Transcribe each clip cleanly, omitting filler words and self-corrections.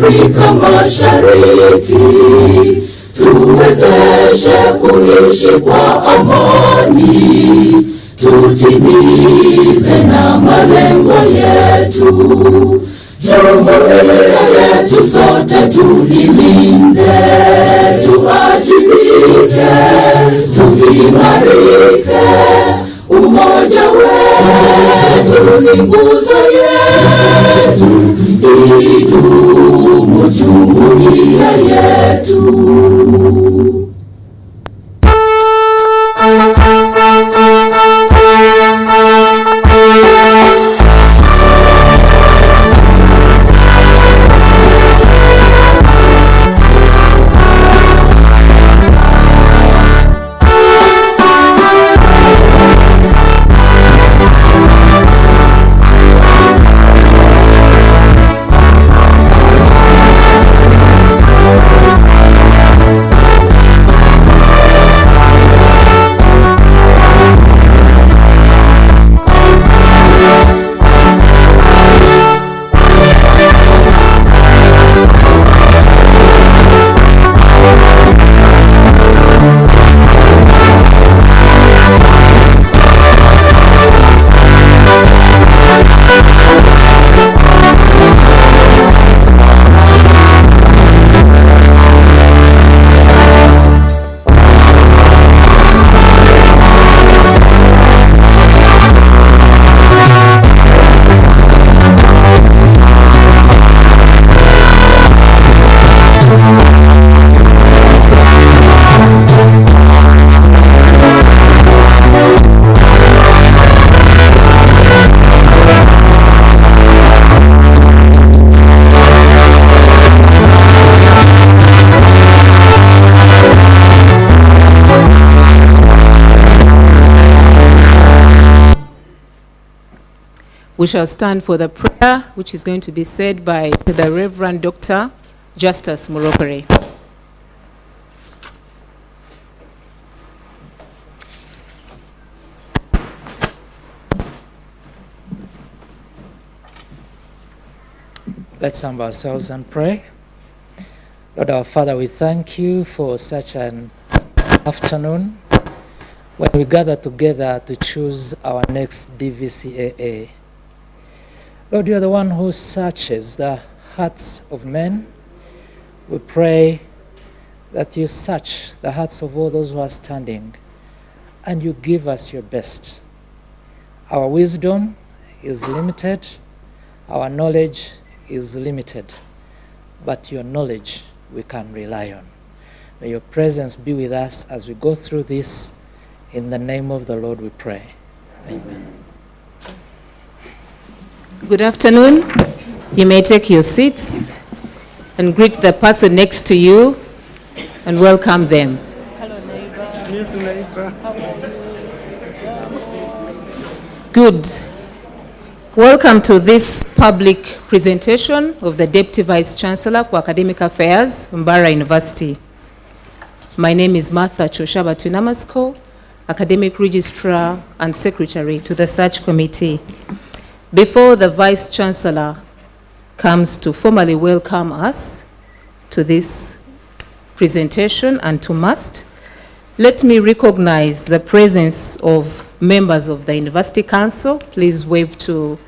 Afrika Mashariki, tuwezeshe kuishi kwa amani, tutimize na malengo yetu. Jumuiya yetu sote tuilinde, tuajibike, tuimarike. Umoja wetu ni nguzo yetu, idumu jumuiya yetu. We shall stand for the prayer, which is going to be said by the Reverend Dr. Justus Murokore. Let's humble ourselves and pray. Lord our Father, we thank you for such an afternoon when we gather together to choose our next DVCAA. Lord, you are the one who searches the hearts of men. We pray that you search the hearts of all those who are standing and you give us your best. Our wisdom is limited, our knowledge is limited, but your knowledge we can rely on. May your presence be with us as we go through this. In the name of the Lord we pray. Amen. Good afternoon. You may take your seats and greet the person next to you and welcome them. Hello, neighbor. Yes, neighbor. How are you? Good. Welcome to this public presentation of the Deputy Vice Chancellor for Academic Affairs, Mbarara University. My name is Martha Choshaba Tunamasko, Academic Registrar and Secretary to the Search Committee. Before the Vice Chancellor comes to formally welcome us to this presentation and to must, let me recognize the presence of members of the University Council. Please wave to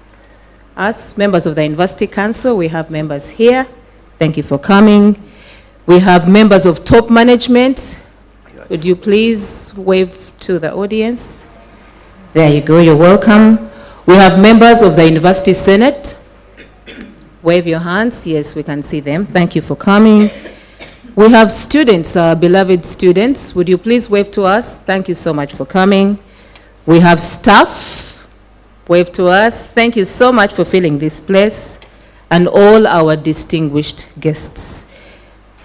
us, members of the University Council. We have members here. Thank you for coming. We have members of top management. Would you please wave to the audience? There you go, you're welcome. We have members of the University Senate. Wave your hands. Yes, we can see them. Thank you for coming. We have students, our beloved students. Would you please wave to us? Thank you so much for coming. We have staff. Wave to us. Thank you so much for filling this place. And all our distinguished guests.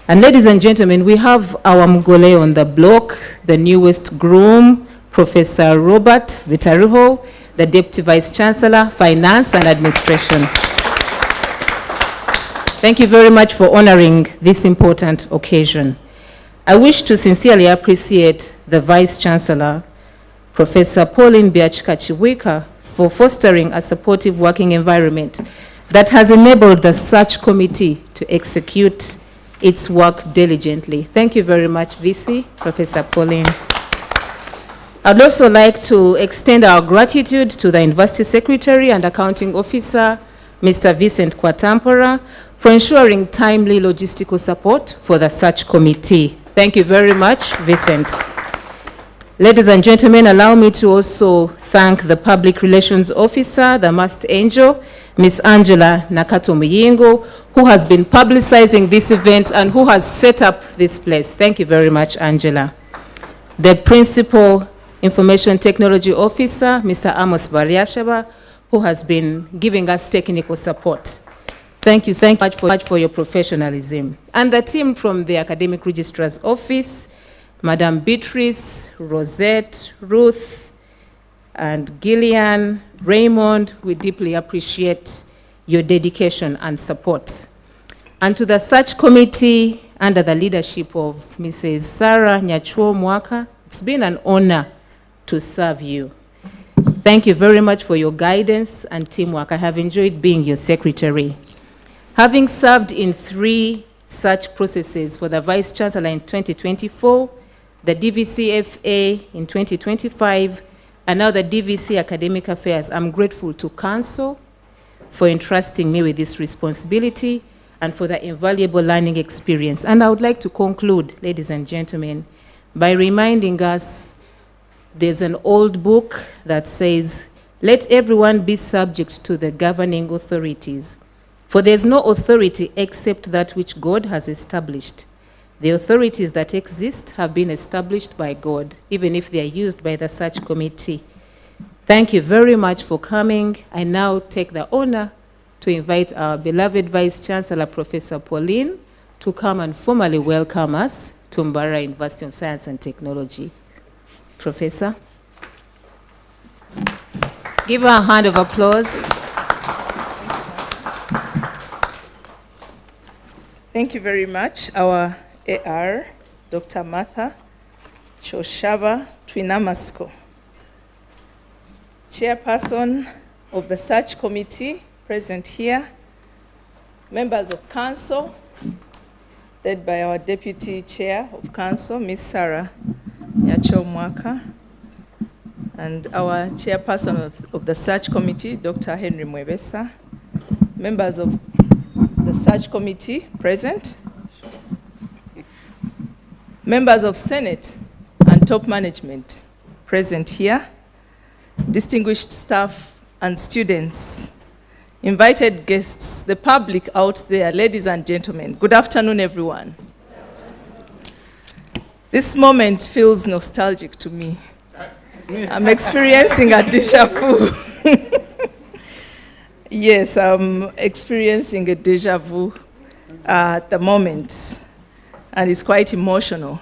And ladies and gentlemen, we have our Mgole on the block, the newest groom, Professor Robert Vitariho, the Deputy Vice Chancellor, Finance and Administration. Thank you very much for honoring this important occasion. I wish to sincerely appreciate the Vice Chancellor, Professor Pauline Biachika-Chiwika, for fostering a supportive working environment that has enabled the Search Committee to to execute its work diligently. Thank you very much, VC, Professor Pauline. I'd also like to extend our gratitude to the University Secretary and Accounting Officer, Mr. Vincent Kwatampora, for ensuring timely logistical support for the search committee. Thank you very much, Vincent. Ladies and gentlemen, allow me to also thank the Public Relations Officer, the Master Angel, Ms. Angela Nakato Muyingo, who has been publicizing this event and who has set up this place. Thank you very much, Angela. The Principal Information Technology Officer, Mr. Amos Bariashaba, who has been giving us technical support. Thank you so much for your professionalism. And the team from the Academic Registrar's Office, Madam Beatrice, Rosette, Ruth, and Gillian, Raymond, we deeply appreciate your dedication and support. And to the search committee under the leadership of Mrs. Sarah Nyachuo Mwaka, it's been an honor to serve you. Thank you very much for your guidance and teamwork. I have enjoyed being your secretary. Having served in 3 such processes for the Vice Chancellor in 2024, the DVC FA in 2025, and now the DVC Academic Affairs, I'm grateful to Council for entrusting me with this responsibility and for the invaluable learning experience. And I would like to conclude, ladies and gentlemen, by reminding us there's an old book that says, let everyone be subject to the governing authorities, for there's no authority except that which God has established. The authorities that exist have been established by God, even if they are used by the search committee. Thank you very much for coming. I now take the honor to invite our beloved Vice Chancellor, Professor Pauline, to come and formally welcome us to Mbarara University of Science and Technology. Professor. Give her a hand of applause. Thank you very much, our AR, Dr. Martha Choshaba Twinamasko, Chairperson of the Search Committee, present here, members of Council, led by our Deputy Chair of Council, Ms. Sarah Nyachuo Mwaka, and our Chairperson of the Search Committee, Dr. Henry Mwebesa, members of the Search Committee present, members of Senate and top management present here, distinguished staff and students, invited guests, the public out there, ladies and gentlemen, good afternoon, everyone. This moment feels nostalgic to me. I'm experiencing a déjà vu. Yes, I'm experiencing a déjà vu at the moment, and it's quite emotional.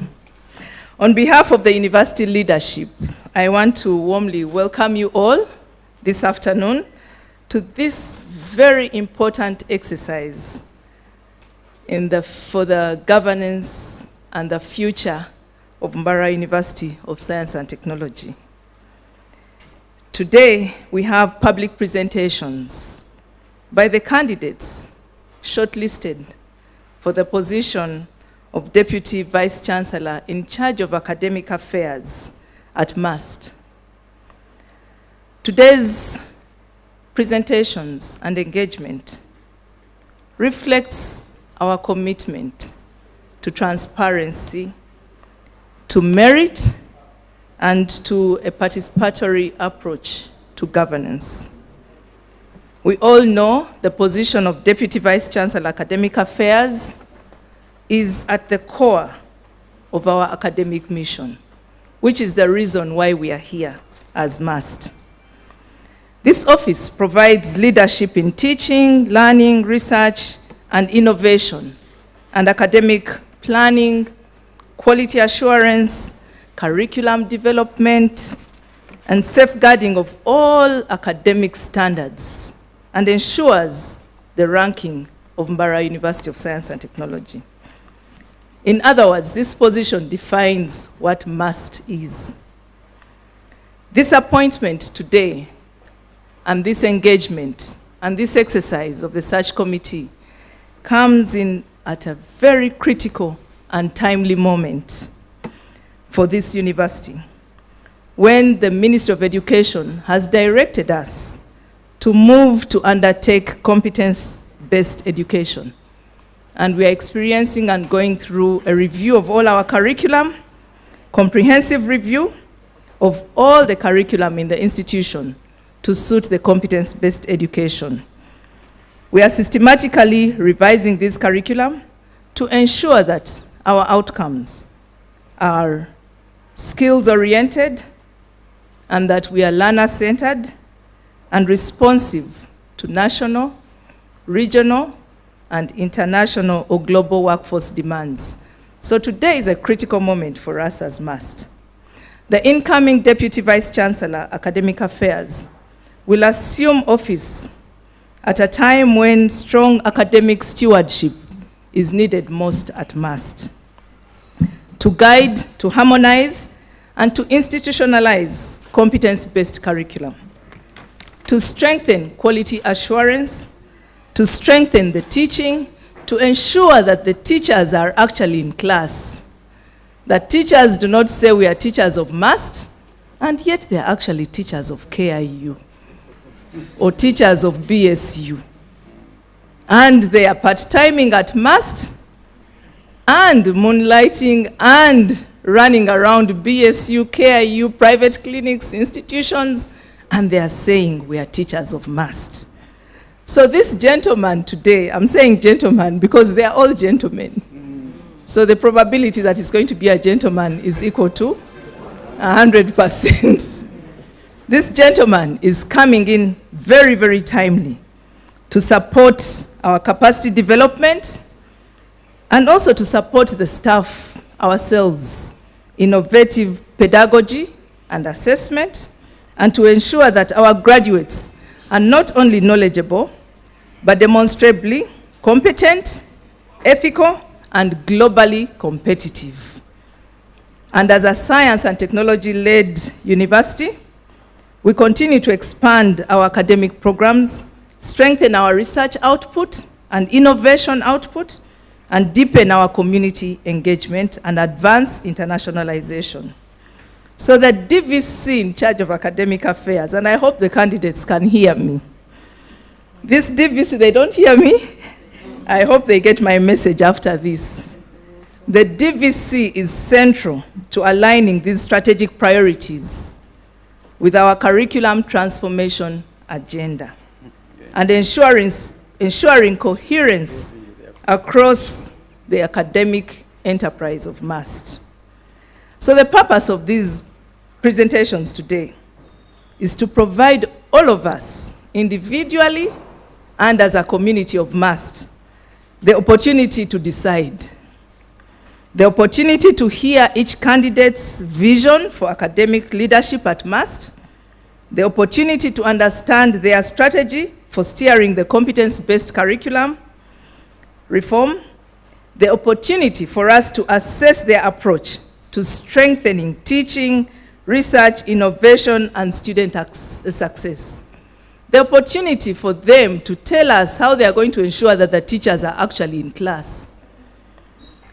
On behalf of the university leadership, I want to warmly welcome you all this afternoon to this very important exercise for the governance and the future of Mbarara University of Science and Technology. Today, we have public presentations by the candidates shortlisted for the position of Deputy Vice Chancellor in charge of academic affairs at MUST. Today's presentations and engagement reflects our commitment to transparency, to merit, and to a participatory approach to governance. We all know the position of Deputy Vice Chancellor Academic Affairs is at the core of our academic mission, which is the reason why we are here as MUST. This office provides leadership in teaching, learning, research, and innovation, and academic planning, quality assurance, curriculum development, and safeguarding of all academic standards, and ensures the ranking of Mbarara University of Science and Technology. In other words, this position defines what MUST is. This appointment today and this engagement and this exercise of the search committee comes in at a very critical and timely moment for this university, when the Ministry of Education has directed us to move to undertake competence-based education. And we are experiencing and going through a review of all our curriculum, comprehensive review of all the curriculum in the institution to suit the competence-based education. We are systematically revising this curriculum to ensure that our outcomes are skills-oriented and that we are learner-centered and responsive to national, regional, and international or global workforce demands. So today is a critical moment for us as MAST. The incoming Deputy Vice Chancellor, Academic Affairs, will assume office at a time when strong academic stewardship is needed most at MAST, to guide, to harmonize, and to institutionalize competence-based curriculum, to strengthen quality assurance, to strengthen the teaching, to ensure that the teachers are actually in class, that teachers do not say we are teachers of MAST, and yet they are actually teachers of KIU, or teachers of BSU. And they are part-timing at MAST, and moonlighting, and running around BSU, KIU, private clinics, institutions, and they are saying we are teachers of MAST. So this gentleman today, I'm saying gentleman because they are all gentlemen. So the probability that he's going to be a gentleman is equal to 100%. This gentleman is coming in very, very timely to support our capacity development and also to support the staff ourselves, innovative pedagogy and assessment, and to ensure that our graduates are not only knowledgeable, but demonstrably competent, ethical, and globally competitive. And as a science and technology-led university, we continue to expand our academic programs, strengthen our research output and innovation output, and deepen our community engagement and advance internationalization. So the DVC in charge of academic affairs, and I hope the candidates can hear me. This DVC, they don't hear me? I hope they get my message after this. The DVC is central to aligning these strategic priorities with our curriculum transformation agenda and ensuring coherence across the academic enterprise of MAST. So the purpose of these presentations today is to provide all of us, individually and as a community of MAST, the opportunity to decide, the opportunity to hear each candidate's vision for academic leadership at MAST, the opportunity to understand their strategy for steering the competence-based curriculum reform, the opportunity for us to assess their approach to strengthening teaching, research, innovation, and student success. The opportunity for them to tell us how they are going to ensure that the teachers are actually in class.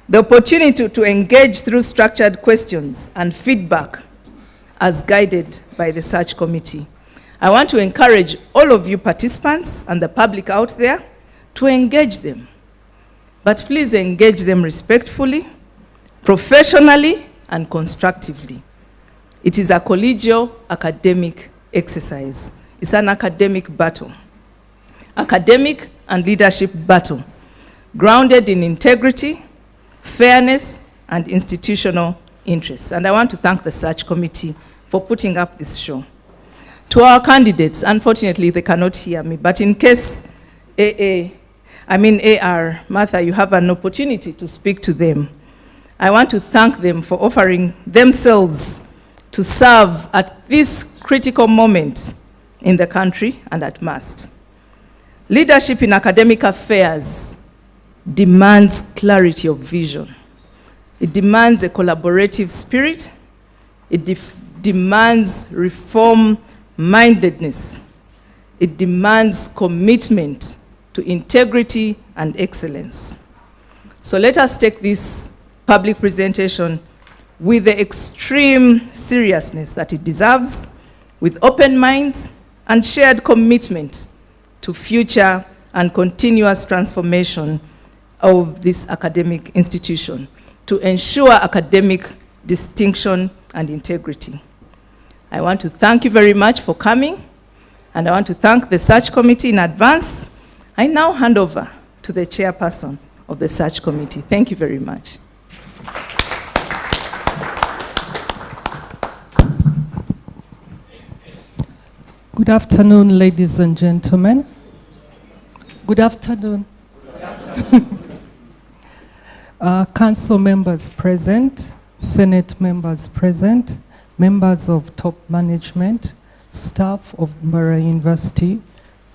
The opportunity to engage through structured questions and feedback as guided by the search committee. I want to encourage all of you participants and the public out there to engage them. But please engage them respectfully, professionally, and constructively. It is a collegial academic exercise. It's an academic battle. Academic and leadership battle, grounded in integrity, fairness, and institutional interests. And I want to thank the search committee for putting up this show. To our candidates, unfortunately, they cannot hear me, but in case AR, Martha, you have an opportunity to speak to them. I want to thank them for offering themselves to serve at this critical moment in the country and at MAST. Leadership in academic affairs demands clarity of vision. It demands a collaborative spirit. It demands reform-mindedness. It demands commitment to integrity and excellence. So let us take this public presentation with the extreme seriousness that it deserves, with open minds and shared commitment to future and continuous transformation of this academic institution to ensure academic distinction and integrity. I want to thank you very much for coming, and I want to thank the search committee in advance. I now hand over to the chairperson of the search committee. Thank you very much. Good afternoon, ladies and gentlemen. Good afternoon. Council members present, Senate members present, members of top management, staff of Mbarara University,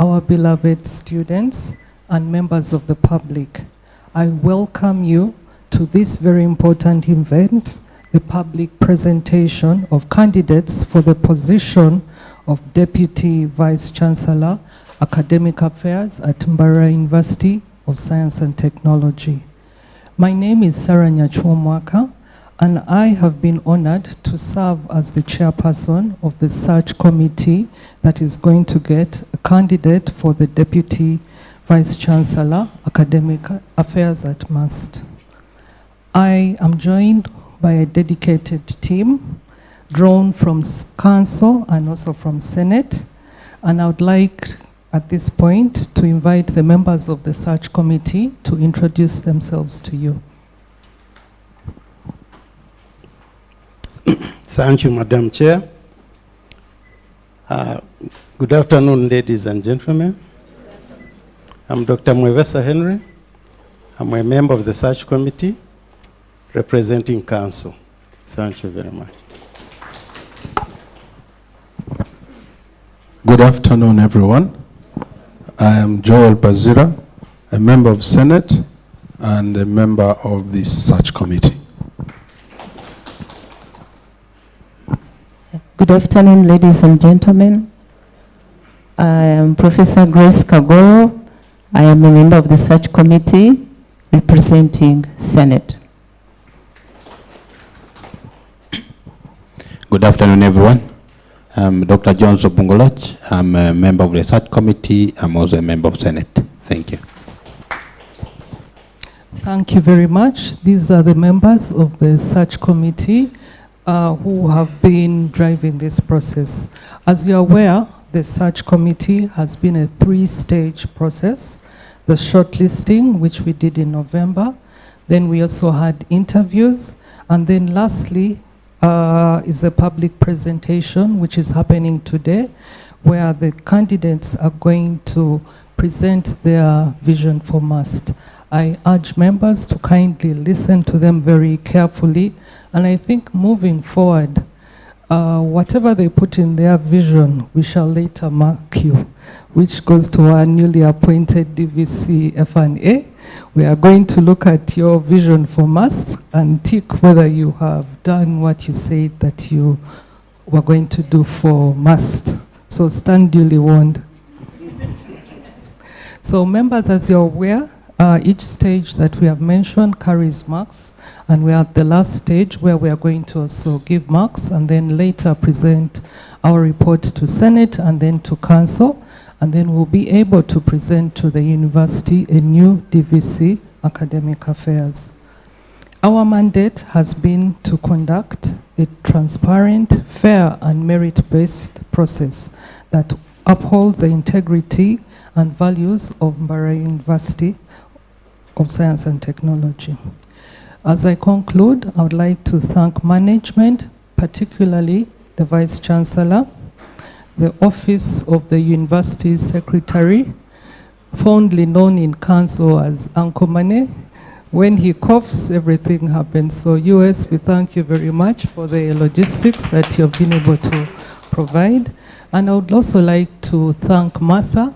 our beloved students, and members of the public. I welcome you to this very important event, the public presentation of candidates for the position of Deputy Vice Chancellor, Academic Affairs at Mbarara University of Science and Technology. My name is Sarah Nyachwomwaka, and I have been honored to serve as the chairperson of the search committee that is going to get a candidate for the Deputy Vice Chancellor, Academic Affairs at MUST. I am joined by a dedicated team drawn from Council and also from Senate, and I would like at this point to invite the members of the search committee to introduce themselves to you. Thank you, Madam Chair. Good afternoon, ladies and gentlemen. I'm Dr. Mwevesa Henry. I'm a member of the search committee representing Council. Thank you very much. Good afternoon, everyone. I am Joel Bazira, a member of Senate and a member of the search committee. Good afternoon, ladies and gentlemen. I am Professor Grace Kagoro. I am a member of the search committee representing Senate. Good afternoon, everyone. I'm Dr. John Zobungoloch. I'm a member of the search committee. I'm also a member of Senate. Thank you. Thank you very much. These are the members of the search committee who have been driving this process. As you're aware, the search committee has been a three-stage process. The shortlisting, which we did in November, then we also had interviews, and then lastly, is the public presentation, which is happening today, where the candidates are going to present their vision for MUST. I urge members to kindly listen to them very carefully, and I think moving forward, whatever they put in their vision, we shall later mark you, which goes to our newly appointed DVC F&A. We are going to look at your vision for MUST and tick whether you have done what you said that you were going to do for MUST. So stand duly warned. So members, as you're aware, each stage that we have mentioned carries marks, and we're at the last stage where we are going to also give marks and then later present our report to Senate and then to Council, and then we'll be able to present to the university a new DVC, Academic Affairs. Our mandate has been to conduct a transparent, fair, and merit-based process that upholds the integrity and values of Mbarara University of Science and Technology. As I conclude, I would like to thank management, particularly the Vice Chancellor, the Office of the University Secretary, fondly known in Council as Uncle Mane. When he coughs, everything happens. So US, we thank you very much for the logistics that you've been able to provide. And I would also like to thank Martha,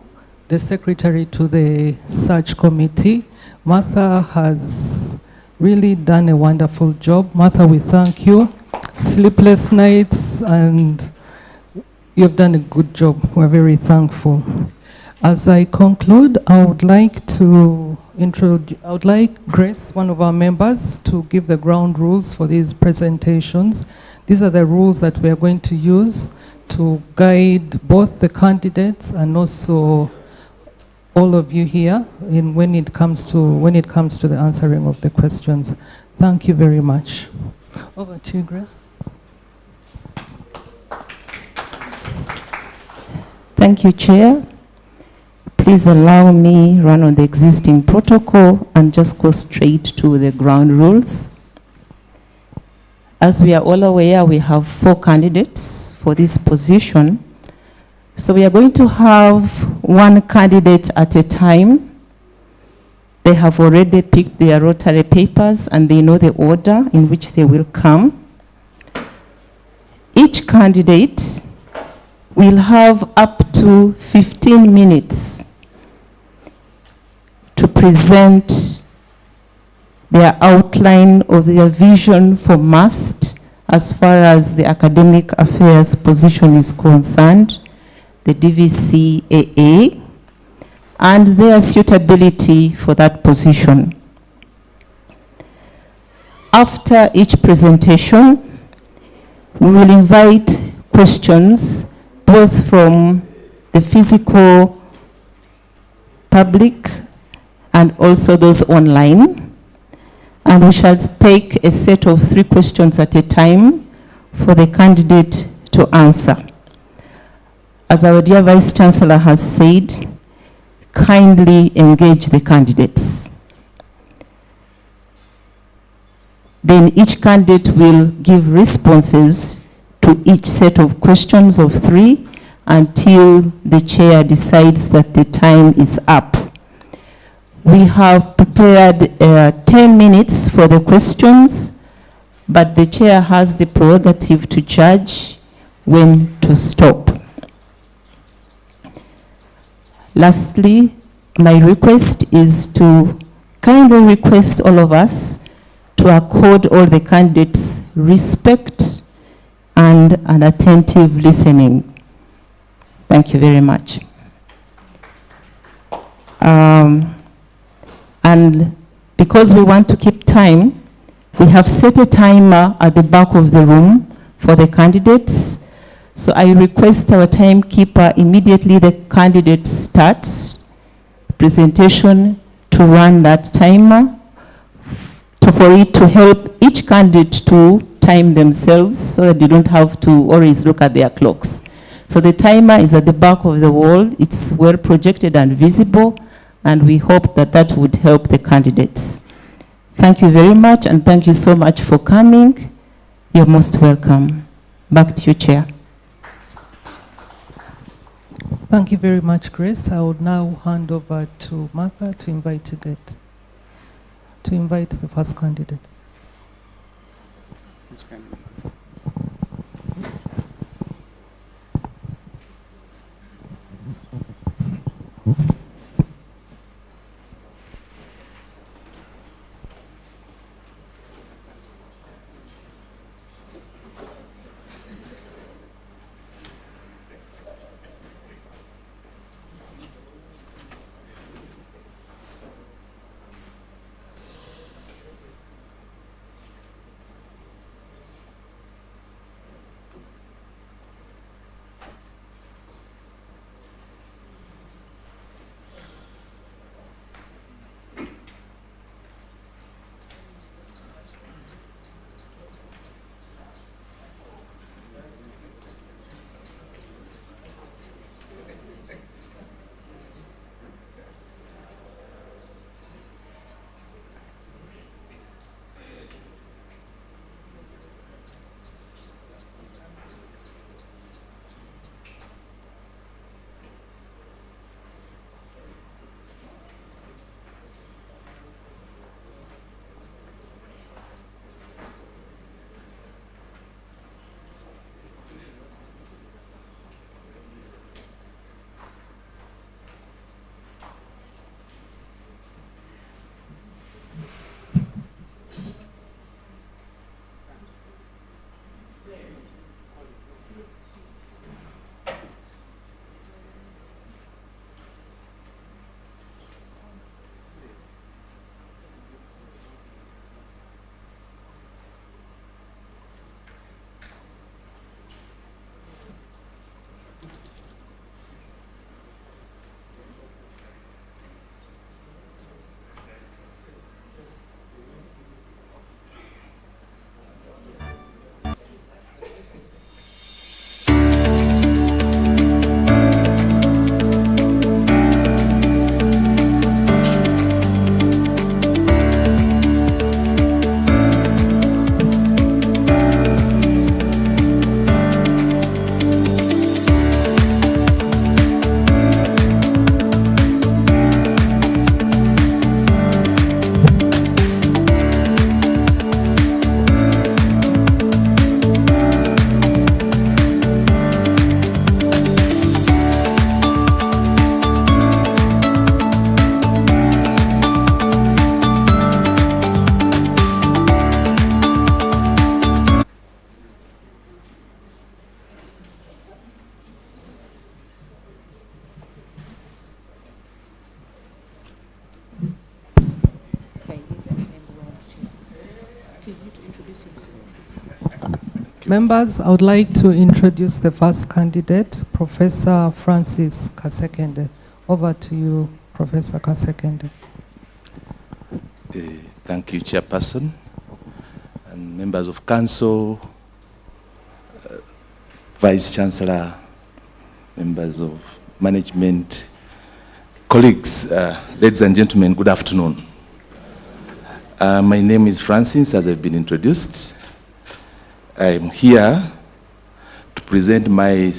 the Secretary to the Search Committee. Martha has really done a wonderful job. Martha, we thank you. Sleepless nights, and you've done a good job. We're very thankful. As I conclude, I would like Grace, one of our members, to give the ground rules for these presentations. These are the rules that we are going to use to guide both the candidates and also all of you here when it comes to the answering of the questions. Thank you very much. Over to you, Grace. Thank you, Chair. Please allow me run on the existing protocol and just go straight to the ground rules. As we are all aware, we have 4 candidates for this position. So we are going to have one candidate at a time. They have already picked their rotary papers and they know the order in which they will come. Each candidate will have up to 15 minutes to present their outline of their vision for MAST as far as the academic affairs position is concerned, the DVC AA, and their suitability for that position. After each presentation, we will invite questions both from the physical public and also those online. And we shall take a set of 3 questions at a time for the candidate to answer. As our dear Vice Chancellor has said, kindly engage the candidates. Then each candidate will give responses to each set of questions of 3 until the chair decides that the time is up. We have prepared 10 minutes for the questions, but the chair has the prerogative to judge when to stop. Lastly, my request is to kindly request all of us to accord all the candidates respect and an attentive listening. Thank you very much. And because we want to keep time, we have set a timer at the back of the room for the candidates. So I request our timekeeper immediately the candidate starts presentation to run that timer for it to help each candidate to time themselves so that they don't have to always look at their clocks. So the timer is at the back of the wall. It's well projected and visible, and we hope that that would help the candidates. Thank you very much, and thank you so much for coming. You're most welcome. Back to you, Chair. Thank you very much, Grace. I would now hand over to Martha to invite the first candidate. Members, I would like to introduce the first candidate, Professor Francis Kasekende. Over to you, Professor Kasekende. Thank you, Chairperson, and members of Council, Vice Chancellor, members of management, colleagues, ladies and gentlemen, good afternoon. My name is Francis, as I've been introduced. I'm here to present my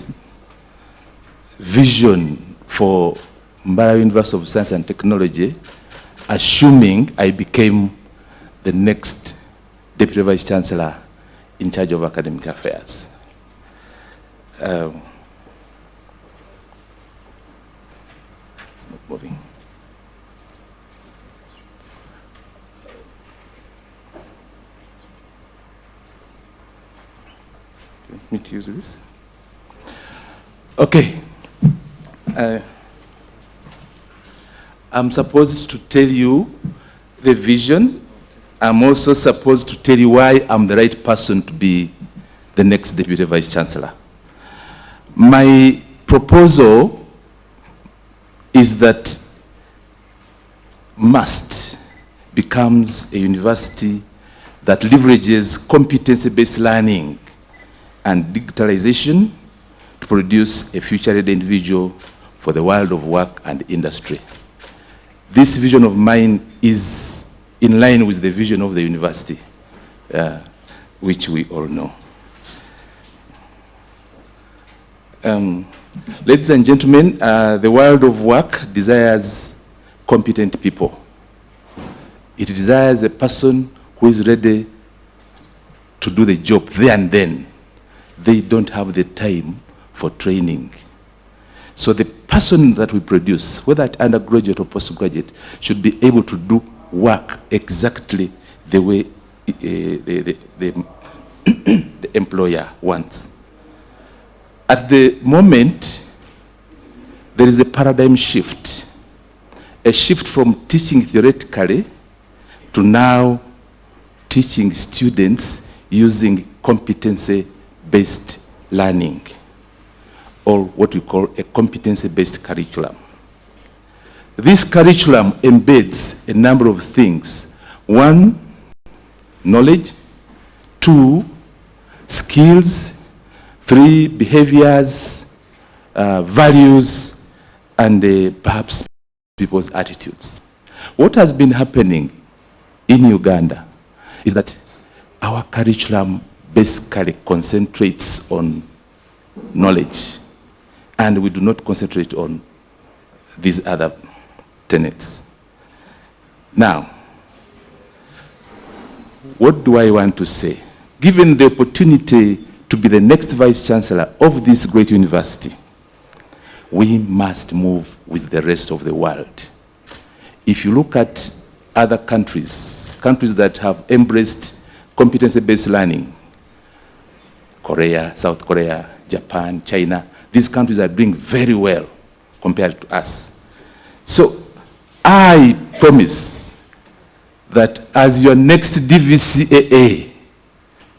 vision for Mbara University of Science and Technology, assuming I became the next Deputy Vice Chancellor in charge of academic affairs. It's not moving. Do you want me to use this? Okay. I'm supposed to tell you the vision. I'm also supposed to tell you why I'm the right person to be the next Deputy Vice Chancellor. My proposal is that MUST becomes a university that leverages competency-based learning and digitalization to produce a future-ready individual for the world of work and industry. This vision of mine is in line with the vision of the university, which we all know. Ladies and gentlemen, the world of work desires competent people. It desires a person who is ready to do the job there and then. They don't have the time for training. So the person that we produce, whether at undergraduate or postgraduate, should be able to do work exactly the way the employer wants. At the moment, there is a paradigm shift, a shift from teaching theoretically to now teaching students using competency-based learning, or what we call a competency-based curriculum. This curriculum embeds a number of things. 1, knowledge. 2, skills. 3, behaviors, values, and perhaps people's attitudes. What has been happening in Uganda is that our curriculum basically concentrates on knowledge, and we do not concentrate on these other tenets. Now, what do I want to say? Given the opportunity to be the next Vice Chancellor of this great university, we must move with the rest of the world. If you look at other countries, countries that have embraced competency-based learning, Korea, South Korea, Japan, China, these countries are doing very well compared to us. So I promise that as your next DVCAA,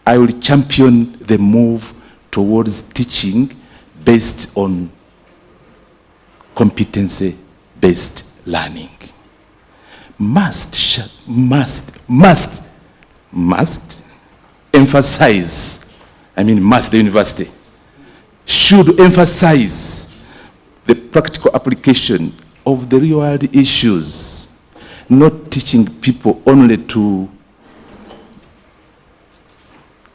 I will champion the move towards teaching based on competency-based learning. Must emphasize, the university should emphasize the practical application of the real world issues, not teaching people only to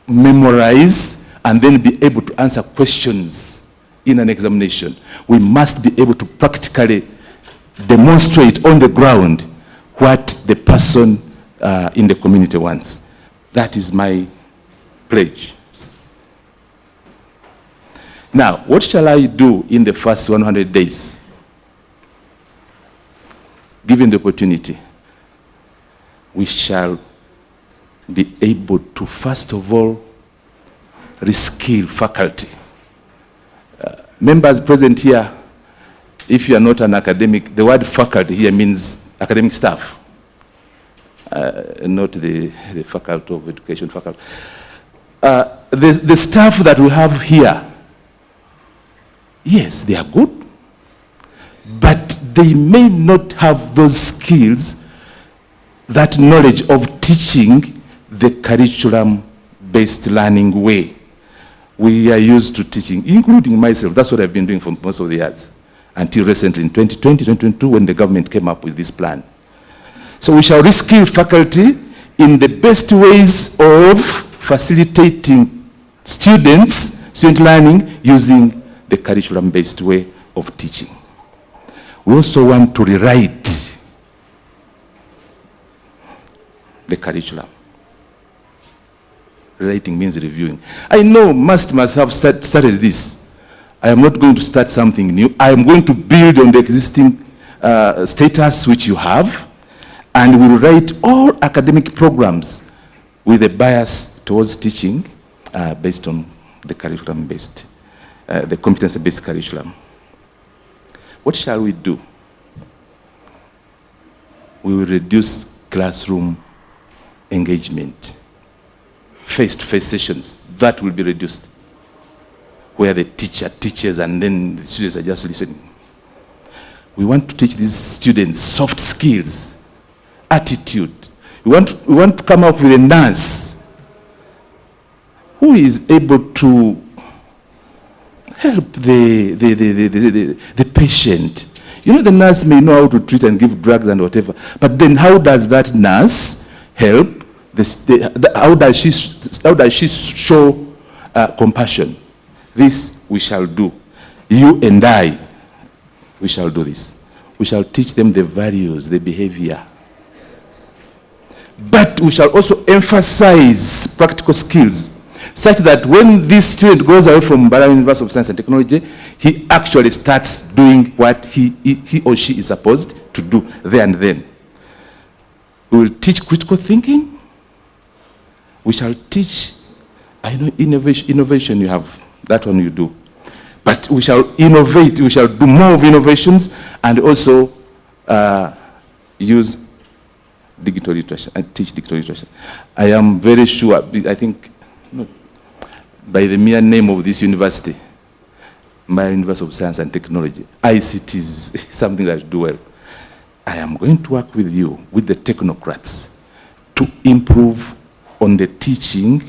memorize and then be able to answer questions in an examination. We must be able to practically demonstrate on the ground what the person in the community wants. That is my pledge. Now, what shall I do in the first 100 days? Given the opportunity, we shall be able to, first of all, reskill faculty. Members present here, if you are not an academic, the word faculty here means academic staff, not the faculty of education faculty. the staff that we have here, yes, they are good, but they may not have those skills, that knowledge of teaching the curriculum-based learning way. We are used to teaching, including myself. That's what I've been doing for most of the years, until recently in 2020, 2022, when the government came up with this plan. So we shall reskill faculty in the best ways of facilitating student learning using the curriculum-based way of teaching. We also want to rewrite the curriculum. Rewriting means reviewing. I know must have started this. I am not going to start something new. I am going to build on the existing status which you have, and will write all academic programs with a bias towards teaching based on the curriculum-based, the competency-based curriculum. What shall we do? We will reduce classroom engagement. Face-to-face sessions, that will be reduced, where the teacher teaches and then the students are just listening. We want to teach these students soft skills, attitude. We want to come up with a nurse who is able to help the patient. You know, the nurse may know how to treat and give drugs and whatever, but then how does that nurse help? How does she show compassion? This we shall do. You and I, we shall do this. We shall teach them the values, the behavior. But we shall also emphasize practical skills, such that when this student goes away from Mbara University of Science and Technology, he actually starts doing what he or she is supposed to do there and then. We will teach critical thinking. We shall teach, I know innovation you have, that one you do. But we shall innovate, we shall do more of innovations, and also use digital literature, and teach digital literature. I am very sure, I think, by the mere name of this university, my University of Science and Technology, ICT is something that I do well. I am going to work with you, with the technocrats, to improve on the teaching,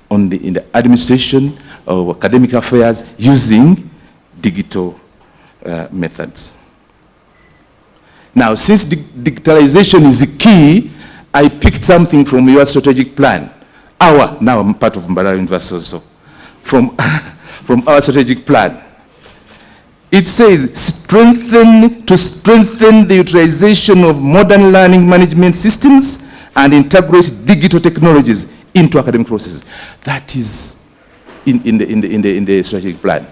in the administration of academic affairs using digital methods. Now, since digitalization is key, I picked something from your strategic plan. Now I'm part of Mbara University also. From our strategic plan. It says, strengthen the utilization of modern learning management systems and integrate digital technologies into academic processes. That is in the strategic plan.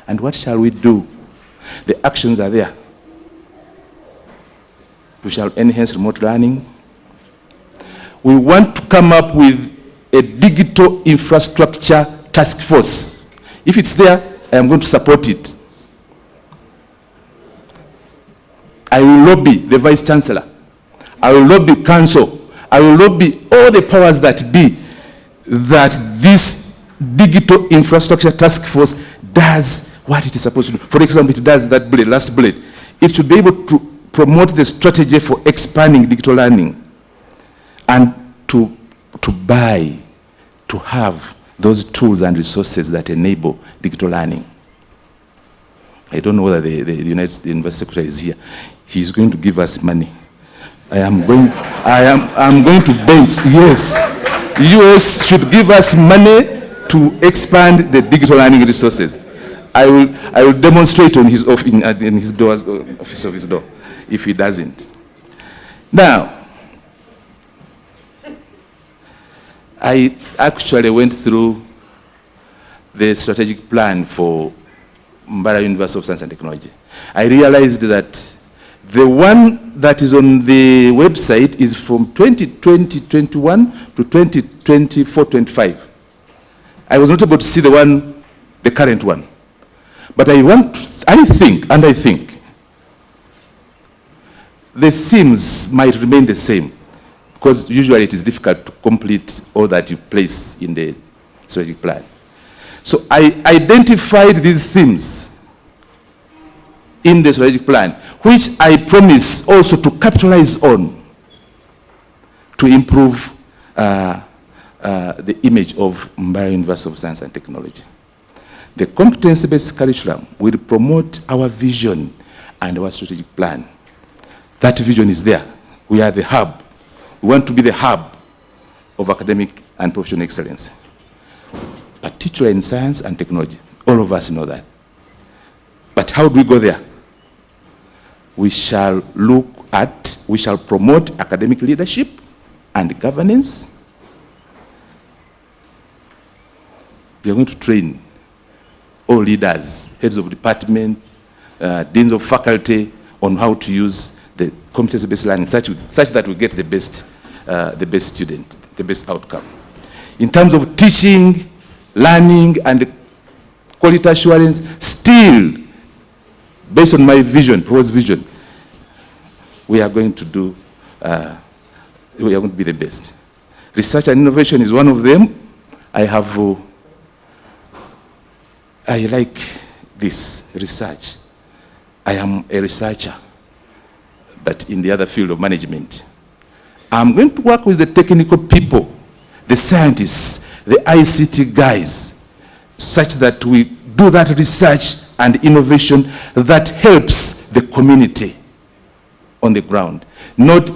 And what shall we do? The actions are there. We shall enhance remote learning. We want to come up with a digital infrastructure task force. If it's there, I am going to support it. I will lobby the Vice Chancellor. I will lobby Council. I will lobby all the powers that be that this digital infrastructure task force does what it is supposed to do. For example, it does that bullet, last bullet. It should be able to promote the strategy for expanding digital learning and to have those tools and resources that enable digital learning. I don't know whether the University Secretary is here. He's going to give us money. I'm going to bench, yes. US should give us money to expand the digital learning resources. I will demonstrate on his office of his door, if he doesn't. Now, I actually went through the strategic plan for Mbara University of Science and Technology. I realized that the one that is on the website is from 2020-21 to 2024-25. I was not able to see the current one. But I think, the themes might remain the same. because usually it is difficult to complete all that you place in the strategic plan. So I identified these themes in the strategic plan, which I promise also to capitalize on to improve the image of Mbarara University of Science and Technology. The competency-based curriculum will promote our vision and our strategic plan. That vision is there. We are the hub. We want to be the hub of academic and professional excellence, particularly in science and technology. All of us know that. But how do we go there? We shall promote academic leadership and governance. We are going to train all leaders, heads of department, deans of faculty on how to use the competency-based learning such that we get the best student, the best outcome. In terms of teaching, learning, and quality assurance, still, based on my vision, proposed vision, we are going to do, we are going to be the best. Research and innovation is one of them. I like this research. I am a researcher, but in the other field of management. I'm going to work with the technical people, the scientists, the ICT guys, such that we do that research and innovation that helps the community on the ground, not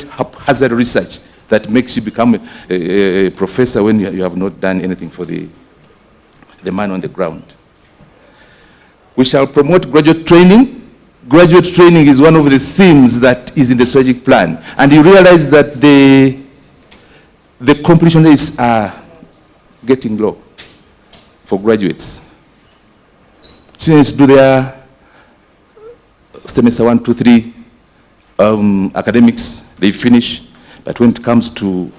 haphazard research that makes you become a professor when you have not done anything for the man on the ground. We shall promote graduate training. Graduate training is one of the themes that is in the strategic plan. And you realize that the completion rates are getting low for graduates. Students do their semester 1, 2, 3 academics, they finish. But when it comes to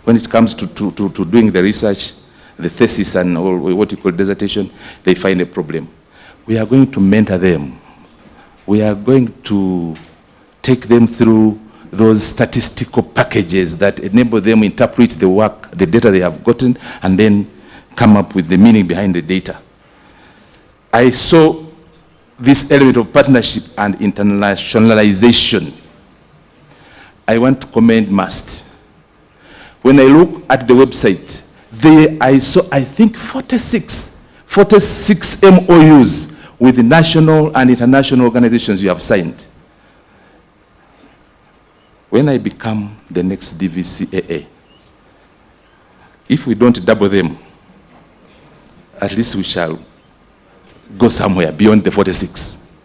doing the research, the thesis and all, what you call dissertation, they find a problem. We are going to mentor them. We are going to take them through those statistical packages that enable them to interpret the work, the data they have gotten, and then come up with the meaning behind the data. I saw this element of partnership and internationalization. I want to commend MUST. When I look at the website, I saw, I think, 46 MOUs with the national and international organizations you have signed. When I become the next DVC, if we don't double them, at least we shall go somewhere beyond the 46.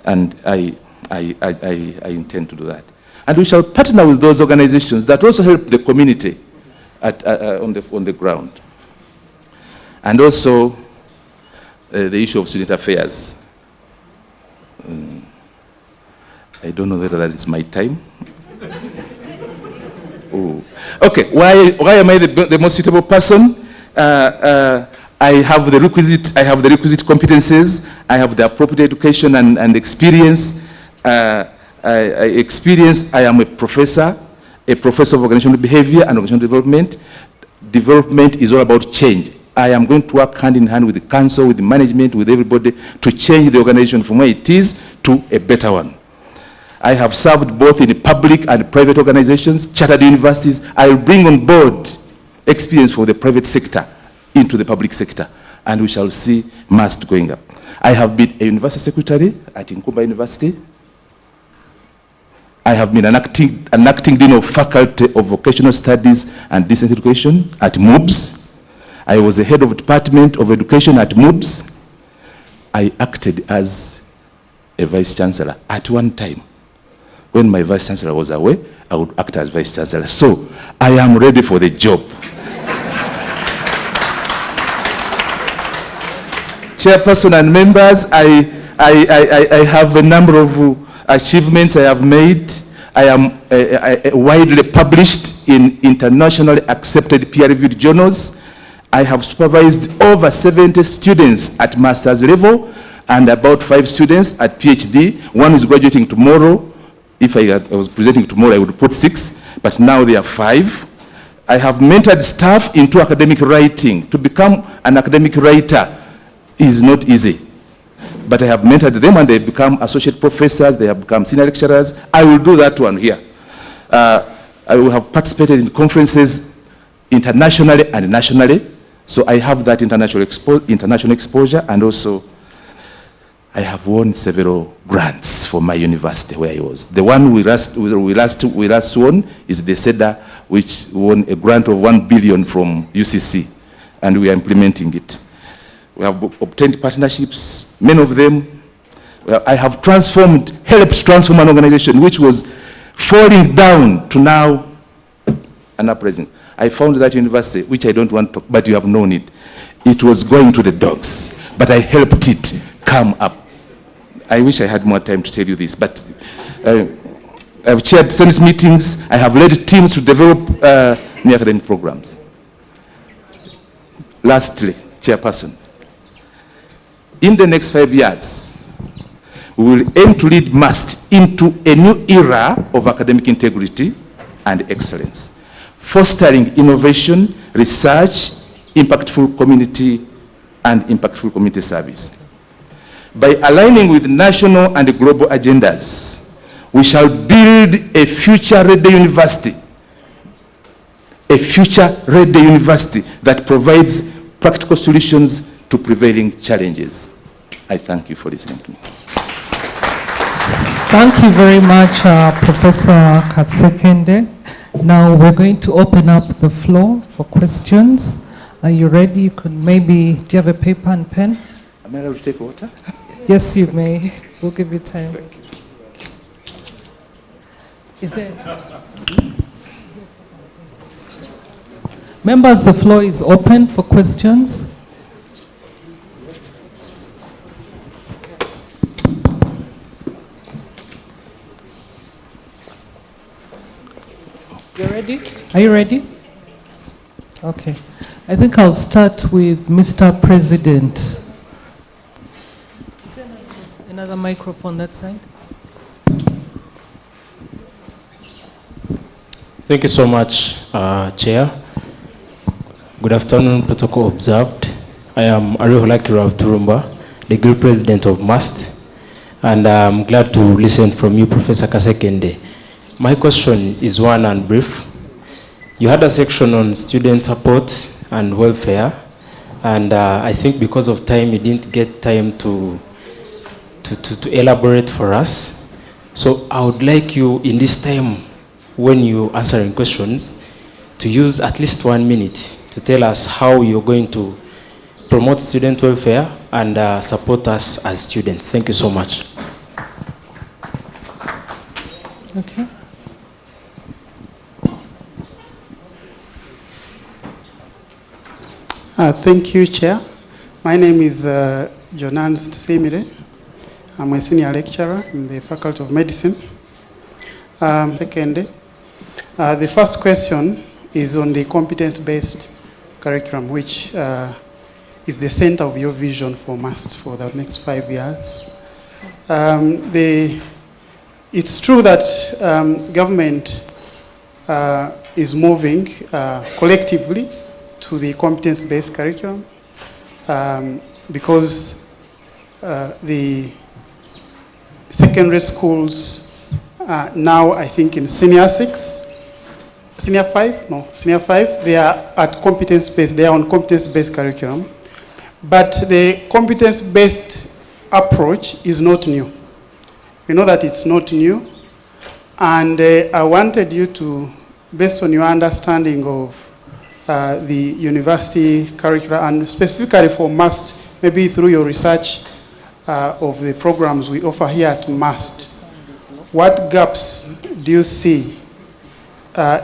And I intend to do that. And we shall partner with those organizations that also help the community on the ground. And also the issue of student affairs. I don't know whether that is my time. Okay, why am I the most suitable person? I have the requisite competencies. I have the appropriate education and experience. I am a professor of organizational behavior and organizational development. Development is all about change. I am going to work hand in hand with the council, with the management, with everybody to change the organization from where it is to a better one. I have served both in public and private organizations, chartered universities. I will bring on board experience for the private sector into the public sector, and we shall see MUST going up. I have been a university secretary at Nkumba University. I have been an acting dean of faculty of vocational studies and distance education at MUBS. I was the head of department of education at MUBS. I acted as a vice chancellor at one time. When my vice chancellor was away, I would act as vice chancellor. So I am ready for the job. Chairperson and members, I have a number of achievements I have made. I am widely published in internationally accepted peer-reviewed journals. I have supervised over 70 students at master's level and about 5 students at PhD. One is graduating tomorrow. If I was presenting tomorrow, I would put 6, but now there are 5. I have mentored staff into academic writing. To become an academic writer is not easy. But I have mentored them and they become associate professors, they have become senior lecturers. I will do that one here. I will have participated in conferences internationally and nationally. So I have that international exposure, and also I have won several grants for my university where I was. The one we last won is the SEDA, which won a grant of 1 billion from UCC, and we are implementing it. We have obtained partnerships, many of them. I have helped transform an organization which was falling down to now and up present. I found that university, which I don't want to, but you have known it. It was going to the dogs, but I helped it come up. I wish I had more time to tell you this, but I've chaired Senate meetings. I have led teams to develop new academic programs. Lastly, Chairperson, in the next 5 years, we will aim to lead MUST into a new era of academic integrity and excellence, fostering innovation, research, impactful community, and impactful community service. By aligning with national and global agendas, we shall build a future-ready university, that provides practical solutions to prevailing challenges. I thank you for listening to me. Thank you very much, Professor Katsekende. Now we're going to open up the floor for questions. Are you ready? You could maybe, do you have a paper and pen? Am I allowed to take water? Yes, you may. We'll give you time. Thank you. Is it? Members, the floor is open for questions. You ready? Are you ready? Okay. I think I'll start with Mr. President. Is there another microphone that side? Thank you so much, Chair. Good afternoon, protocol observed. I am Ariholakira Turumba, the Group President of MUST, and I'm glad to listen from you, Professor Kasekende. My question is one and brief. You had a section on student support and welfare, and I think because of time, you didn't get time to elaborate for us. So I would like you, in this time, when you're answering questions, to use at least 1 minute to tell us how you're going to promote student welfare and support us as students. Thank you so much. Okay. Thank you, Chair. My name is Jonan Semire. I'm a senior lecturer in the Faculty of Medicine. Second, the first question is on the competence-based curriculum, which is the center of your vision for MUST for the next 5 years. It's true that government is moving collectively to the competence-based curriculum because the secondary schools now, I think in senior 5, they are at competence-based, they are on competence-based curriculum. But the competence-based approach is not new. We know that it's not new. And I wanted you to, based on your understanding of the university curricula, and specifically for MUST, maybe through your research of the programs we offer here at MUST, what gaps do you see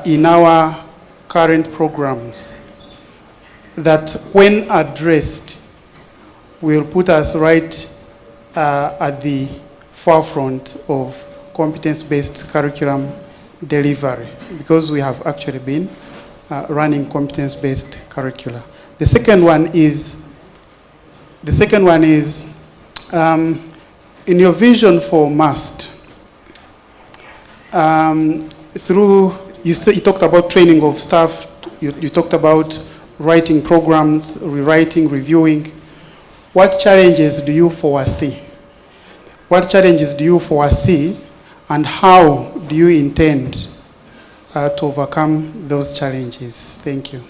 in our current programs that, when addressed, will put us right at the forefront of competence-based curriculum delivery, because we have actually been running competence-based curricula. The second one is in your vision for MUST, You talked about training of staff, you talked about writing programs, rewriting, reviewing. What challenges do you foresee? What challenges do you foresee, and how do you intend to overcome those challenges? Thank you.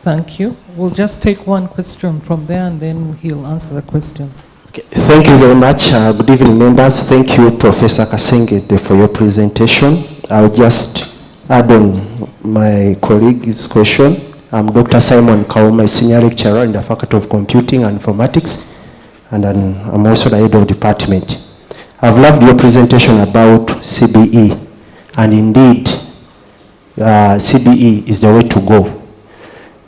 Thank you. We'll just take one question from there and then he'll answer the questions. Okay. Thank you very much. Good evening, members. Thank you, Professor Kasengede, for your presentation. I'll just add on my colleague's question. I'm Dr. Simon Kauma, Senior Lecturer in the Faculty of Computing and Informatics, and I'm also the head of department. I've loved your presentation about CBE, and indeed, CBE is the way to go.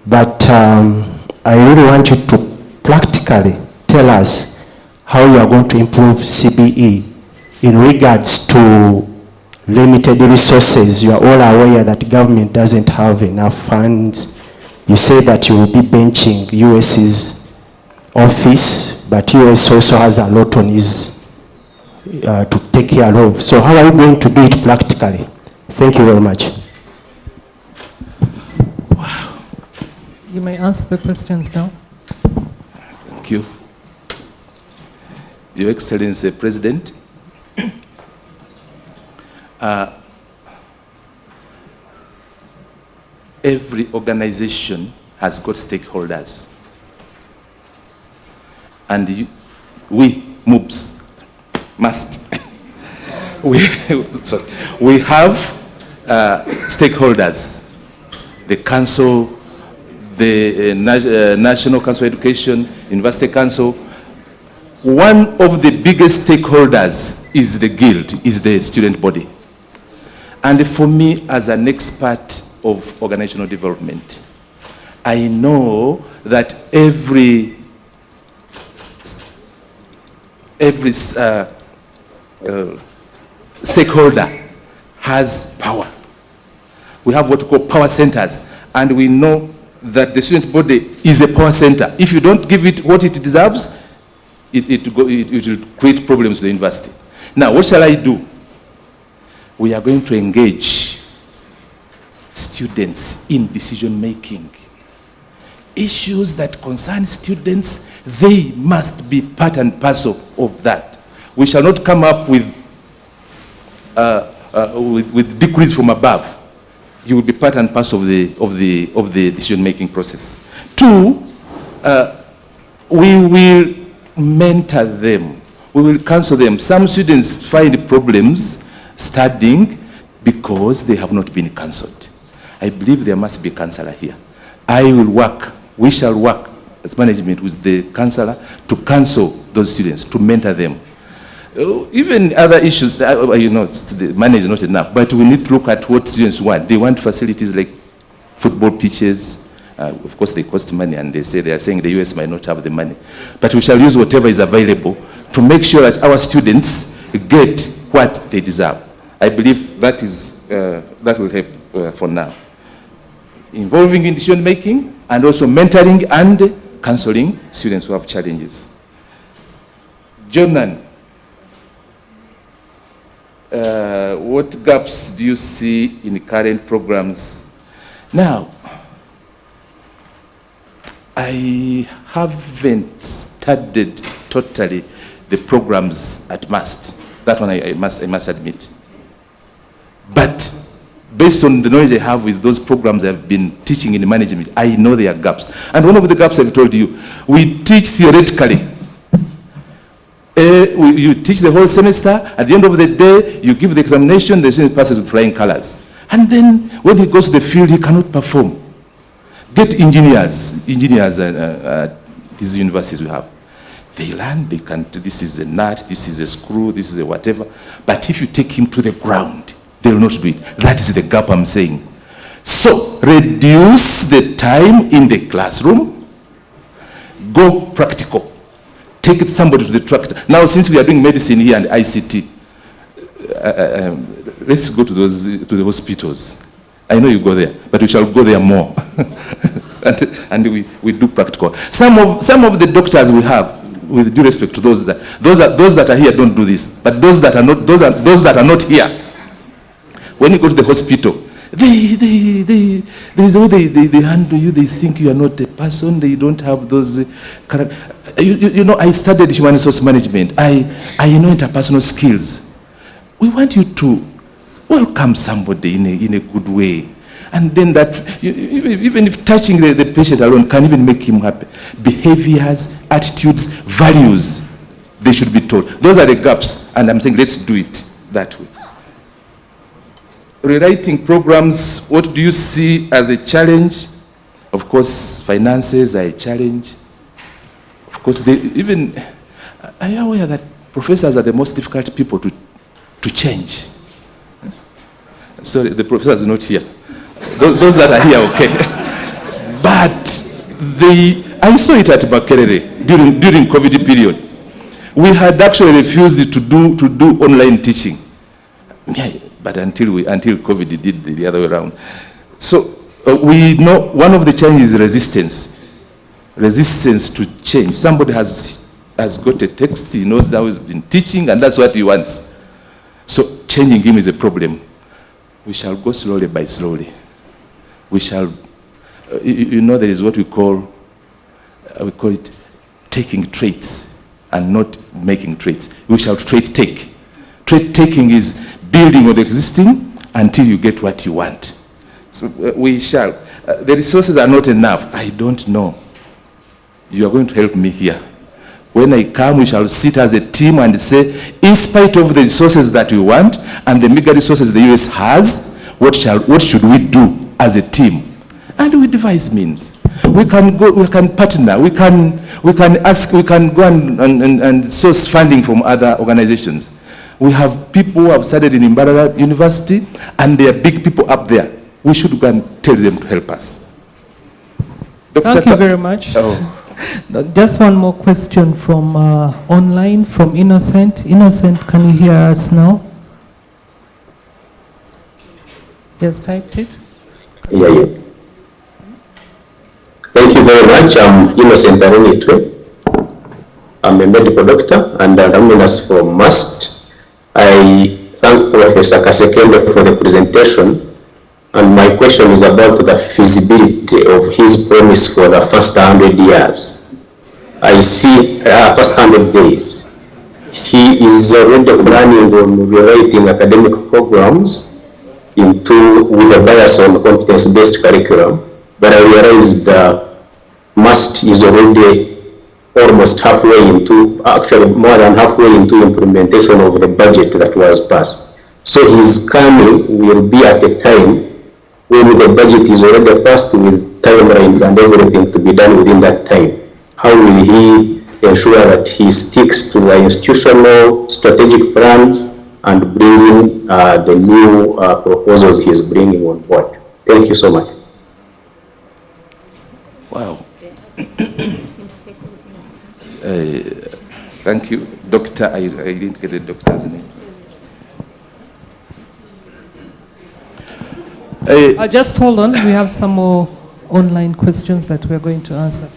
But I really want you to practically tell us how you are going to improve CBE in regards to limited resources. You are all aware that government doesn't have enough funds. You say that you will be benching US's office, but US also has a lot on his to take care of. So how are you going to do it practically? Thank you very much. You may answer the questions now. Thank you. Your Excellency President, every organization has got stakeholders. And we, MOOPs, must. we have stakeholders, the council, the National Council of Education, University Council. One of the biggest stakeholders is the guild, is the student body. And for me, as an expert of organizational development, I know that every stakeholder has power. We have what we call power centers, and we know that the student body is a power center. If you don't give it what it deserves, it will create problems to the university. Now, what shall I do? We are going to engage students in decision making. Issues that concern students, they must be part and parcel of that. We shall not come up with decrees from above. You will be part and parcel of the decision-making process. Two, we will mentor them. We will counsel them. Some students find problems studying because they have not been counseled. I believe there must be a counselor here. We shall work as management with the counselor to counsel those students, to mentor them. Even other issues, the money is not enough, but we need to look at what students want. They want facilities like football pitches. Of course, they cost money, and they are saying the US might not have the money. But we shall use whatever is available to make sure that our students get what they deserve. I believe that will help for now. Involving in decision making, and also mentoring and counseling students who have challenges. Jonan, what gaps do you see in current programs? Now, I haven't studied totally the programs at MUST. That one I must admit. But based on the knowledge I have with those programs I've been teaching in management, I know there are gaps. And one of the gaps I've told you, we teach theoretically. You teach the whole semester, at the end of the day, you give the examination, the student passes with flying colors. And then when he goes to the field, he cannot perform. Get engineers these universities we have. They learn, this is a nut, this is a screw, this is a whatever. But if you take him to the ground, they will not do it. That is the gap I'm saying. So reduce the time in the classroom, go practical. Take somebody to the tractor. Now, since we are doing medicine here and ICT, let's go to the hospitals. I know you go there, but we shall go there more. and we do practical. Some of the doctors we have, with due respect to those that are here don't do this, but those that are not here, when you go to the hospital, they handle you, they think you are not a person, they don't have those you know, I studied human resource management. I know interpersonal skills. We want you to welcome somebody in a good way. And then that, even if touching the patient alone can even make him happy. Behaviors, attitudes, values, they should be taught. Those are the gaps, and I'm saying let's do it that way. Rewriting programs, what do you see as a challenge? Of course, finances are a challenge. Of course, are you aware that professors are the most difficult people to change? Sorry, the professors are not here. Those that are here, okay. But I saw it at Makerere during COVID period. We had actually refused to do online teaching. But until COVID did the other way around. So we know one of the challenges is resistance to change. Somebody has got a text, he knows how he's been teaching, and that's what he wants. So changing him is a problem. We shall go slowly by slowly. We shall, you know, there is what we call it taking traits and not making traits. We shall take. Trait taking is building on the existing until you get what you want. So we shall. The resources are not enough. I don't know. You are going to help me here. When I come, we shall sit as a team and say, in spite of the resources that we want and the meager resources the US has, what should we do as a team? And we devise means. We can partner, we can go and source funding from other organizations. We have people who have studied in Imbarara University, and there are big people up there. We should go and tell them to help us. Thank you very much. Oh. Just one more question from online, from Innocent. Innocent, can you hear us now? Yes, typed it. Yeah. Thank you very much. I'm Innocent Aronitwe. I'm a medical doctor and an alumnus from MUST. I thank Professor Kasekende for the presentation, and my question is about the feasibility of his promise for the first 100 years. I see first 100 days. He is already planning on rewriting academic programs with a bias on competence-based curriculum, but I realized MUST is already almost halfway into, actually more than halfway into implementation of the budget that was passed. So his coming will be at a time when the budget is already passed with timelines and everything to be done within that time. How will he ensure that he sticks to the institutional strategic plans and bringing the new proposals he's bringing on board? Thank you so much. Wow. Thank you. Doctor, I didn't get the doctor's name. Just hold on. We have some more online questions that we're going to answer.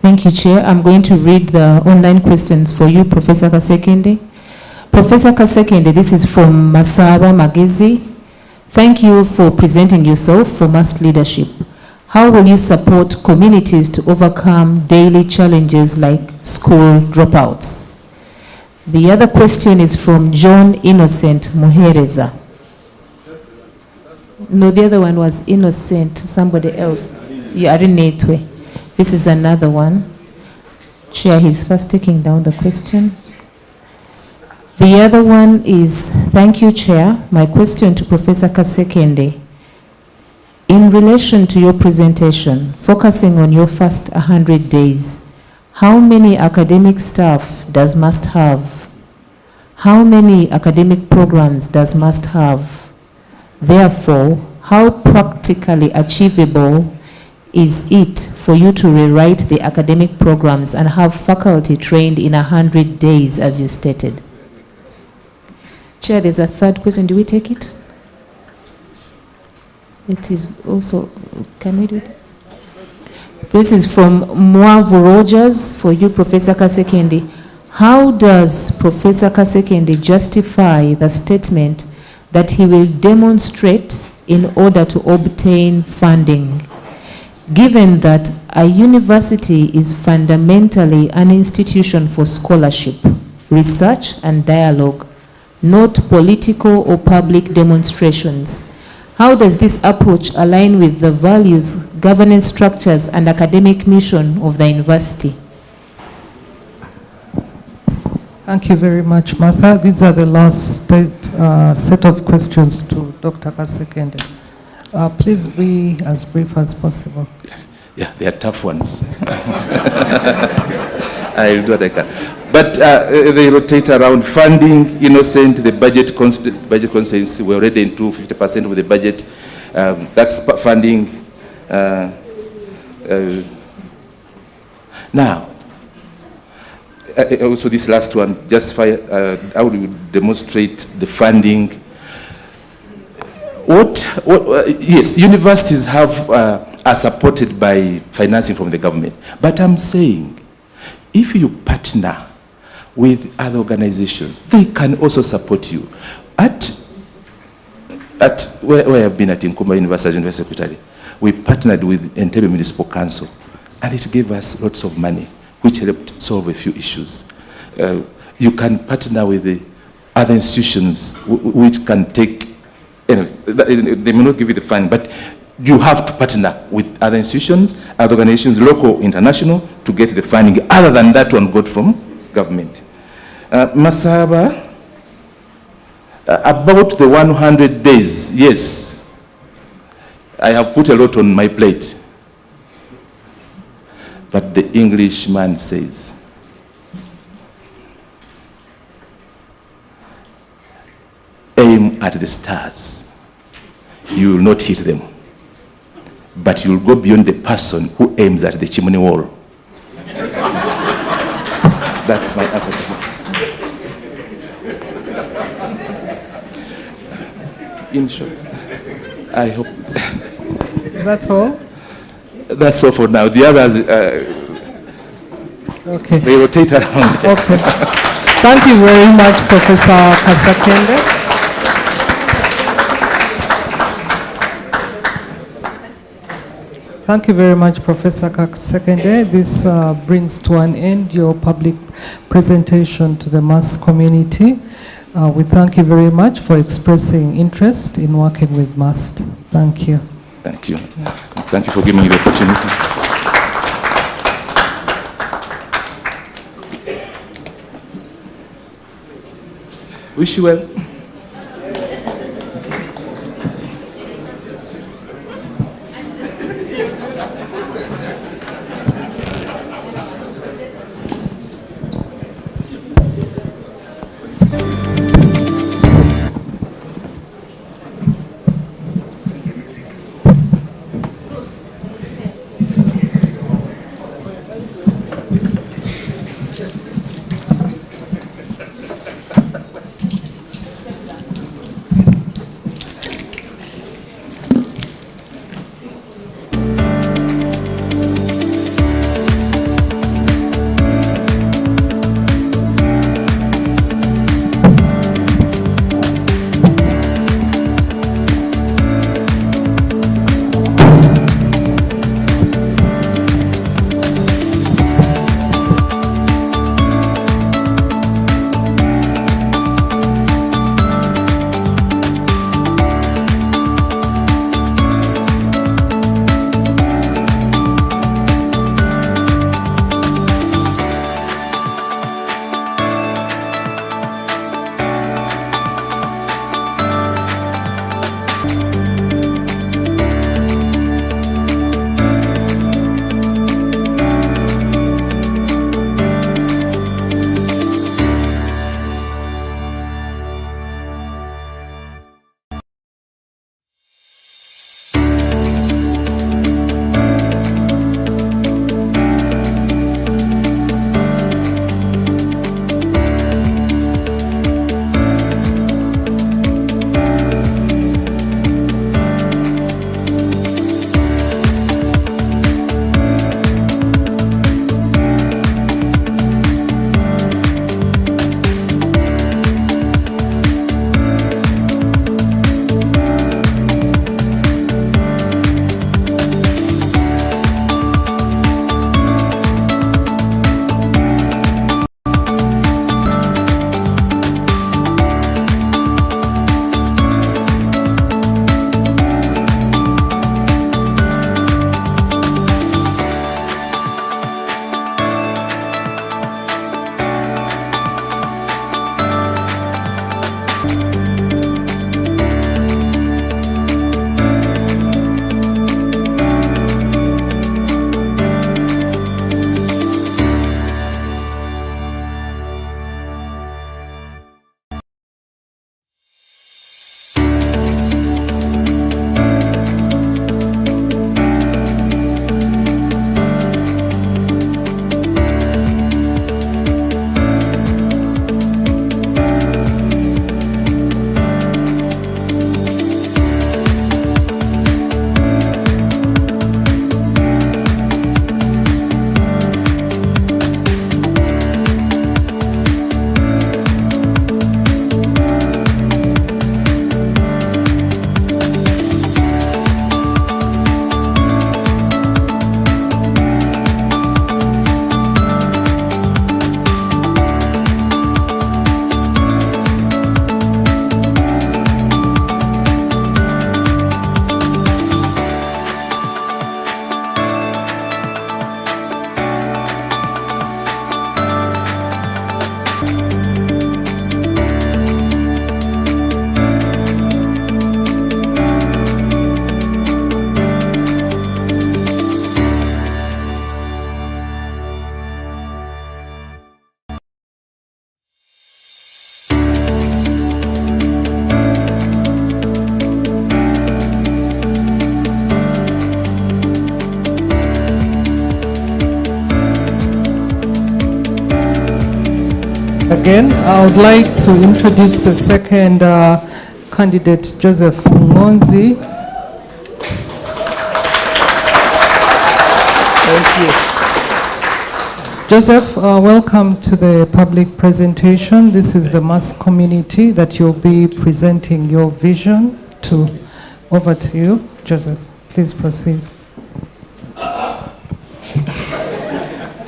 Thank you, Chair. I'm going to read the online questions for you, Professor Kasekende. Professor Kasekende, this is from Masaba Magezi. Thank you for presenting yourself for MUST leadership. How will you support communities to overcome daily challenges like school dropouts? The other question is from John Innocent Muhereza. No, the other one was Innocent, somebody else. You are in it way. This is another one. Chair, he's first taking down the question. The other one is, thank you, Chair. My question to Professor Kasekende. In relation to your presentation, focusing on your first 100 days, how many academic staff does MUST have? How many academic programs does MUST have? Therefore, how practically achievable is it for you to rewrite the academic programs and have faculty trained in 100 days, as you stated? Chair, there's a third question. Do we take it? It is also, can we do it? This is from Mwavu Rogers for you, Professor Kasekende. How does Professor Kasekende justify the statement that he will demonstrate in order to obtain funding, given that a university is fundamentally an institution for scholarship, research, and dialogue, not political or public demonstrations? How does this approach align with the values, governance structures, and academic mission of the university? Thank you very much, Martha. These are the last set of questions to Dr. Kasekende. Please be as brief as possible. Yes. Yeah, they are tough ones. I'll do what I can. But they rotate around funding, innocent, the budget constraints. We're already into 50% of the budget. That's funding. Now, also this last one, how do you demonstrate the funding? Yes, universities are supported by financing from the government. But I'm saying, if you partner with other organizations, they can also support you. Where I've been at Nkumba University, University Secretary, we partnered with Entebbe Municipal Council, and it gave us lots of money, which helped solve a few issues. You can partner with the other institutions which can take, they may not give you the fund, but you have to partner with other institutions, other organizations, local, international, to get the funding. Other than that one got from government. Masaba, about the 100 days, yes, I have put a lot on my plate. But the Englishman says, aim at the stars. You will not hit them. But you will go beyond the person who aims at the chimney wall. That's my answer to you. In short, I hope. Is that all? That's all for now. The others, okay, they rotate around. Okay. Thank you very much, Professor Kasekende. Thank you very much, Professor Kasekende. This brings to an end your public presentation to the mass community. We thank you very much for expressing interest in working with MAST. Thank you. Thank you. Thank you for giving me the opportunity. Wish you well. Again, I would like to introduce the second candidate, Joseph Ngonzi. Thank you. Joseph, welcome to the public presentation. This is the mass community that you'll be presenting your vision to. Over to you, Joseph. Please proceed.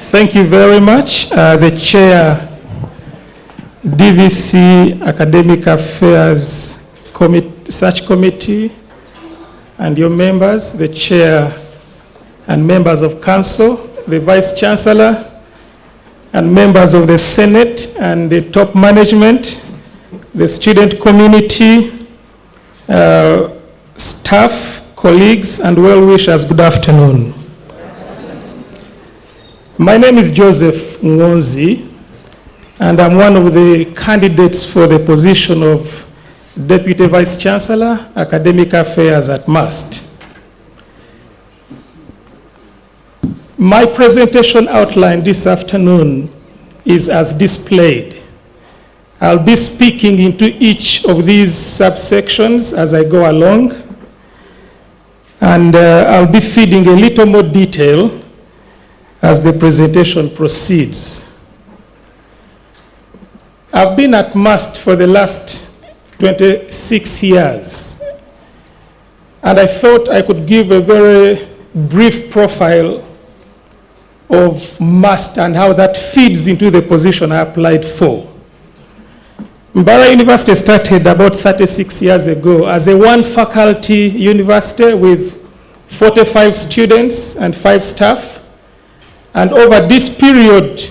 Thank you very much. The chair, DVC Academic Affairs Search Committee, and your members, the chair and members of council, the vice chancellor, and members of the Senate and the top management, the student community, staff, colleagues, and well-wishers, good afternoon. My name is Joseph Ngonzi, and I'm one of the candidates for the position of Deputy Vice Chancellor, Academic Affairs at MUST. My presentation outline this afternoon is as displayed. I'll be speaking into each of these subsections as I go along, and I'll be feeding a little more detail as the presentation proceeds. I've been at MUST for the last 26 years, and I thought I could give a very brief profile of MUST and how that feeds into the position I applied for. Mbarara University started about 36 years ago as a one-faculty university with 45 students and 5 staff, and over this period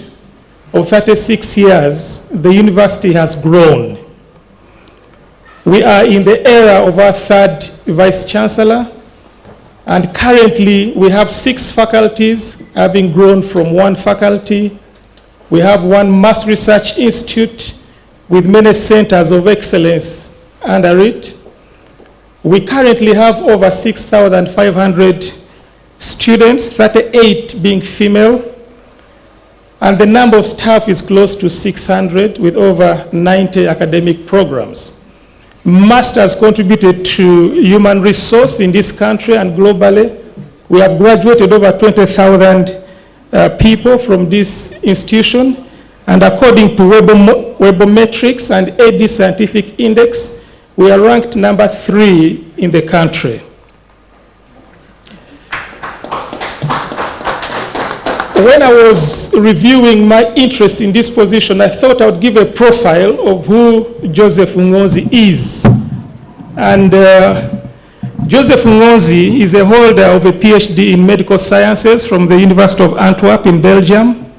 of 36 years, the university has grown. We are in the era of our 3rd Vice Chancellor, and currently we have 6 faculties having grown from 1 faculty. We have 1 Mass Research Institute with many centers of excellence under it. We currently have over 6,500 students, 38 being female, and the number of staff is close to 600 with over 90 academic programs. MUST has contributed to human resource in this country and globally. We have graduated over 20,000 people from this institution, and according to Webometrics and AD Scientific Index, we are ranked number 3 in the country. When I was reviewing my interest in this position, I thought I would give a profile of who Joseph Ngonzi is. And Joseph Ngonzi is a holder of a PhD in medical sciences from the University of Antwerp in Belgium,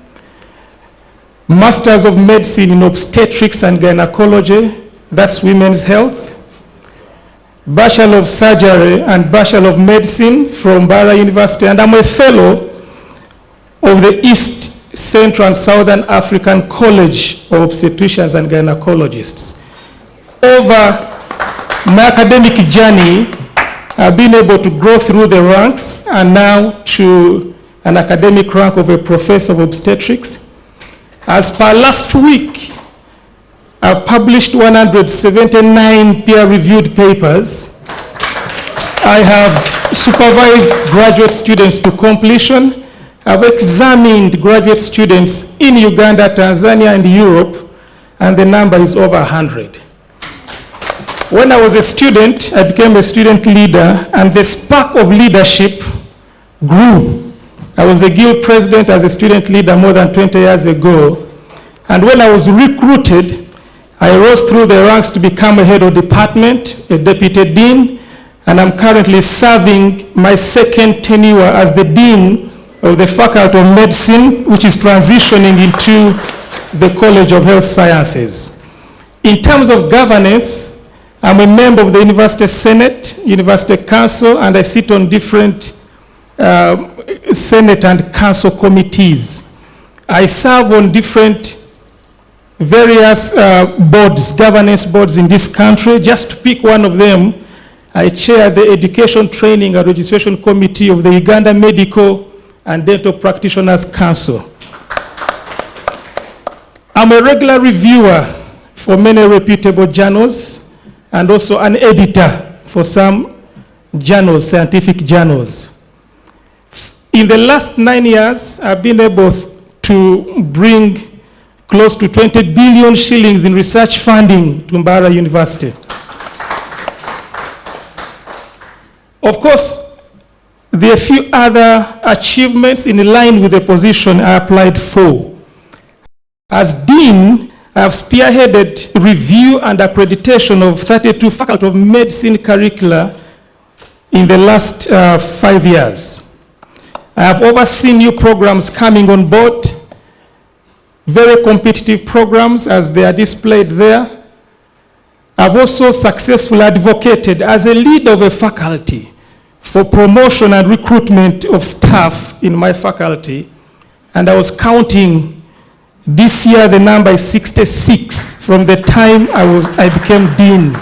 Masters of Medicine in Obstetrics and Gynecology, that's women's health, Bachelor of Surgery and Bachelor of Medicine from Mbarara University, and I'm a fellow of the East Central and Southern African College of Obstetricians and Gynecologists. Over my academic journey, I've been able to grow through the ranks and now to an academic rank of a professor of obstetrics. As per last week, I've published 179 peer-reviewed papers. I have supervised graduate students to completion. I've examined graduate students in Uganda, Tanzania, and Europe, and the number is over 100. When I was a student, I became a student leader, and the spark of leadership grew. I was a guild president as a student leader more than 20 years ago, and when I was recruited, I rose through the ranks to become a head of department, a deputy dean, and I'm currently serving my 2nd tenure as the dean of the Faculty of Medicine, which is transitioning into the College of Health Sciences. In terms of governance, I'm a member of the University Senate, University Council, and I sit on different Senate and Council committees. I serve on different various boards, governance boards in this country. Just to pick one of them, I chair the Education, Training and Registration Committee of the Uganda Medical and Dental Practitioners Council. I'm a regular reviewer for many reputable journals and also an editor for some journals, scientific journals. In the last 9 years, I've been able to bring close to 20 billion shillings in research funding to Mbarara University. Of course, there are a few other achievements in line with the position I applied for. As Dean, I have spearheaded review and accreditation of 32 Faculty of Medicine curricula in the last 5 years. I have overseen new programs coming on board, very competitive programs as they are displayed there. I've also successfully advocated as a leader of a faculty for promotion and recruitment of staff in my faculty, and I was counting. This year, the number is 66 from the time I became dean.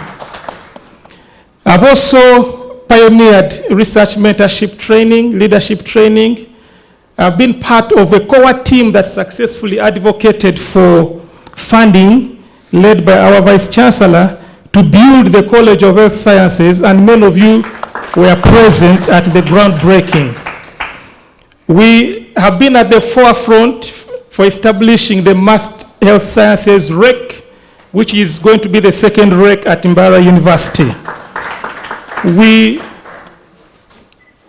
I've also pioneered research mentorship training, leadership training. I've been part of a core team that successfully advocated for funding led by our Vice Chancellor to build the College of Health Sciences, and many of you were present at the groundbreaking. We have been at the forefront for establishing the Mast Health Sciences REC, which is going to be the second REC at Mbarara University. We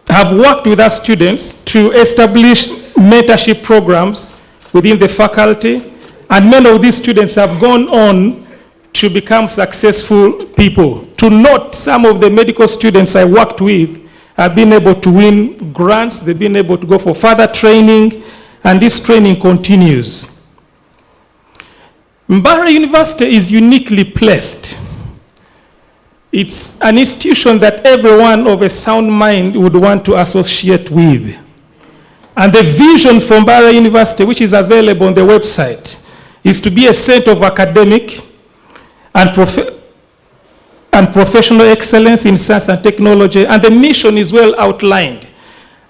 have worked with our students to establish mentorship programs within the faculty, and many of these students have gone on to become successful people. To note, some of the medical students I worked with have been able to win grants, they've been able to go for further training, and this training continues. Mbarara University is uniquely placed. It's an institution that everyone of a sound mind would want to associate with. And the vision for Mbarara University, which is available on the website, is to be a center of academic and professional excellence in science and technology, and the mission is well outlined.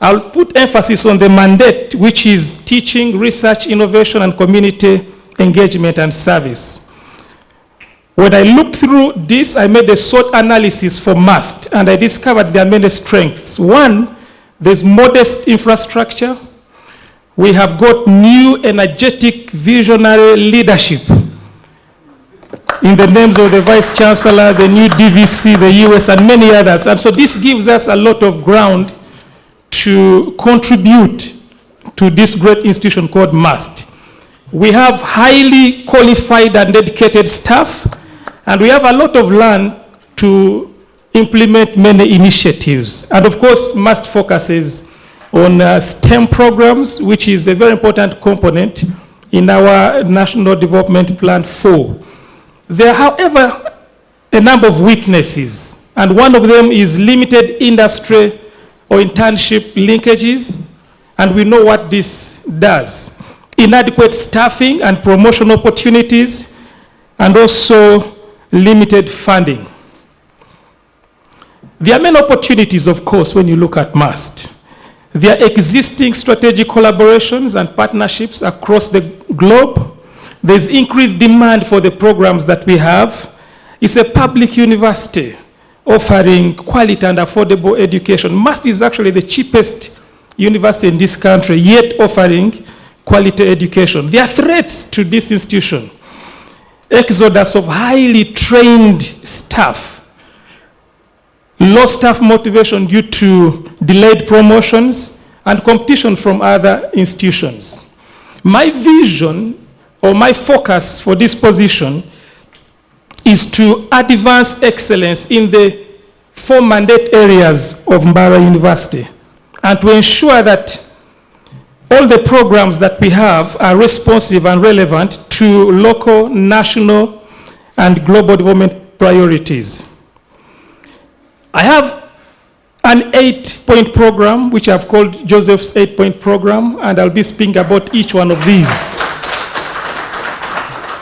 I'll put emphasis on the mandate, which is teaching, research, innovation, and community engagement and service. When I looked through this, I made a SWOT analysis for MAST, and I discovered there are many strengths. One, there's modest infrastructure. We have got new, energetic, visionary leadership in the names of the Vice Chancellor, the new DVC, the US, and many others. And so this gives us a lot of ground to contribute to this great institution called MAST. We have highly qualified and dedicated staff, and we have a lot of land to implement many initiatives. And of course, MAST focuses on STEM programs, which is a very important component in our National Development Plan 4. There are, however, a number of weaknesses, and one of them is limited industry or internship linkages, and we know what this does. Inadequate staffing and promotion opportunities, and also limited funding. There are many opportunities, of course, when you look at MAST. There are existing strategic collaborations and partnerships across the globe. There's increased demand for the programs that we have. It's a public university offering quality and affordable education. MAST is actually the cheapest university in this country, yet offering quality education. There are threats to this institution. Exodus of highly trained staff, low staff motivation due to delayed promotions, and competition from other institutions. My vision, or my focus for this position, is to advance excellence in the 4 mandate areas of Mbarara University, and to ensure that all the programs that we have are responsive and relevant to local, national, and global development priorities. I have an 8-point program, which I've called Joseph's 8-point program, and I'll be speaking about each one of these.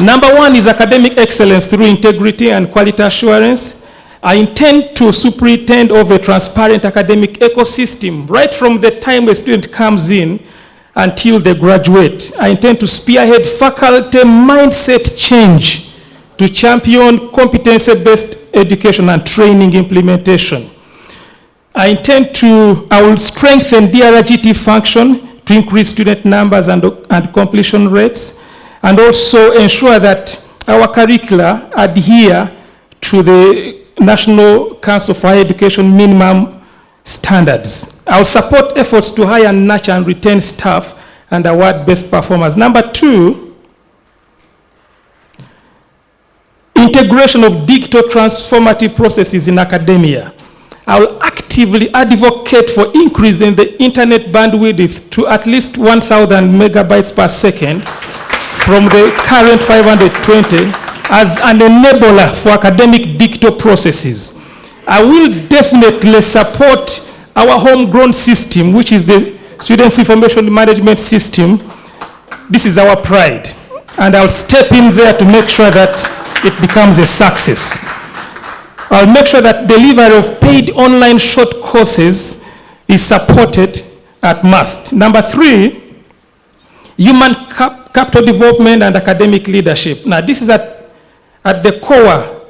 Number 1 is academic excellence through integrity and quality assurance. I intend to superintend over a transparent academic ecosystem right from the time a student comes in until they graduate. I intend to spearhead faculty mindset change to champion competency-based education and training implementation. I will strengthen DRGT function to increase student numbers and completion rates, and also ensure that our curricula adhere to the National Council for Higher Education minimum standards. I'll support efforts to hire, nurture, and retain staff and award best performers. Number 2, integration of digital transformative processes in academia. I will actively advocate for increasing the internet bandwidth to at least 1,000 megabytes per second from the current 520 as an enabler for academic digital processes. I will definitely support our homegrown system, which is the Students' Information Management System. This is our pride, and I'll step in there to make sure that it becomes a success. I'll make sure that delivery of paid online short courses is supported at MUST. Number 3, human capital development and academic leadership. Now, this is at the core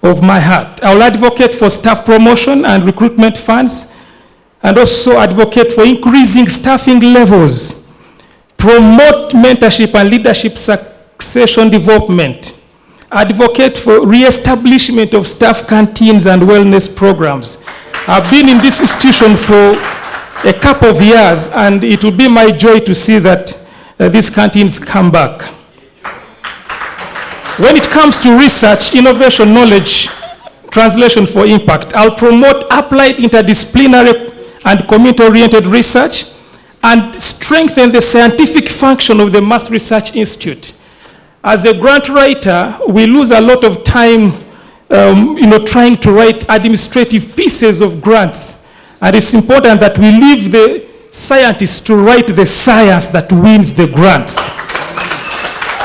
of my heart. I will advocate for staff promotion and recruitment funds, and also advocate for increasing staffing levels, promote mentorship and leadership succession development, advocate for re-establishment of staff canteens and wellness programs. I've been in this institution for a couple of years, and it will be my joy to see that these canteens come back. When it comes to research, innovation, knowledge, translation for impact, I'll promote applied interdisciplinary and community-oriented research and strengthen the scientific function of the MUST Research Institute. As a grant writer, we lose a lot of time trying to write administrative pieces of grants. And it's important that we leave the scientists to write the science that wins the grants.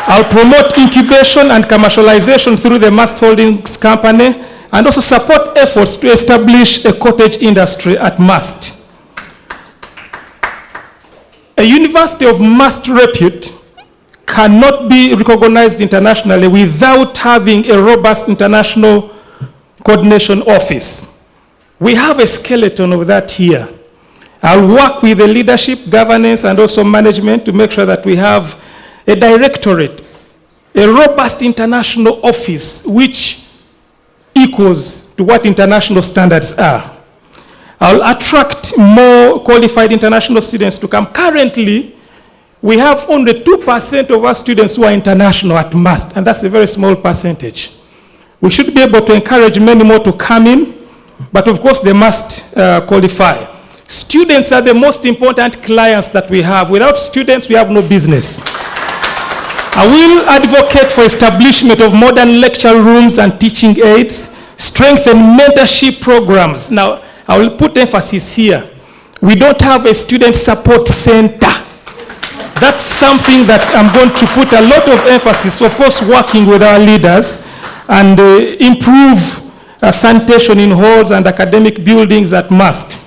I'll promote incubation and commercialization through the MUST Holdings Company, and also support efforts to establish a cottage industry at MUST. A university of MUST repute cannot be recognized internationally without having a robust international coordination office. We have a skeleton of that here. I'll work with the leadership, governance, and also management to make sure that we have a directorate, a robust international office which equals to what international standards are. I'll attract more qualified international students to come. Currently, we have only 2% of our students who are international at MUST, and that's a very small percentage. We should be able to encourage many more to come in, but of course they must qualify. Students are the most important clients that we have. Without students, we have no business. I will advocate for establishment of modern lecture rooms and teaching aids, strengthen mentorship programs. Now, I will put emphasis here. We don't have a student support center. That's something that I'm going to put a lot of emphasis, of course, working with our leaders and improve sanitation in halls and academic buildings at MUST.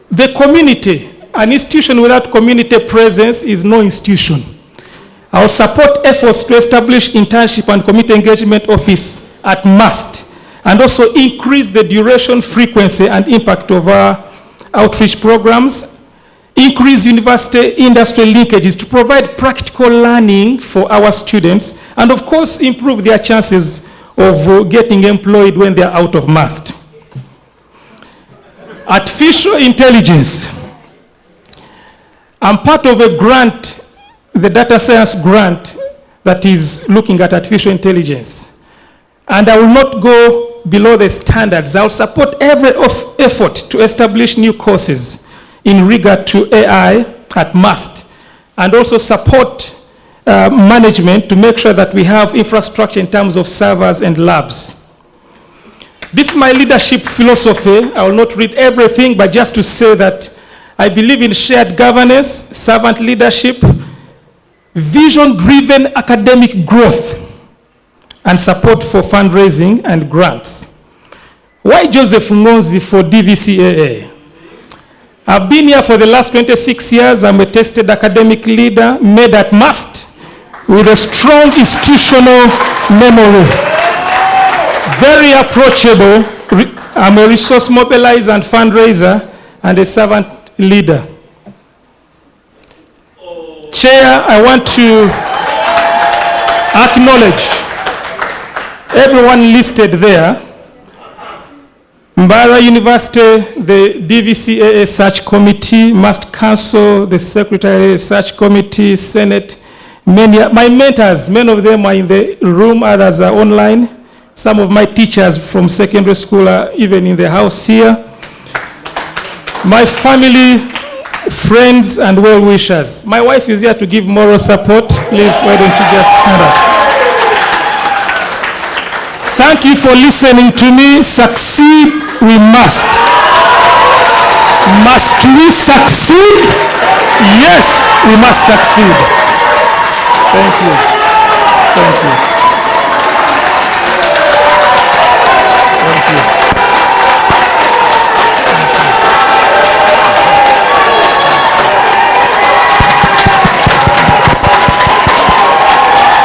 The community, an institution without community presence is no institution. I will support efforts to establish internship and community engagement office at MUST, and also increase the duration, frequency, and impact of our outreach programs, increase university-industry linkages to provide practical learning for our students, and of course, improve their chances of getting employed when they're out of MUST. Artificial intelligence. I'm part of a grant, the data science grant, that is looking at artificial intelligence. And I will not go below the standards. I will support every effort to establish new courses in regard to AI at MUST, and also support management to make sure that we have infrastructure in terms of servers and labs. This is my leadership philosophy. I will not read everything, but just to say that I believe in shared governance, servant leadership, vision-driven academic growth, and support for fundraising and grants. Why Joseph Ngonzi for DVCAA? I've been here for the last 26 years. I'm a tested academic leader, made at MUST, with a strong institutional memory. Very approachable. I'm a resource mobilizer and fundraiser, and a servant leader. Chair, I want to acknowledge everyone listed there. Mbara University, the DVCAA Search Committee, MUST Council, the Secretary Search Committee, Senate, my mentors, many of them are in the room, others are online. Some of my teachers from secondary school are even in the house here. My family, friends, and well-wishers. My wife is here to give moral support. Please, why don't you just stand up? Thank you for listening to me. Succeed, we must. Must we succeed? Yes, we must succeed. Thank you. Thank you. Thank you.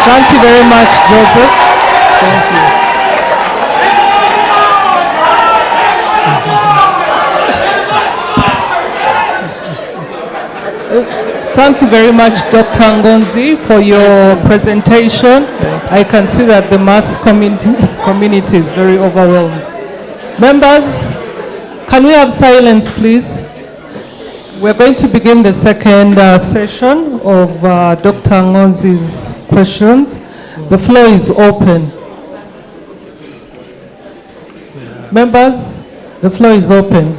Thank you very much, Joseph. Thank you. Thank you very much, Dr. Ngonzi, for your presentation. I can see that the MUST community is very overwhelmed. Members, can we have silence, please? We're going to begin the second session of Dr. Ngonzi's questions. The floor is open. Members, the floor is open.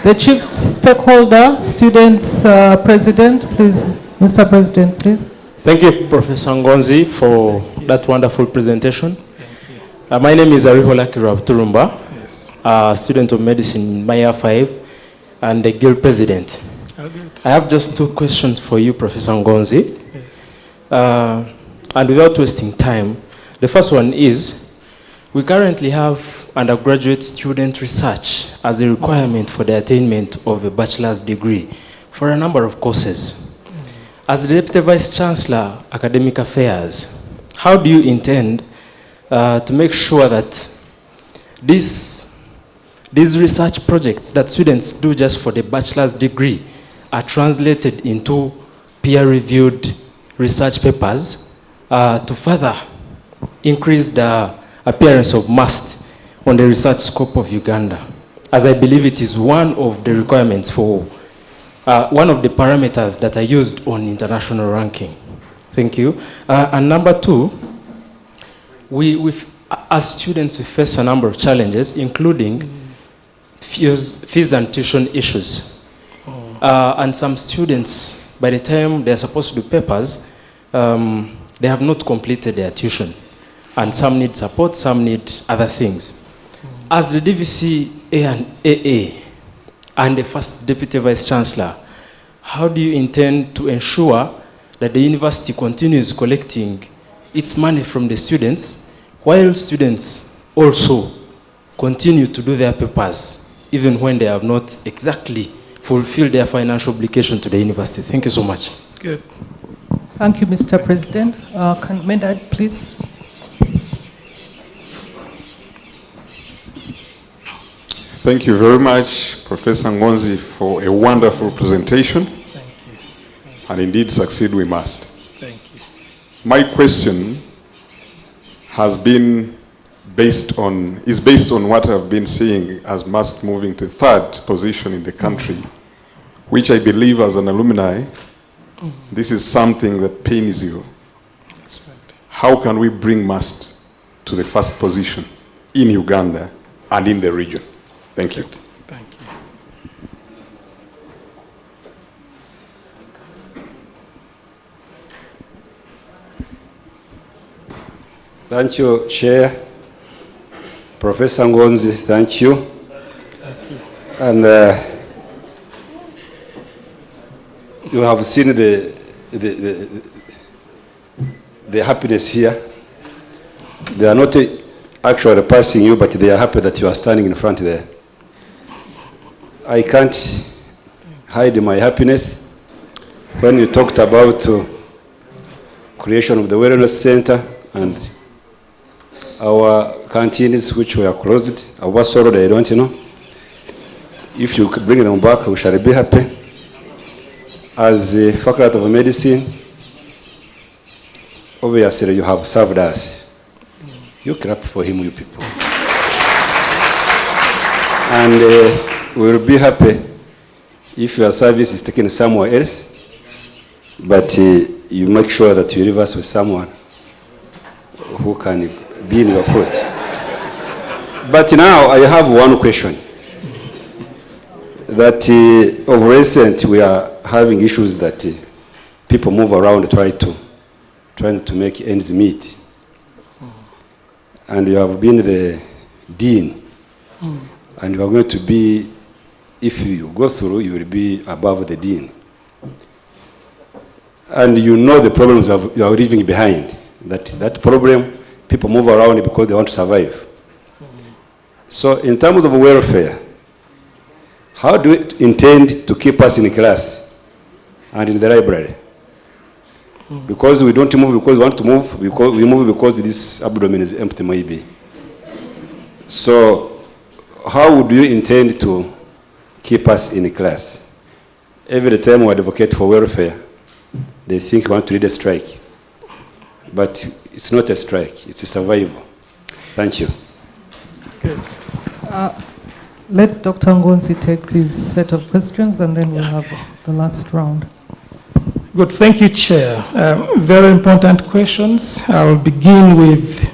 The chief stakeholder, students president, please. Mr. President, please. Thank you, Professor Ngonzi, for that wonderful presentation. My name is Arihola Turumba, student of medicine in my year 5, and the guild president. I have just 2 questions for you, Professor Ngonzi. And without wasting time, the first one is, we currently have undergraduate student research as a requirement for the attainment of a bachelor's degree for a number of courses. As the Deputy Vice Chancellor, Academic Affairs, how do you intend to make sure that these research projects that students do just for the bachelor's degree are translated into peer-reviewed research papers to further increase the appearance of MUST on the research scope of Uganda, as I believe it is one of the requirements for, one of the parameters that are used on international ranking. Thank you. And number 2, as students, we face a number of challenges, including fees and tuition issues. And some students, by the time they're supposed to do papers, they have not completed their tuition. And some need support, some need other things. As the DVC A and AA and the first Deputy Vice Chancellor, how do you intend to ensure that the university continues collecting its money from the students, while students also continue to do their papers, even when they have not exactly fulfilled their financial obligation to the university? Thank you so much. Good. Thank you, Mr. President. Can Medad, please? Thank you very much, Professor Ngonzi, for a wonderful presentation. Thank you. And indeed, succeed we must. Thank you. My question is based on what I've been seeing as MUST moving to 3rd position in the country, which I believe as an alumni, this is something that pains you. That's right. How can we bring MUST to the 1st position in Uganda and in the region? Thank you. Thank you. Thank you, Chair. Professor Ngonzi, thank you. And you have seen the happiness here. They are not actually passing you, but they are happy that you are standing in front there. I can't hide my happiness when you talked about creation of the wellness center and our canteens which were closed. I was sorry, I don't know. If you could bring them back, we shall be happy. As a faculty of medicine, obviously you have served us. You clap for him, you people. And we will be happy if your service is taken somewhere else, but you make sure that you leave us with someone who can be in your foot. But now I have one question. That of recent we are having issues that people move around trying to make ends meet. And you have been the dean, and you are going to be, if you go through, you will be above the dean. And you know the problems you are leaving behind. That problem, people move around because they want to survive. So in terms of welfare, how do you intend to keep us in class and in the library? Because we don't move because we want to move, we move because this abdomen is empty maybe. So how would you intend to keep us in class? Every time we advocate for welfare, they think we want to lead a strike. But it's not a strike, it's a survival. Thank you. Okay. Let Dr. Ngonzi take this set of questions, and then we'll have the last round. Good, thank you, Chair. Very important questions. I'll begin with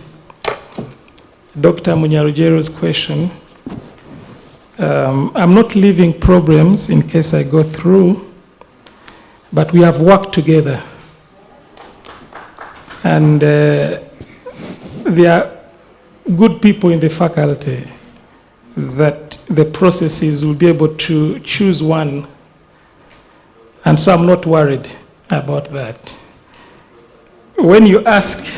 Dr. Munyarujero's question. I'm not leaving problems in case I go through, but we have worked together. And there are good people in the faculty that the processes will be able to choose one. And so I'm not worried about that. When you ask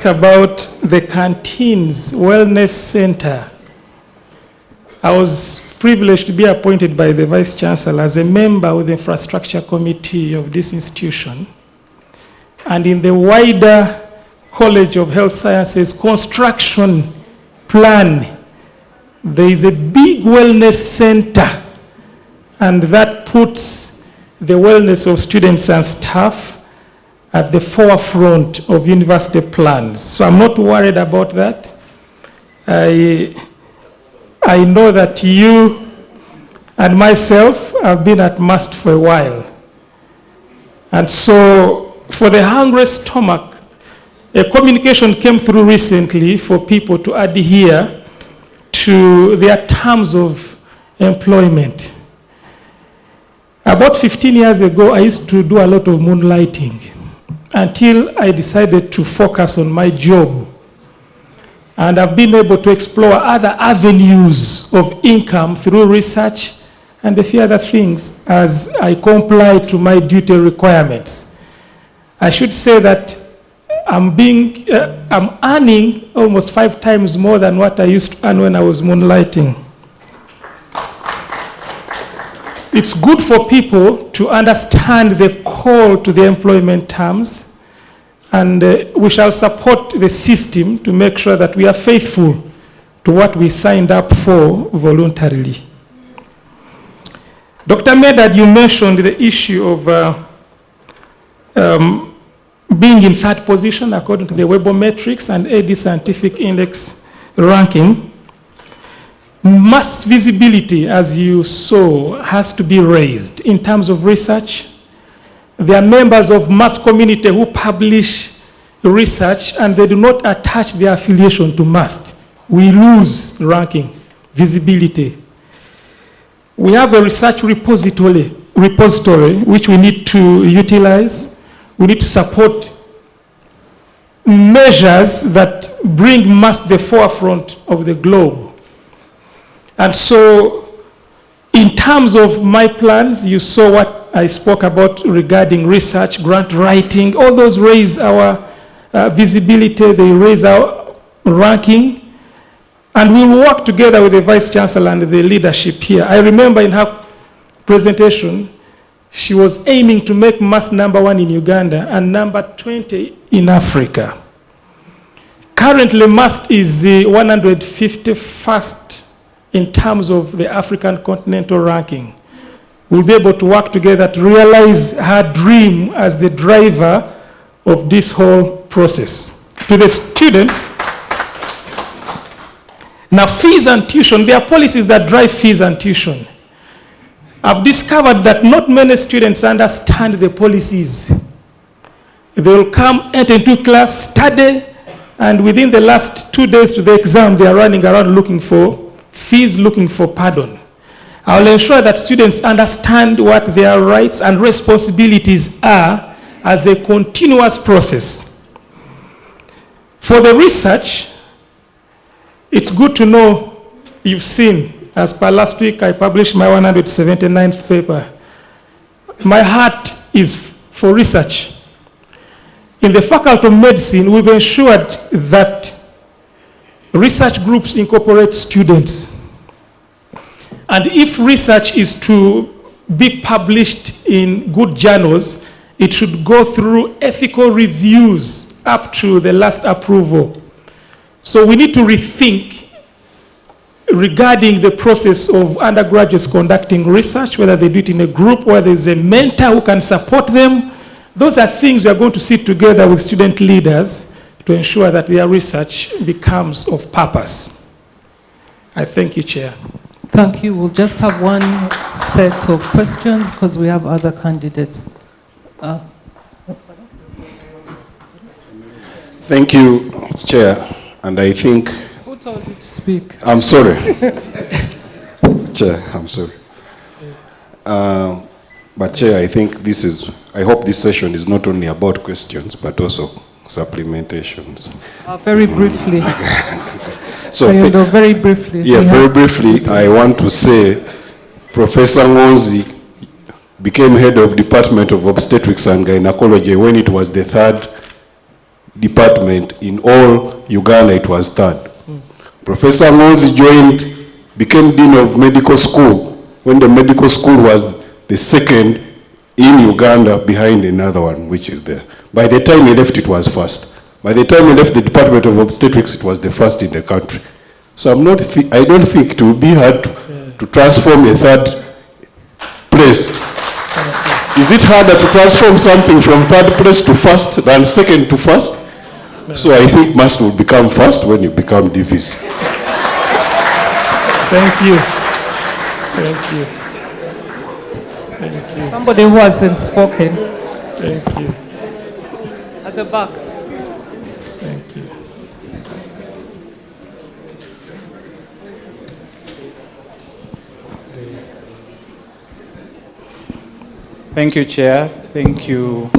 about the canteens wellness center, I was privileged to be appointed by the Vice Chancellor as a member of the infrastructure committee of this institution. And in the wider College of Health Sciences construction plan, there is a big wellness center, and that puts the wellness of students and staff at the forefront of university plans. So I'm not worried about that. I know that you and myself have been at MUST for a while. And so for the hungry stomach, a communication came through recently for people to adhere to their terms of employment. About 15 years ago, I used to do a lot of moonlighting until I decided to focus on my job. And I've been able to explore other avenues of income through research and a few other things as I comply to my duty requirements. I should say that I'm earning almost 5 times more than what I used to earn when I was moonlighting. It's good for people to understand the call to the employment terms, and we shall support the system to make sure that we are faithful to what we signed up for voluntarily. Dr. Medad, you mentioned the issue of being in 3rd position according to the Webometrics and AD Scientific Index ranking. Mass visibility, as you saw, has to be raised in terms of research. There are members of mass community who publish research and they do not attach their affiliation to MUST. We lose ranking, visibility. We have a research repository which we need to utilize. We need to support measures that bring mass to the forefront of the globe. And so, in terms of my plans, you saw what I spoke about regarding research, grant writing. All those raise our visibility, they raise our ranking, and we'll work together with the Vice Chancellor and the leadership here. I remember in her presentation, she was aiming to make MUST #1 in Uganda and number 20 in Africa. Currently, MUST is the 151st in terms of the African continental ranking. We'll be able to work together to realize her dream as the driver of this whole process. To the students, now fees and tuition, there are policies that drive fees and tuition. I've discovered that not many students understand the policies. They will come, enter into class, study, and within the last 2 days to the exam, they are running around looking for fees, looking for pardon. I will ensure that students understand what their rights and responsibilities are as a continuous process. For the research, it's good to know, you've seen, as per last week, I published my 179th paper. My heart is for research. In the Faculty of Medicine, we've ensured that research groups incorporate students. And if research is to be published in good journals, it should go through ethical reviews up to the last approval. So we need to rethink regarding the process of undergraduates conducting research, whether they do it in a group, whether there's a mentor who can support them. Those are things we are going to sit together with student leaders to ensure that their research becomes of purpose. I thank you, Chair. Thank you. We'll just have one set of questions because we have other candidates. Thank you, Chair. And I think... Who told you to speak? I'm sorry. Chair, I'm sorry. But Chair, I think this is... I hope this session is not only about questions, but also supplementations. Very briefly. So very briefly. Yeah, very briefly, I want to say Professor Ngonzi became head of Department of Obstetrics and Gynecology when it was the third department. In all Uganda, it was third. Professor Ngonzi became Dean of Medical School when the medical school was the second in Uganda behind another one, which is there. By the time he left, it was first. By the time he left the Department of Obstetrics, it was the first in the country. So I don't think it will be hard to transform a third place. Is it harder to transform something from third place to first than second to first? So I think MUST will become first when you become DVC. Thank you. Thank you. Thank you. Somebody who hasn't spoken. Thank you. At the back. Thank you. Thank you, Chair. Thank you,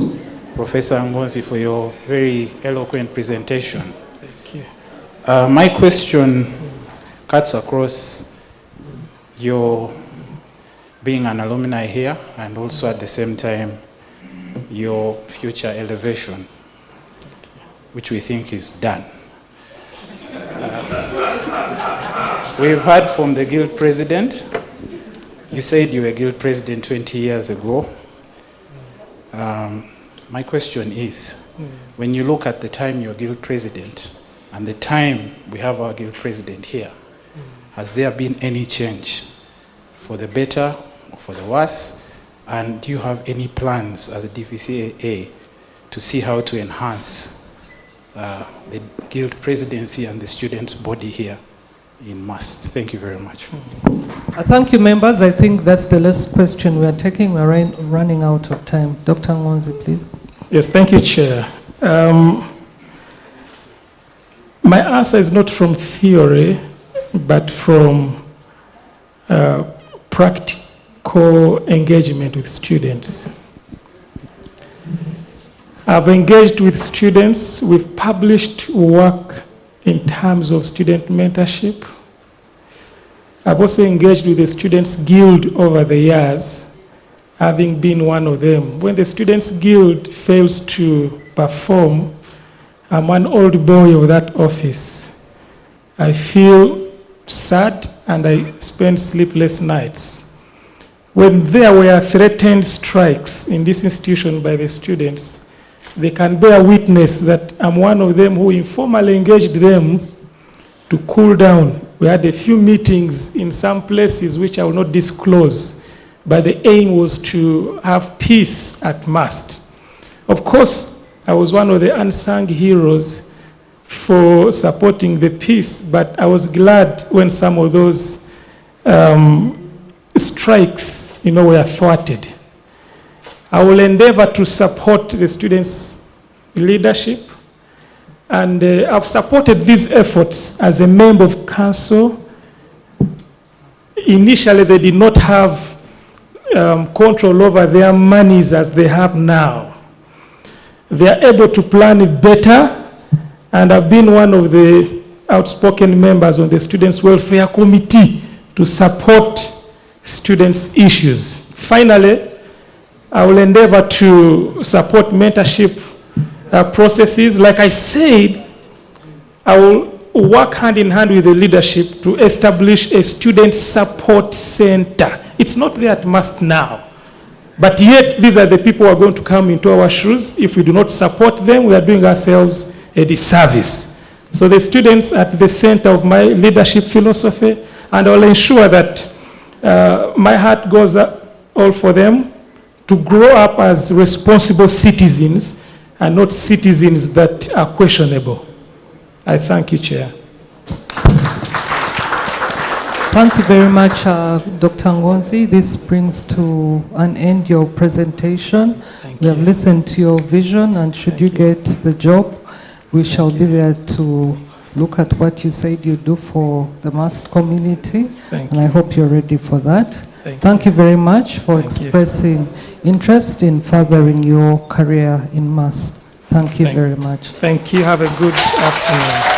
Professor Ngonzi, for your very eloquent presentation. Thank you. My question cuts across your being an alumni here and also at the same time your future elevation, which we think is done. We've heard from the guild president. You said you were guild president 20 years ago. My question is, when you look at the time you're guild president and the time we have our guild president here, has there been any change for the better or for the worse? And do you have any plans as a DVCAA to see how to enhance the guild presidency and the students' body here in MUST? Thank you very much. Thank you, members. I think that's the last question we are taking. We're running out of time. Dr. Ngonzi, please. Yes, thank you, Chair. My answer is not from theory, but from practical engagement with students. I've engaged with students. We've published work in terms of student mentorship. I've also engaged with the Students' Guild over the years, having been one of them. When the Students' Guild fails to perform, I'm an old boy of that office. I feel sad and I spend sleepless nights. When there were threatened strikes in this institution by the students, they can bear witness that I'm one of them who informally engaged them to cool down. We had a few meetings in some places which I will not disclose, but the aim was to have peace at MUST. Of course, I was one of the unsung heroes for supporting the peace, but I was glad when some of those strikes, were thwarted. I will endeavor to support the students' leadership, and I've supported these efforts as a member of council. Initially, they did not have control over their monies as they have now. They are able to plan it better, and I've been one of the outspoken members on the Students' Welfare Committee to support students' issues. Finally, I will endeavor to support mentorship processes. Like I said, I will work hand in hand with the leadership to establish a student support center. It's not there at MUST now, but yet these are the people who are going to come into our shoes. If we do not support them, we are doing ourselves a disservice. So the students are at the center of my leadership philosophy, and I will ensure that my heart goes all for them to grow up as responsible citizens and not citizens that are questionable. I thank you, Chair. Thank you very much, Dr. Ngonzi. This brings to an end your presentation. We have listened to your vision, and should you get the job, we shall be there to look at what you said you do for the MUST community, and I hope you're ready for that. Thank you very much for expressing interest in furthering your career in MUST. Thank you very much. Thank you. Have a good afternoon.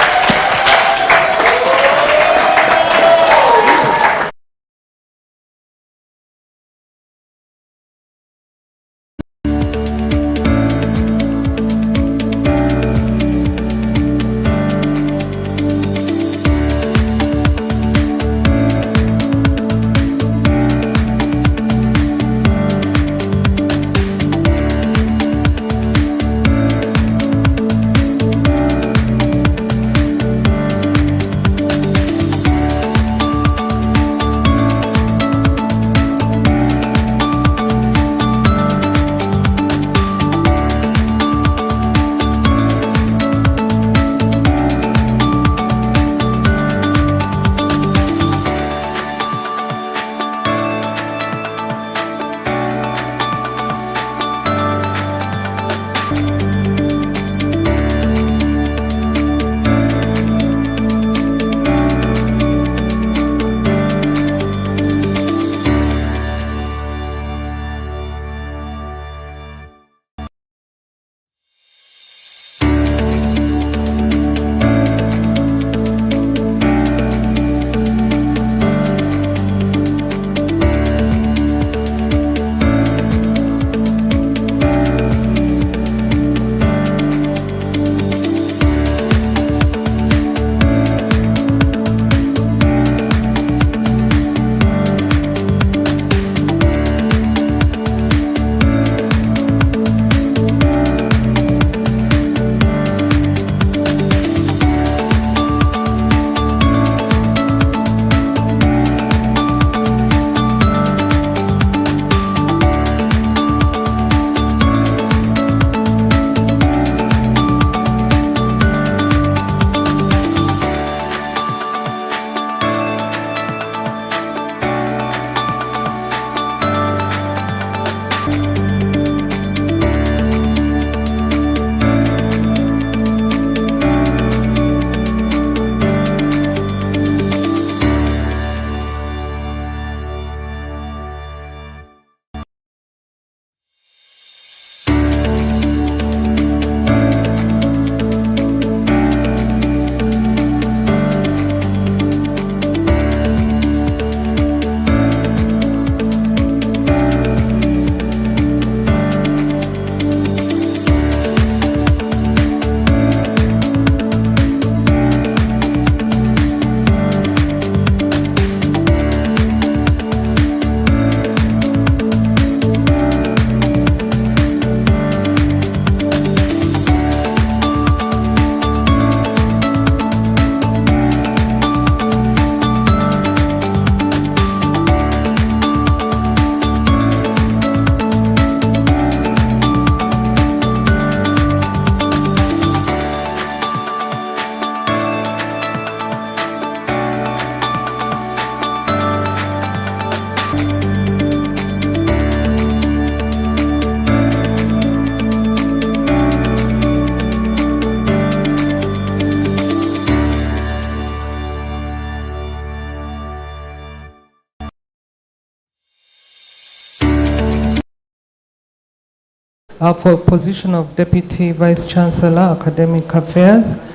for position of Deputy Vice Chancellor, Academic Affairs,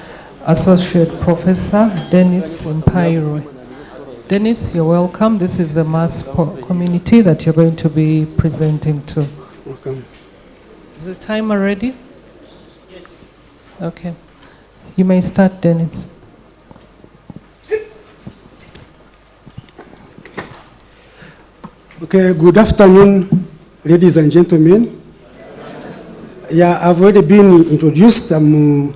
Associate Professor Dennis Mpairwe. Dennis, you're welcome. This is the mass community that you're going to be presenting to. Welcome. Is the timer ready? Yes. Okay. You may start, Dennis. Okay, good afternoon, ladies and gentlemen. Yeah, I've already been introduced. I'm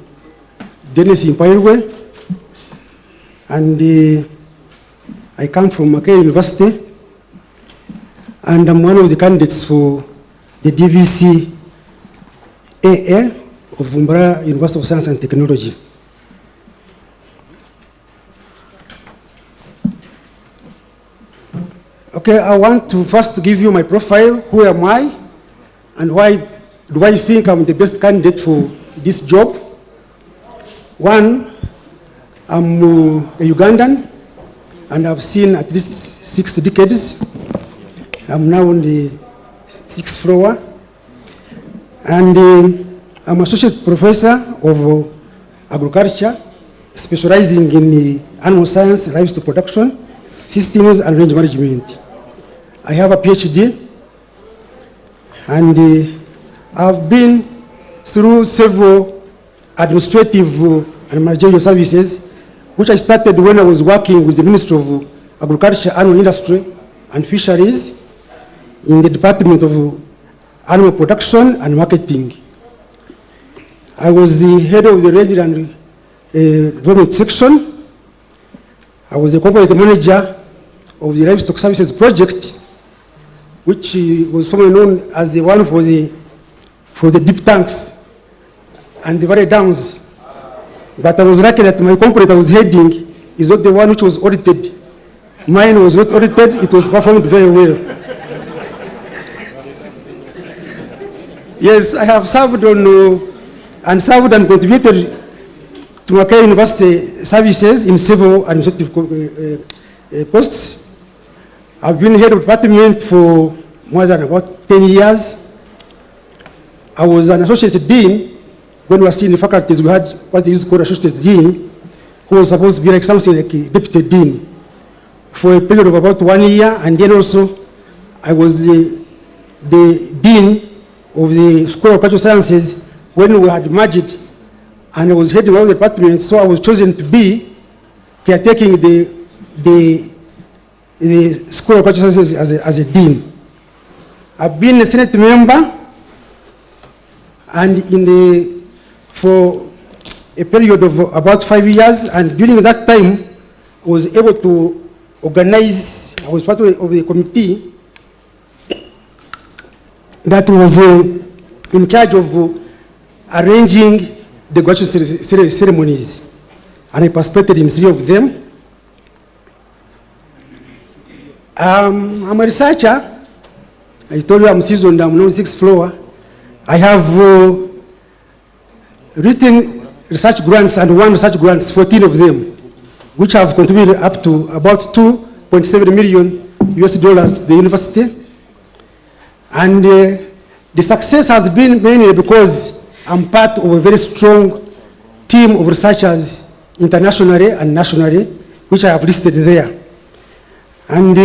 Dennis Mpairwe, and I come from Makerere University, and I'm one of the candidates for the DVC AA of Bumbara University of Science and Technology. Okay, I want to first give you my profile. Who am I? And why do I think I'm the best candidate for this job? One, I'm a Ugandan, and I've seen at least 6 decades. I'm now on the 6th floor. And I'm associate professor of agriculture, specializing in animal science, livestock production, systems, and range management. I have a PhD, and I've been through several administrative and managerial services, which I started when I was working with the Ministry of Agriculture, Animal Industry, and Fisheries in the Department of Animal Production and Marketing. I was the head of the range and development section. I was the corporate manager of the livestock services project, which was formerly known as the one for the deep tanks and the valley downs. But I was lucky that my corporate I was heading is not the one which was audited. Mine was not audited, it was performed very well. Yes, I have served on and contributed to Makerere University services in several administrative posts. I've been head of department for more than about 10 years. I was an associate dean. When we were still in the faculties, we had what they used to call associate dean, who was supposed to be like something like a deputy dean for a period of about 1 year. And then also, I was the dean of the School of Cultural Sciences when we had merged, and I was heading all the departments, so I was chosen to be caretaking the School of Cultural Sciences as a dean. I've been a Senate member, and for a period of about 5 years, and during that time, I was able to organize, I was part of the committee that was in charge of arranging the graduation ceremonies, and I participated in 3 of them. I'm a researcher. I told you I'm seasoned, I'm on the 6th floor. I have written research grants and won research grants, 14 of them, which have contributed up to about $2.7 million US to the university. And the success has been mainly because I'm part of a very strong team of researchers internationally and nationally, which I have listed there. And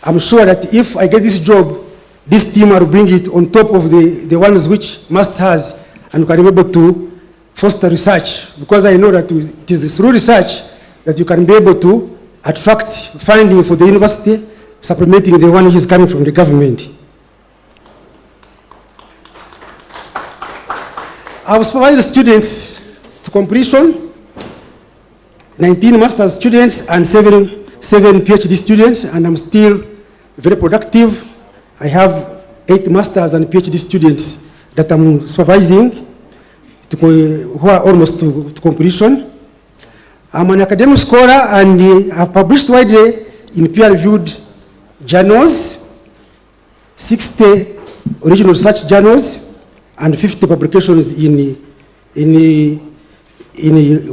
I'm sure that if I get this job, this team will bring it on top of the ones which MUST has, and can be able to foster research, because I know that it is through research that you can be able to attract funding for the university, supplementing the one which is coming from the government. I have supervised students to completion, 19 master's students and 7 PhD students, and I'm still very productive. I have 8 master's and PhD students that I'm supervising who are almost to completion. I'm an academic scholar, and I've published widely in peer-reviewed journals, 60 original research journals, and 50 publications in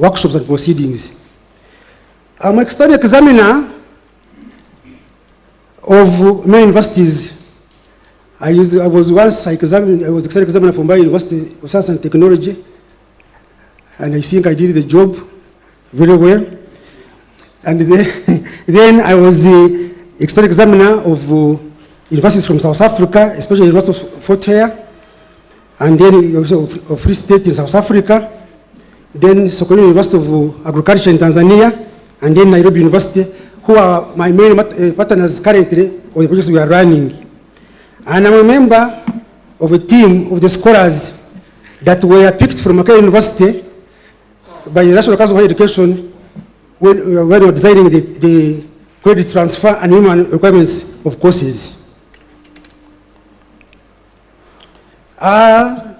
workshops and proceedings. I'm an external examiner of many universities I was once examined, I was external examiner from Mbarara University of Science and Technology, and I think I did the job very well. And then I was the external examiner of universities from South Africa, especially the University of Fort Hare, and then also of Free State in South Africa, then Sokoine University of Agriculture in Tanzania, and then Nairobi University, who are my main partners currently of the projects we are running. And I'm a member of a team of the scholars that were picked from Makerere University by the National Council of Higher Education when we were designing the credit transfer and human requirements of courses. I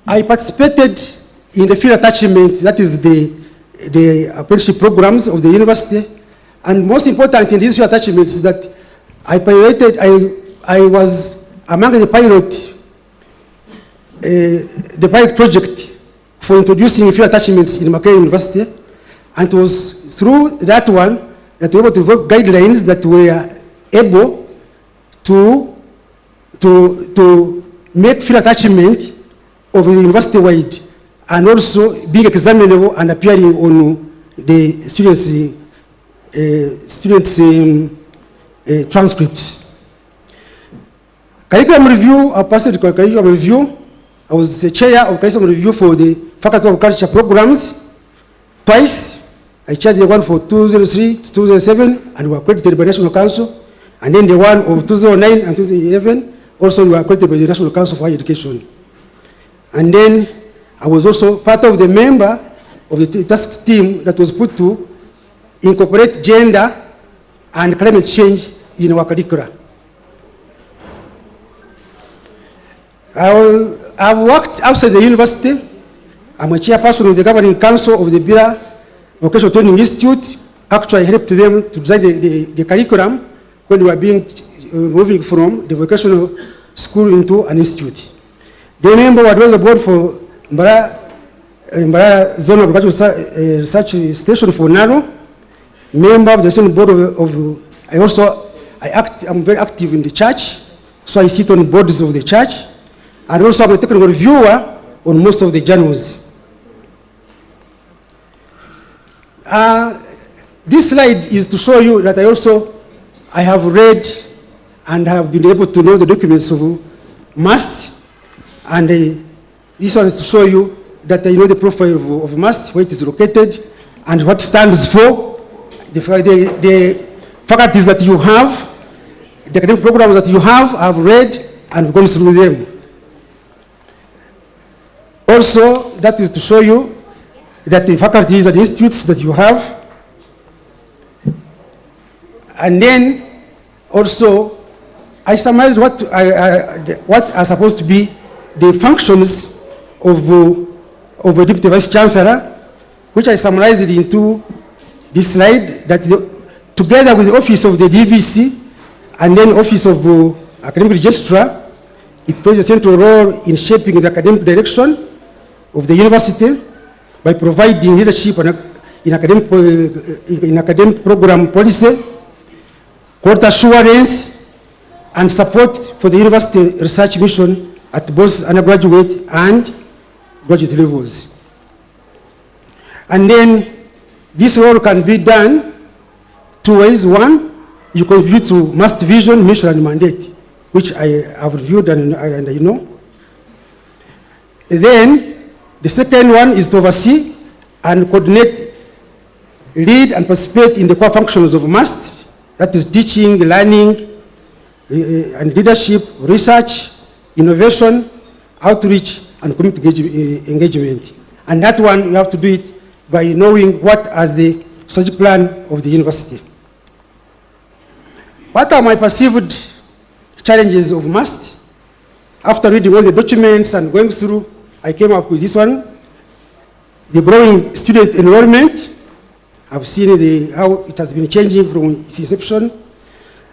participated in the field attachment, that is the apprenticeship programs of the university. And most important in these field attachments is that I was among the pilot project for introducing field attachments in Makerere University. And it was through that one that we were able to develop guidelines that were able to make field attachment of the university-wide and also being examinable and appearing on the students' transcripts. Curriculum review, I passed the curriculum review. I was the chair of curriculum review for the Faculty of Agriculture programs twice. I chaired the one for 2003 to 2007 and were accredited by the National Council. And then the one of 2009 and 2011 also were accredited by the National Council for Higher Education. And then I was also part of the member of the task team that was put to incorporate gender and climate change in our curricula. I've worked outside the university. I'm a chairperson of the governing council of the Bira Vocational Training Institute. Actually, I helped them to design the curriculum when we were moving from the vocational school into an institute. The member of the advisory board for Mbarara Zone of Agricultural Research Station for NARO. Member of the same board I'm very active in the church, so I sit on boards of the church. And also I'm a technical reviewer on most of the journals. This slide is to show you that I have read and have been able to know the documents of MAST. And this one is to show you that I know the profile of MAST, where it is located, and what stands for, the faculties that you have, the academic programs that you have, I've read and gone through them. Also, that is to show you that the faculties and institutes that you have. And then also, I summarized what are supposed to be the functions of a Deputy Vice Chancellor, which I summarized into this slide, that together with the Office of the DVC and then Office of Academic Registrar, it plays a central role in shaping the academic direction of the university by providing leadership in academic program policy, quality assurance, and support for the university research mission at both undergraduate and graduate levels. And then this role can be done two ways. One, you contribute to MAST vision, mission, and mandate, which I have reviewed and I know. Then the second one is to oversee and coordinate, lead and participate in the core functions of MAST, that is teaching, learning, and leadership, research, innovation, outreach, and community engagement. And that one, you have to do it by knowing what is the strategic plan of the university. What are my perceived challenges of MAST? After reading all the documents and going through, I came up with this one. The growing student enrollment. I've seen how it has been changing from its inception.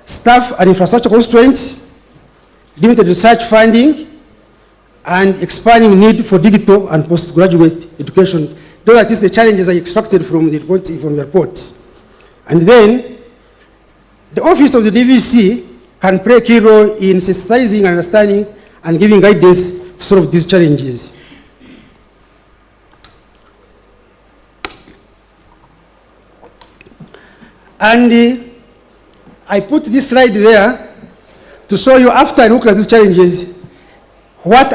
Staff and infrastructure constraints, limited research funding, and expanding need for digital and postgraduate education. Those are the challenges I extracted from the report. And then, the office of the DVC can play a key role in sensitizing, understanding, and giving guidance to solve these challenges. And I put this slide there to show you, after I look at these challenges, what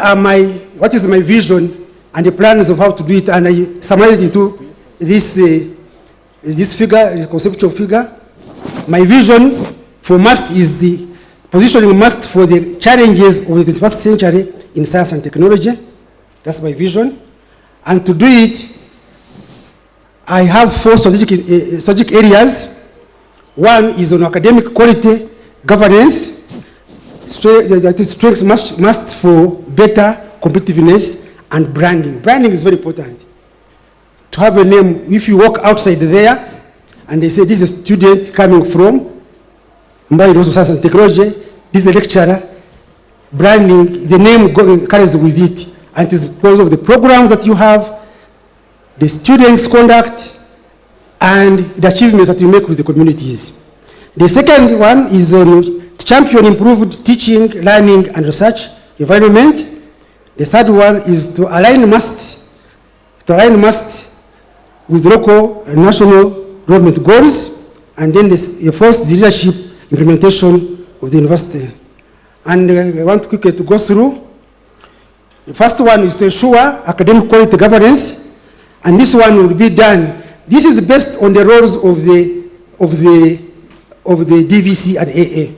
is my vision and the plans of how to do it, and I summarized into this figure, this conceptual figure. My vision for MUST is the positioning MUST for the challenges of the 21st century in science and technology. That's my vision. And to do it, I have 4 strategic areas. One is on academic quality, governance, strengths MUST for better competitiveness, and branding. Branding is very important. To have a name, if you walk outside there, and they say this is a student coming from Mumbai University of Science and Technology, this is a lecturer, branding, the name carries with it. And it is because of the programs that you have, the students' conduct, and the achievements that you make with the communities. The second one is on champion improved teaching, learning, and research environment. The third one is to align MUST with local and national government goals. And then the fourth is the leadership implementation of the university. And I want quickly to go through. The first one is to ensure academic quality governance, and this one will be done. This is based on the roles of the DVC and AA.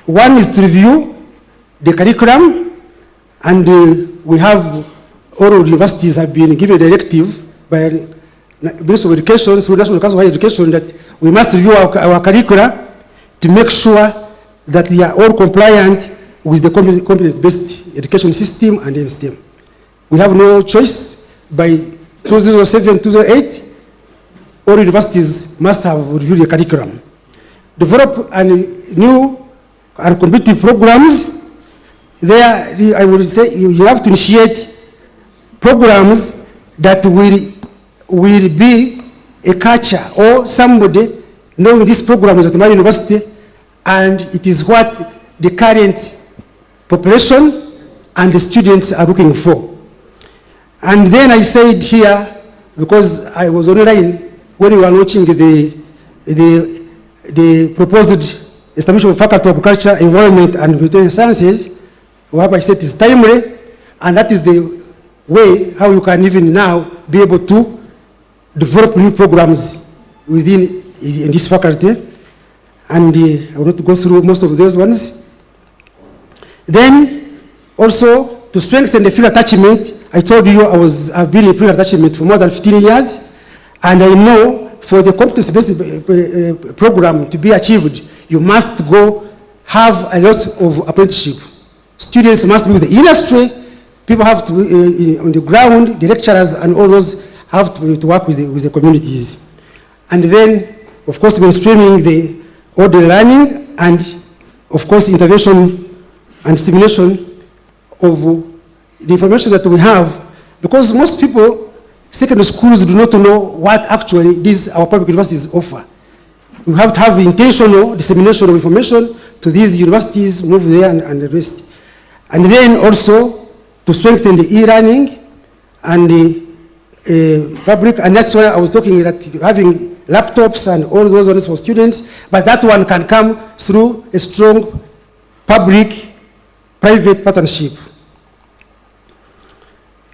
One is to review the curriculum, and we have all universities have been given a directive by Ministry of Education through National Council of Higher Education that we must review our curricula to make sure that they are all compliant with the competence-based education system and STEM. We have no choice. By 2007, 2008, all universities must have reviewed the curriculum. Develop new and competitive programs. There, I would say you have to initiate programs that will be a catcher or somebody knowing this program is at my university, and it is what the current population and the students are looking for. And then I said here, because I was online when we were launching the proposed establishment of Faculty of Agriculture, Environment, and Veterinary Sciences, what I said is timely, and that is the way how you can even now be able to develop new programs within in this faculty. And I will not go through most of those ones. Then also to strengthen the field attachment, I told you I've been in field attachment for more than 15 years, and I know for the competence-based program to be achieved, you must go have a lot of apprenticeship. Students must be with the industry, people have to be on the ground, the lecturers and all those have to work with the communities. And then, of course, mainstreaming all the learning, and of course intervention and stimulation of the information that we have, because most people, secondary schools do not know what actually these our public universities offer. We have to have the intentional dissemination of information to these universities, move there and the rest. And then also to strengthen the e-learning and the public, and that's why I was talking that having laptops and all those ones for students, but that one can come through a strong public-private partnership.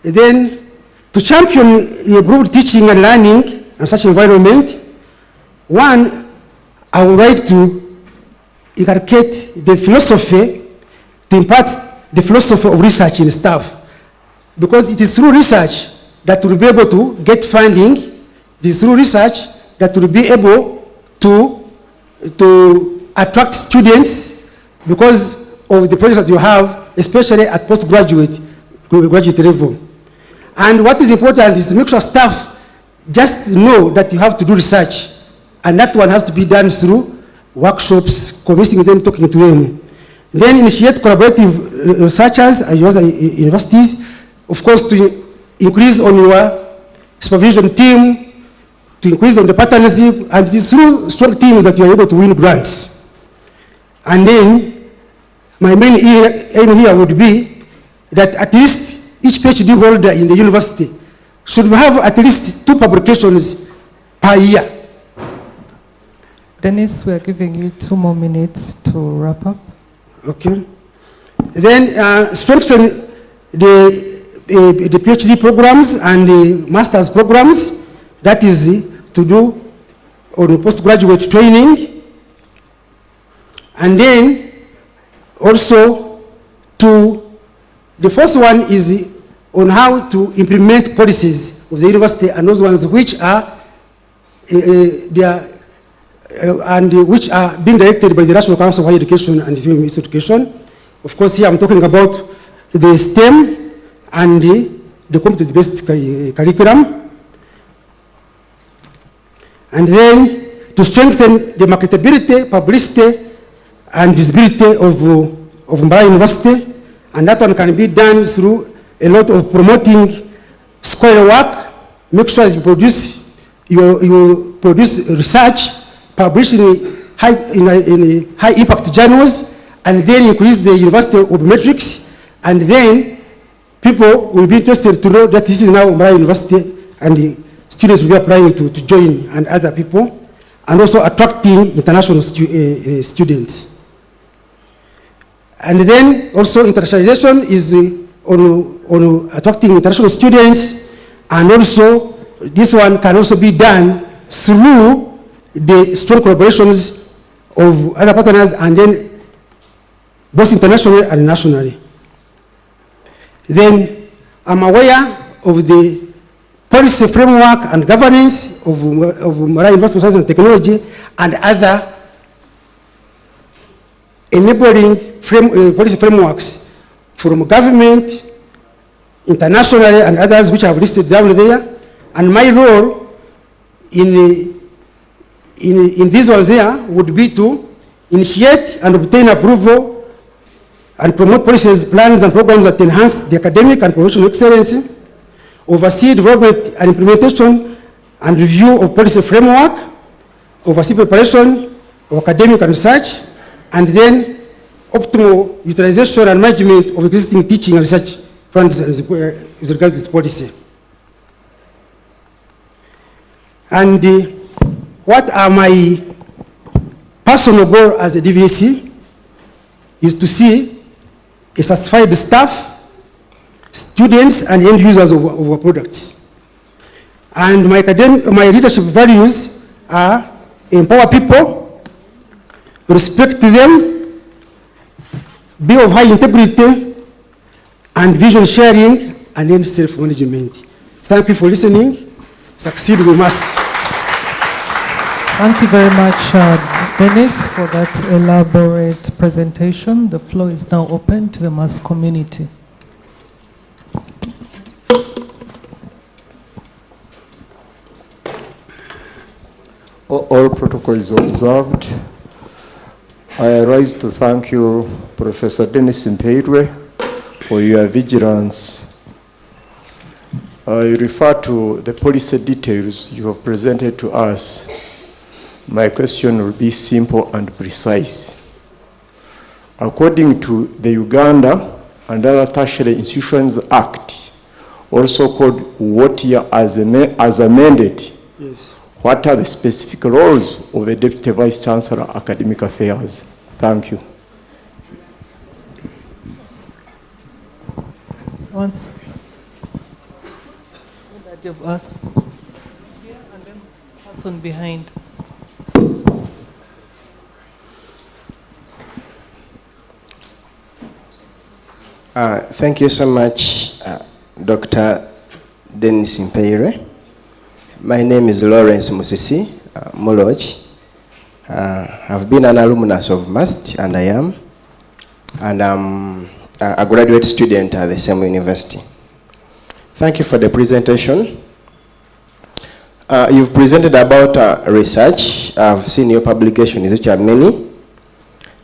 And then to champion the improved teaching and learning and such environment, one, I would like to inculcate the philosophy, to impart the philosophy of research in staff, because it is through research that we'll be able to get funding. It is through research that we'll be able to attract students because of the projects that you have, especially at postgraduate, graduate level. And what is important is to make sure staff just know that you have to do research, and that one has to be done through workshops, convincing them, talking to them. Then initiate collaborative researchers at universities, of course, to increase on your supervision team, to increase on the partnership, and it is through strong teams that you are able to win grants. And then my main aim here would be that at least each PhD holder in the university should have at least 2 publications per year. Dennis, we are giving you 2 more minutes to wrap up. Okay. Then strengthen the PhD programs and the master's programs, that is to do on postgraduate training. And then also the first one is on how to implement policies of the university and those ones which are which are being directed by the National Council of Higher Education and Education. Of course, here I'm talking about the STEM and the competency-based curriculum. And then to strengthen the marketability, publicity, and visibility of Mbarara University. And that one can be done through a lot of promoting scholarly work. Make sure you produce research, publish in high impact journals, and then increase the university of metrics, and then people will be interested to know that this is now Mbarara University, and the students will be applying to join, and other people, and also attracting international students. And then also internationalization is on attracting international students, and also this one can also be done through the strong collaborations of other partners, and then both internationally and nationally. Then I'm aware of the policy framework and governance of Mbarara University of Science and Technology and other enabling policy frameworks from government, internationally, and others which I have listed down there. And my role in these ones here would be to initiate and obtain approval and promote policies, plans, and programs that enhance the academic and professional excellence, oversee development and implementation and review of policy framework, oversee preparation of academic and research, and then optimal utilization and management of existing teaching and research plans with regard to this policy. And what are my personal goals as a DVC is to see a satisfied staff, students, and end users of our products. And my leadership values are empower people, respect them, be of high integrity, and vision sharing, and then self-management. Thank you for listening. Succeed we must. Thank you very much, Dennis, for that elaborate presentation. The floor is now open to the mass community. All protocols observed. I rise to thank you, Professor Dennis Mpeirwe, for your vigilance. I refer to the policy details you have presented to us. My question will be simple and precise. According to the Uganda and Other Tertiary Institutions Act, also called what year as amended, yes. What are the specific roles of a Deputy Vice Chancellor Academic Affairs? Thank you. Once. That you've asked. Yes, and then person behind. Thank you so much, Dr. Dennis Mpeirwe. My name is Lawrence Musisi Muloj. I've been an alumnus of MUST, and I am. And I'm a graduate student at the same university. Thank you for the presentation. You've presented about research. I've seen your publications, which are many.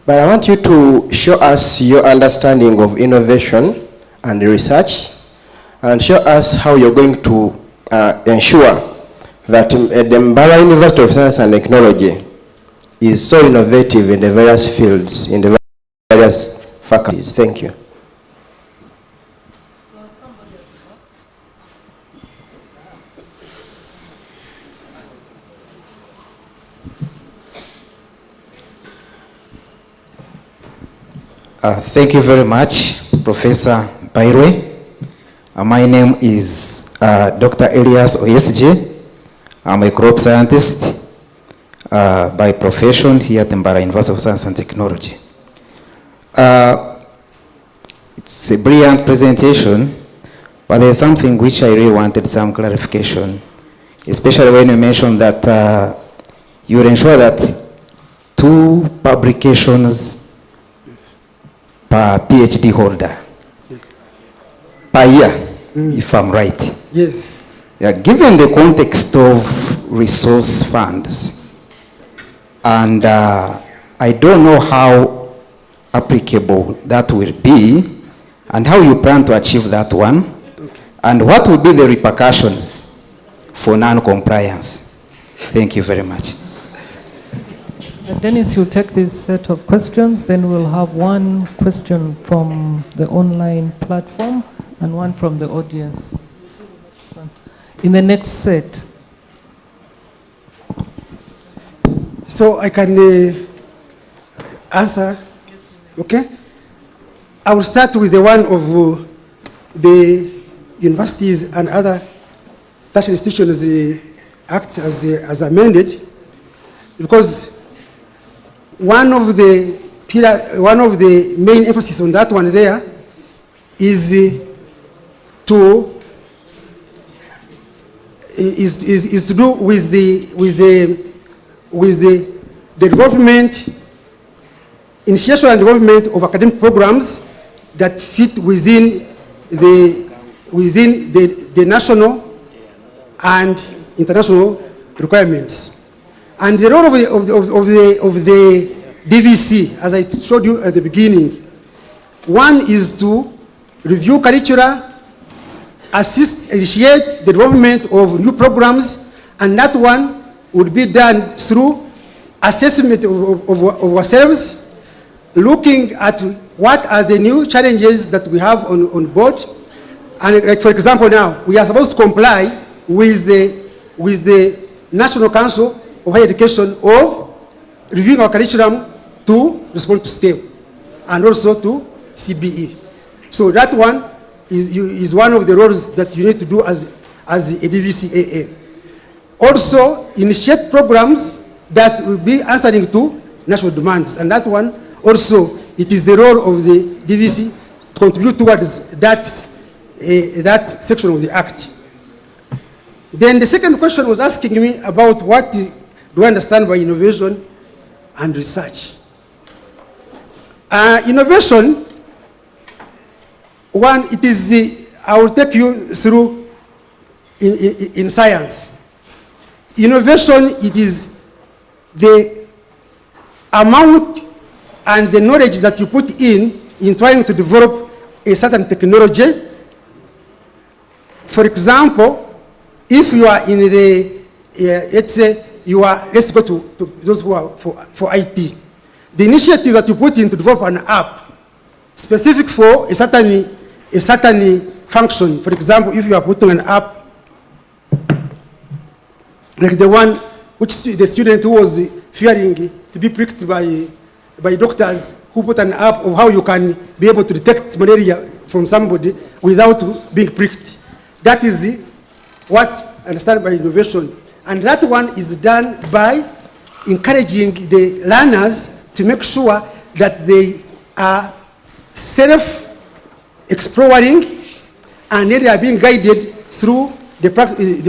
But I want you to show us your understanding of innovation and research, and show us how you're going to ensure that the Mbarara University of Science and Technology is so innovative in the various fields, in the various faculties. Thank you. Thank you very much, Professor Bairwe. My name is Dr. Elias OSJ. I'm a crop scientist by profession here at Mbara University of Science and Technology. It's a brilliant presentation, but there's something which I really wanted some clarification, especially when you mentioned that you will ensure that 2 publications per PhD holder per year, if I'm right. Yes. Yeah, given the context of resource funds, and I don't know how applicable that will be, and how you plan to achieve that one, and what will be the repercussions for non-compliance. Thank you very much. Dennis, you'll take this set of questions, then we'll have one question from the online platform and one from the audience. In the next set. So I can answer, okay? I will start with the one of the universities and other tertiary institutions act as amended, because one of the main emphasis on that one there is to do with the development, initiation and development of academic programs that fit within the national and international requirements. And the role of the DVC, as I showed you at the beginning, one is to review curricula, assist, initiate the development of new programs, and that one would be done through assessment of ourselves, looking at what are the new challenges that we have on board. And like, for example, now, we are supposed to comply with the National Council of Higher Education of reviewing our curriculum to respond to STEM and also to CBE. So that one is one of the roles that you need to do as a DVCAA. Also, initiate programs that will be answering to national demands, and that one also, it is the role of the DVC to contribute towards that section of the Act. Then the second question was asking me about what do I understand by innovation and research. Innovation, one, it is, I will take you through in science. Innovation, it is the amount and the knowledge that you put in trying to develop a certain technology. For example, if you are in the, let's say, let's go to those who are for IT. The initiative that you put in to develop an app specific for a certain function. For example, if you are putting an app like the one which the student who was fearing to be pricked by doctors, who put an app of how you can be able to detect malaria from somebody without being pricked. That is what I understand by innovation. And that one is done by encouraging the learners to make sure that they are self-exploring and they are being guided through the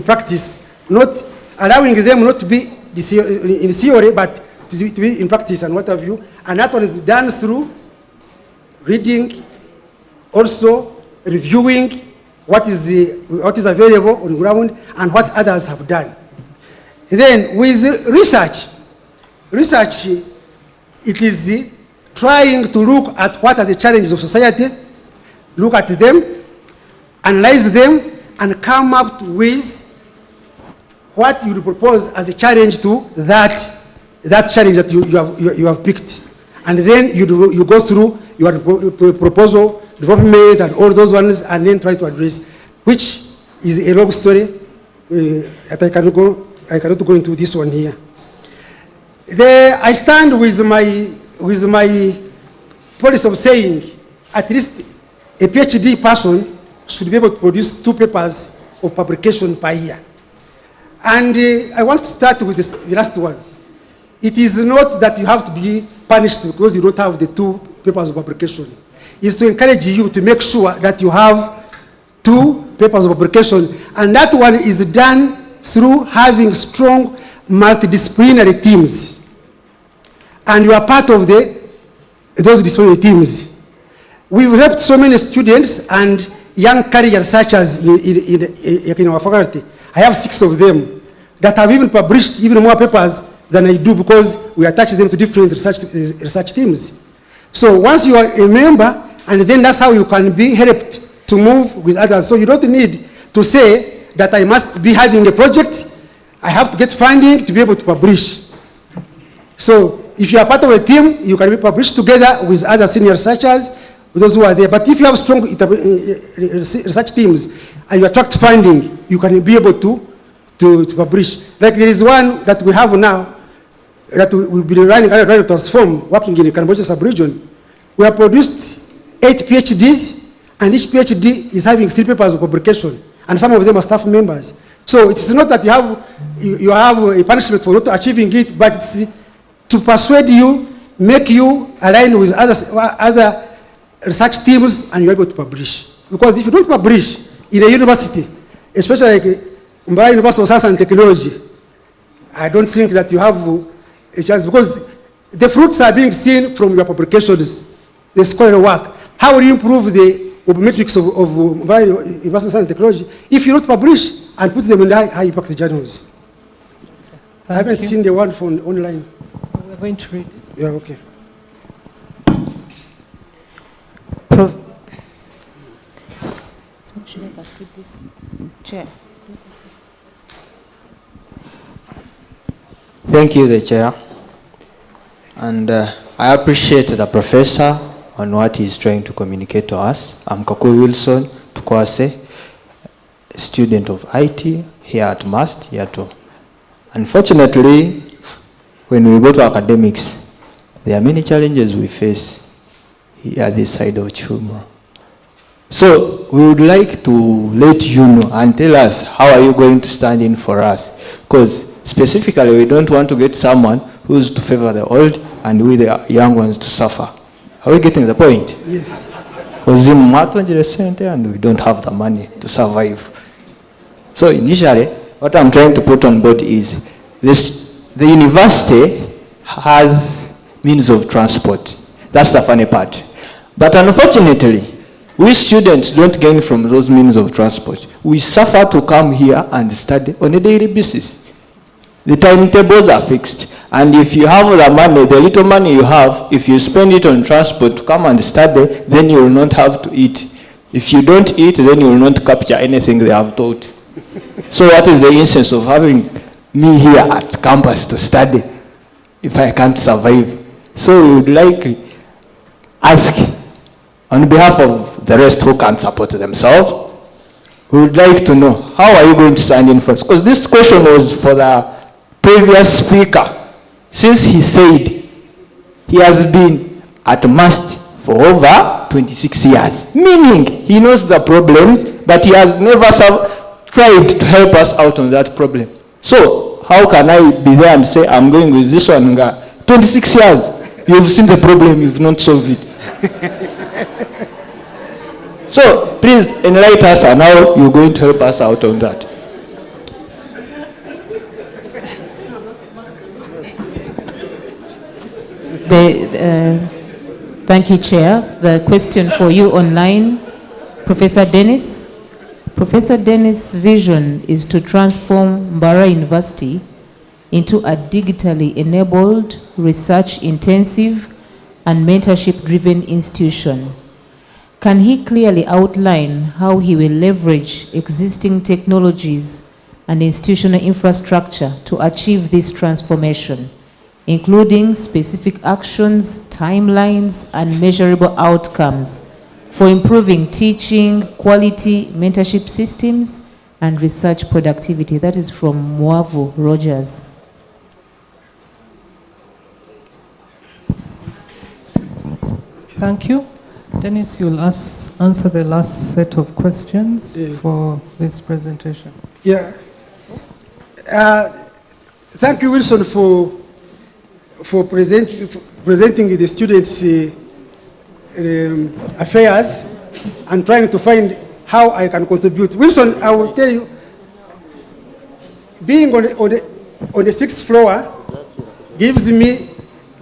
practice, not allowing them not to be in theory, but to be in practice and what have you. And that one is done through reading, also reviewing what is available on the ground and what others have done. Then with research, it is trying to look at what are the challenges of society, look at them, analyze them, and come up with what you propose as a challenge to that challenge that you have picked. And then you go through your proposal, development, and all those ones, and then try to address, which is a long story that I cannot go into this one here. I stand with my policy of saying at least a PhD person should be able to produce 2 papers of publication per year. And I want to start with the last one. It is not that you have to be punished because you don't have the 2 papers of publication. It's to encourage you to make sure that you have 2 papers of publication, and that one is done through having strong multidisciplinary teams. And you are part of those disciplinary teams. We've helped so many students and young career researchers in our faculty. I have 6 of them that have even published even more papers than I do because we attach them to different research teams. So once you are a member, and then that's how you can be helped to move with others. So you don't need to say that I must be having a project, I have to get funding to be able to publish. So if you are part of a team, you can be published together with other senior researchers, with those who are there. But if you have strong research teams and you attract funding, you can be able to publish. Like there is one that we have now that we've been running, trying to transform, working in the Cambodia sub-region. We have produced 8 PhDs, and each PhD is having 3 papers of publication, and some of them are staff members. So it's not that you have a punishment for not achieving it, but it's to persuade you, make you align with other research teams, and you're able to publish. Because if you don't publish in a university, especially like Mumbai University of Science and Technology, I don't think that you have a chance, because the fruits are being seen from your publications, the scholarly work. How will you improve the metrics of Mumbai University of Science and Technology if you don't publish and put them in high impact journals? I haven't seen the one from online. We're going to read it. Yeah, okay. Should I speak this? Chair. Thank you, the Chair. And I appreciate the Professor on what he's trying to communicate to us. I'm Kakui Wilson Tukwase, a student of IT here at MUST, here too. Unfortunately, when we go to academics, there are many challenges we face here at this side of Chumra. So we would like to let you know and tell us how are you going to stand in for us. Because specifically, we don't want to get someone who's to favor the old and we the young ones to suffer. Are we getting the point? Yes. Because and we don't have the money to survive. So initially, what I'm trying to put on board is the university has means of transport. That's the funny part. But unfortunately, we students don't gain from those means of transport. We suffer to come here and study on a daily basis. The timetables are fixed. And if you have the money, the little money you have, if you spend it on transport to come and study, then you will not have to eat. If you don't eat, then you will not capture anything they have taught. So what is the essence of having me here at campus to study if I can't survive? So we would like to ask, on behalf of the rest who can't support themselves, we would like to know, how are you going to stand in for us? Because this question was for the previous speaker. Since he said he has been at MUST for over 26 years, meaning he knows the problems, but he has never tried to help us out on that problem. So how can I be there and say, I'm going with this one? 26 years, you've seen the problem, you've not solved it. So please enlighten us on how you're going to help us out on that. Thank you, Chair. The question for you online, Professor Dennis. Professor Dennis' vision is to transform Mbara University into a digitally enabled, research-intensive, and mentorship-driven institution. Can he clearly outline how he will leverage existing technologies and institutional infrastructure to achieve this transformation? including specific actions, timelines, and measurable outcomes for improving teaching, quality, mentorship systems, and research productivity. That is from Mwavu Rogers. Thank you. Dennis, you'll answer the last set of questions for this presentation. Yeah. Thank you, Wilson, for presenting the students' affairs and trying to find how I can contribute. Wilson, I will tell you, being on the sixth floor gives me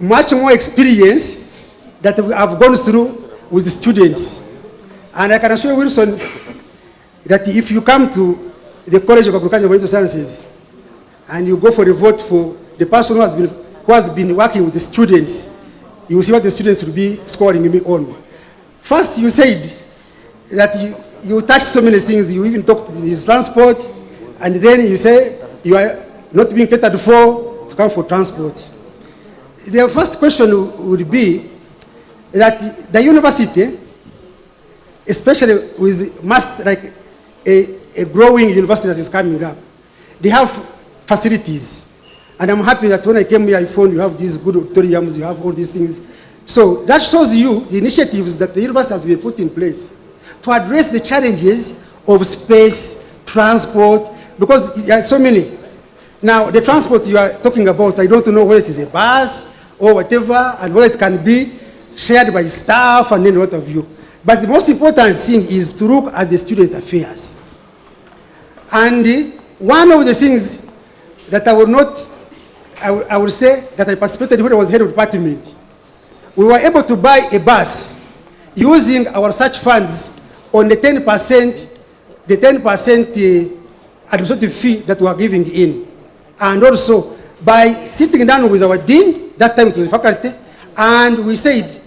much more experience that I've gone through with the students. And I can assure Wilson that if you come to the College of Agricultural and Environmental Sciences and you go for the vote for the person who has been working with the students, you will see what the students will be scoring me on. First, you said that you touched so many things. You even talked his transport, and then you say you are not being catered for to come for transport. The first question would be that the university, especially with like a growing university that is coming up, they have facilities. And I'm happy that when I came here, I found you have these good auditoriums, you have all these things. So that shows you the initiatives that the university has been put in place to address the challenges of space, transport, because there are so many. Now, the transport you are talking about, I don't know whether it is a bus or whatever, and whether it can be shared by staff and then what have you. But the most important thing is to look at the student affairs. And one of the things that I would say that I participated when I was head of department, we were able to buy a bus using our search funds on the 10% administrative fee that we are giving in. And also by sitting down with our dean, that time it was the faculty, and we said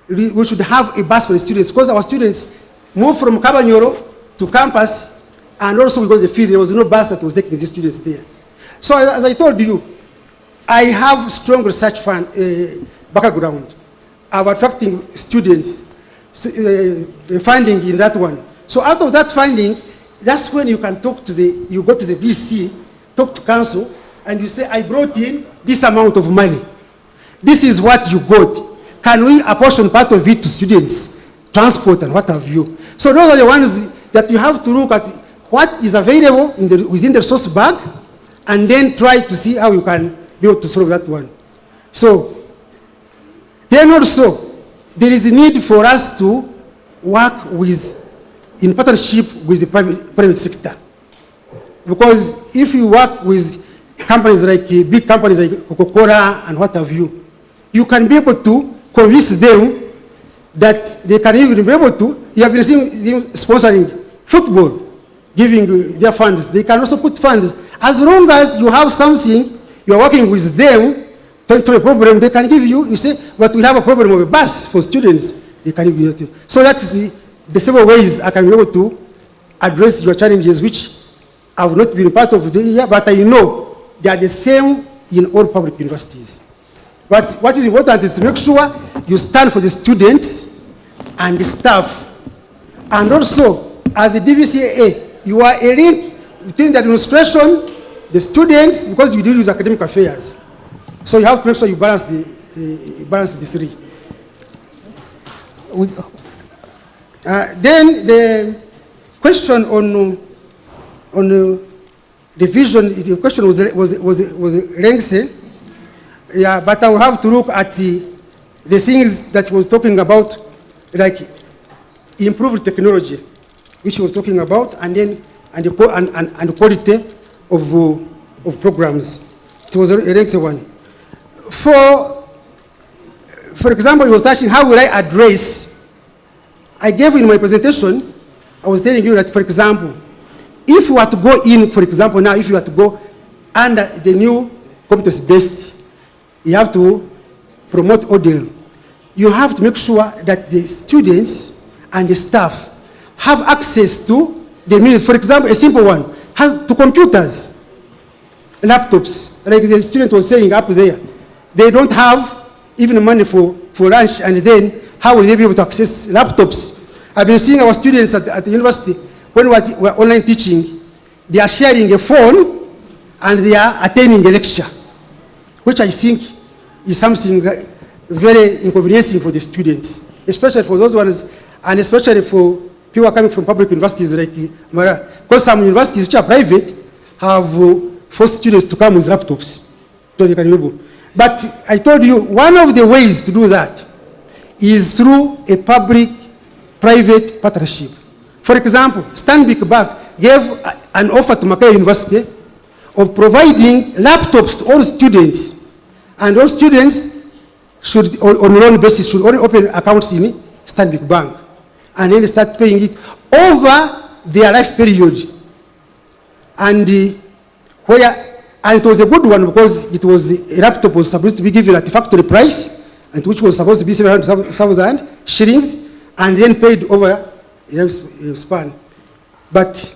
we should have a bus for the students because our students moved from Kabanyoro to campus, and also because of the field, there was no bus that was taking the students there. So as I told you, I have strong research fund background of attracting students, funding in that one. So out of that funding, that's when you can talk to you go to the VC, talk to council, and you say, I brought in this amount of money. This is what you got. Can we apportion part of it to students, transport and what have you? So those are the ones that you have to look at what is available within the resource bag, and then try to see how you can be able to solve that one. So then also, there is a need for us to work in partnership with the private sector. Because if you work with companies like big companies like Coca-Cola and what have you, you can be able to convince them that they can even be able to, you have been seeing them sponsoring football, giving their funds. They can also put funds. As long as you have something, you are working with them, to a problem, they can give you say, but we have a problem of a bus for students, they can give you that. So that's the several ways I can be able to address your challenges, which I have not been part of the year, but I know they are the same in all public universities. But what is important is to make sure you stand for the students and the staff. And also, as the DVCA, you are a link between the administration, the students, because you deal with academic affairs. So you have to make sure you balance the three. Then the question on the vision, the question was lengthy. Yeah, but I will have to look at the things that he was talking about, like improved technology, which he was talking about, and then the quality of programs. It was a lengthy one. For example, he was touching how will I address. I gave in my presentation, I was telling you that, for example, if you were to go in, for example, now if you were to go under the new competence-based, you have to promote ODL. You have to make sure that the students and the staff have access to the means. For example, a simple one, to computers, laptops, like the student was saying up there. they don't have even money for lunch, and then how will they be able to access laptops? I've been seeing our students at the university, when we're online teaching, they are sharing a phone and they are attending a lecture, which I think is something very inconveniencing for the students, especially for those ones, and especially for people coming from public universities like Mara. Because some universities which are private have forced students to come with laptops, so they can be able. But I told you, one of the ways to do that is through a public-private partnership. For example, Stanbic Bank gave an offer to Mackay University of providing laptops to all students, and all students should, on a loan basis, should only open accounts in Stanbic Bank, and then start paying it over their life period. And it was a good one because it was a laptop was supposed to be given at the factory price, and which was supposed to be 700,000 shillings, and then paid over a span. But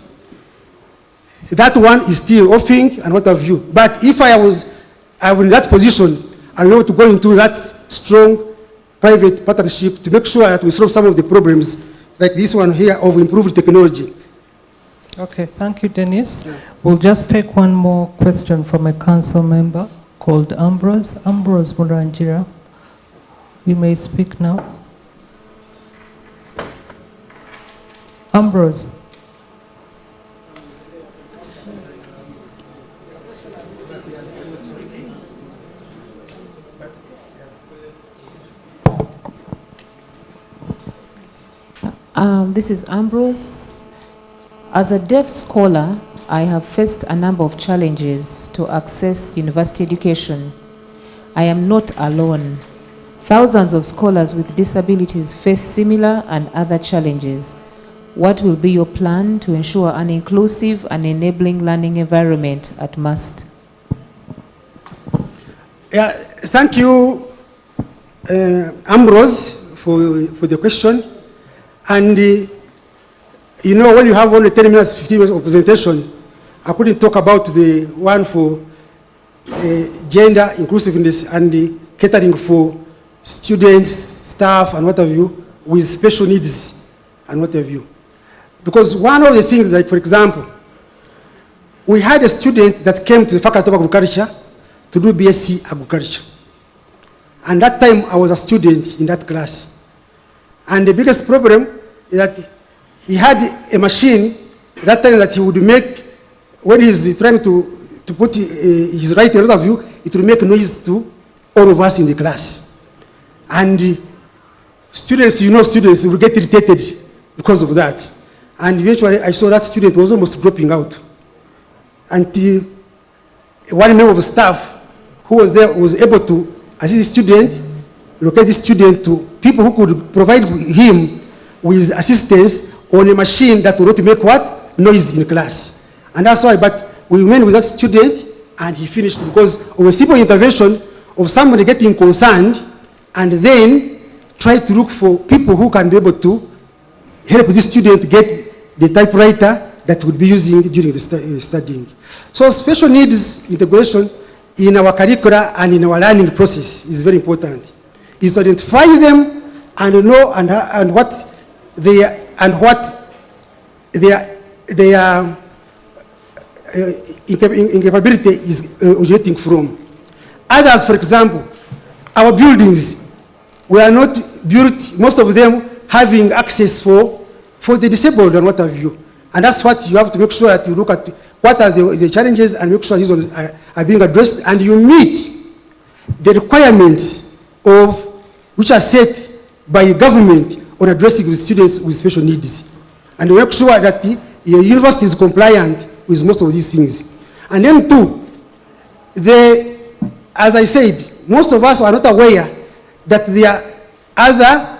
that one is still offering and what have you. But if I was in that position, I would want to go into that strong private partnership to make sure that we solve some of the problems like this one here of improved technology. Okay, thank you, Dennis. We'll just take one more question from a council member called Ambrose. Ambrose Murangira, you may speak now. Ambrose. This is Ambrose. As a deaf scholar, I have faced a number of challenges to access university education. I am not alone. Thousands of scholars with disabilities face similar and other challenges. What will be your plan to ensure an inclusive and enabling learning environment at MUST? Yeah, thank you, Ambrose, for the question. And you know, when you have only 10 minutes, 15 minutes of presentation, I couldn't talk about the one for gender inclusiveness and the catering for students, staff, and what have you, with special needs and what have you. Because one of the things, like for example, we had a student that came to the Faculty of Agriculture to do BSc Agriculture. And that time I was a student in that class. And the biggest problem is that he had a machine that time that he would make, when he's trying to put his writing in front of you, it will make noise to all of us in the class. And students, you know, students will get irritated because of that. And eventually I saw that student was almost dropping out. Until one member of staff who was there was able to assist the student, locate the student to people who could provide him with assistance on a machine that would not make what? Noise in class. And that's why, but we went with that student and he finished because of a simple intervention of somebody getting concerned and then try to look for people who can be able to help this student to get the typewriter that would be using during the studying. So special needs integration in our curricula and in our learning process is very important. Is to identify them and know and what their incapability is originating from. Others, for example, our buildings were not built, most of them having access for the disabled and what have you. And that's what you have to make sure that you look at what are the challenges and make sure these are being addressed and you meet the requirements of which are set by government on addressing with students with special needs. And make sure that the university is compliant with most of these things. And then two, as I said, most of us are not aware that there are other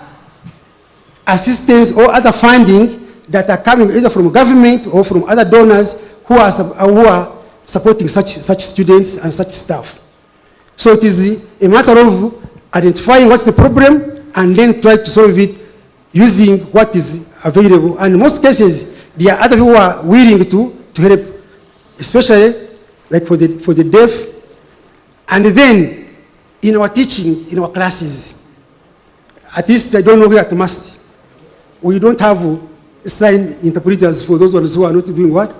assistance or other funding that are coming either from government or from other donors who are supporting such students and such staff. So it is a matter of identifying what's the problem and then try to solve it using what is available. And in most cases, there are other people who are willing to help, especially like for the deaf. And then in our teaching, in our classes, at least I don't know where at MUST, we don't have sign interpreters for those ones who are not doing what?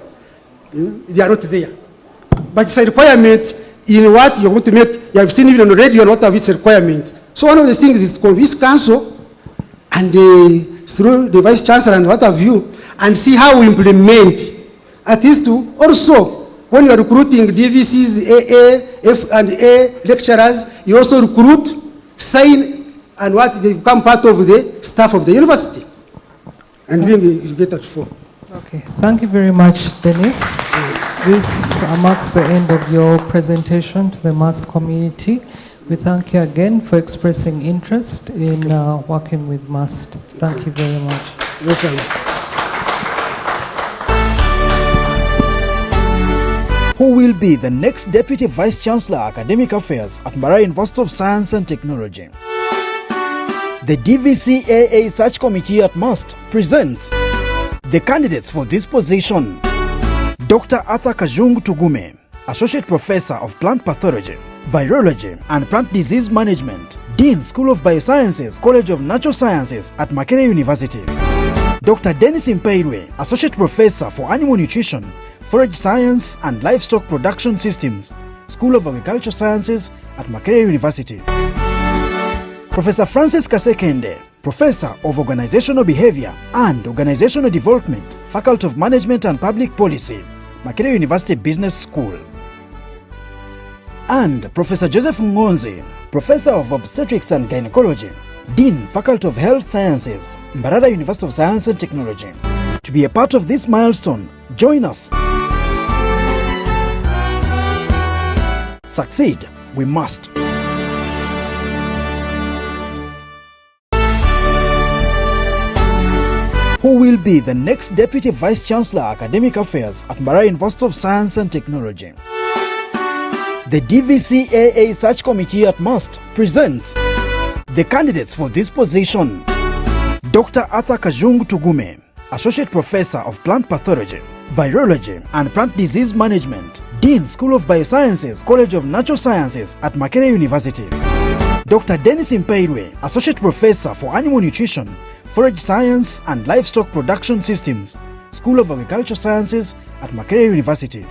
They are not there. But it's a requirement in what you're going to make. You have seen even on the radio, a lot of it's a requirement. So one of the things is to convince council and through the vice chancellor and what have you, and see how we implement. At least to also, when you are recruiting DVCs, AA, F and A lecturers, you also recruit, sign, and what they become part of the staff of the university. And being educated for. Okay, thank you very much, Dennis. This marks the end of your presentation to the MUST community. We thank you again for expressing interest in working with MUST. Thank you very much. Welcome. Who will be the next Deputy Vice Chancellor Academic Affairs at Mbarara University of Science and Technology? The DVC Search Committee at MUST presents the candidates for this position. Dr. Arthur Kajungu Tugume, Associate Professor of Plant Pathology, Virology and Plant Disease Management, Dean, School of Biosciences, College of Natural Sciences at Makerere University. Dr. Dennis Mpeirwe, Associate Professor for Animal Nutrition, Forage Science and Livestock Production Systems, School of Agricultural Sciences at Makerere University. Professor Francis Kasekende, Professor of Organizational Behavior and Organizational Development, Faculty of Management and Public Policy, Makerere University Business School. And Professor Joseph Ngonzi, Professor of Obstetrics and Gynecology, Dean, Faculty of Health Sciences, Mbarara University of Science and Technology. To be a part of this milestone, join us. Succeed, we must. Who will be the next Deputy Vice Chancellor Academic Affairs at Mbarara University of Science and Technology? The DVC Search Committee at MUST presents the candidates for this position. Dr. Arthur Kajungu Tugume, Associate Professor of Plant Pathology, Virology and Plant Disease Management, Dean, School of Biosciences, College of Natural Sciences at Makerere University. Dr. Dennis Mpeirwe, Associate Professor for Animal Nutrition, Forage Science and Livestock Production Systems, School of Agricultural Sciences at Makerere University.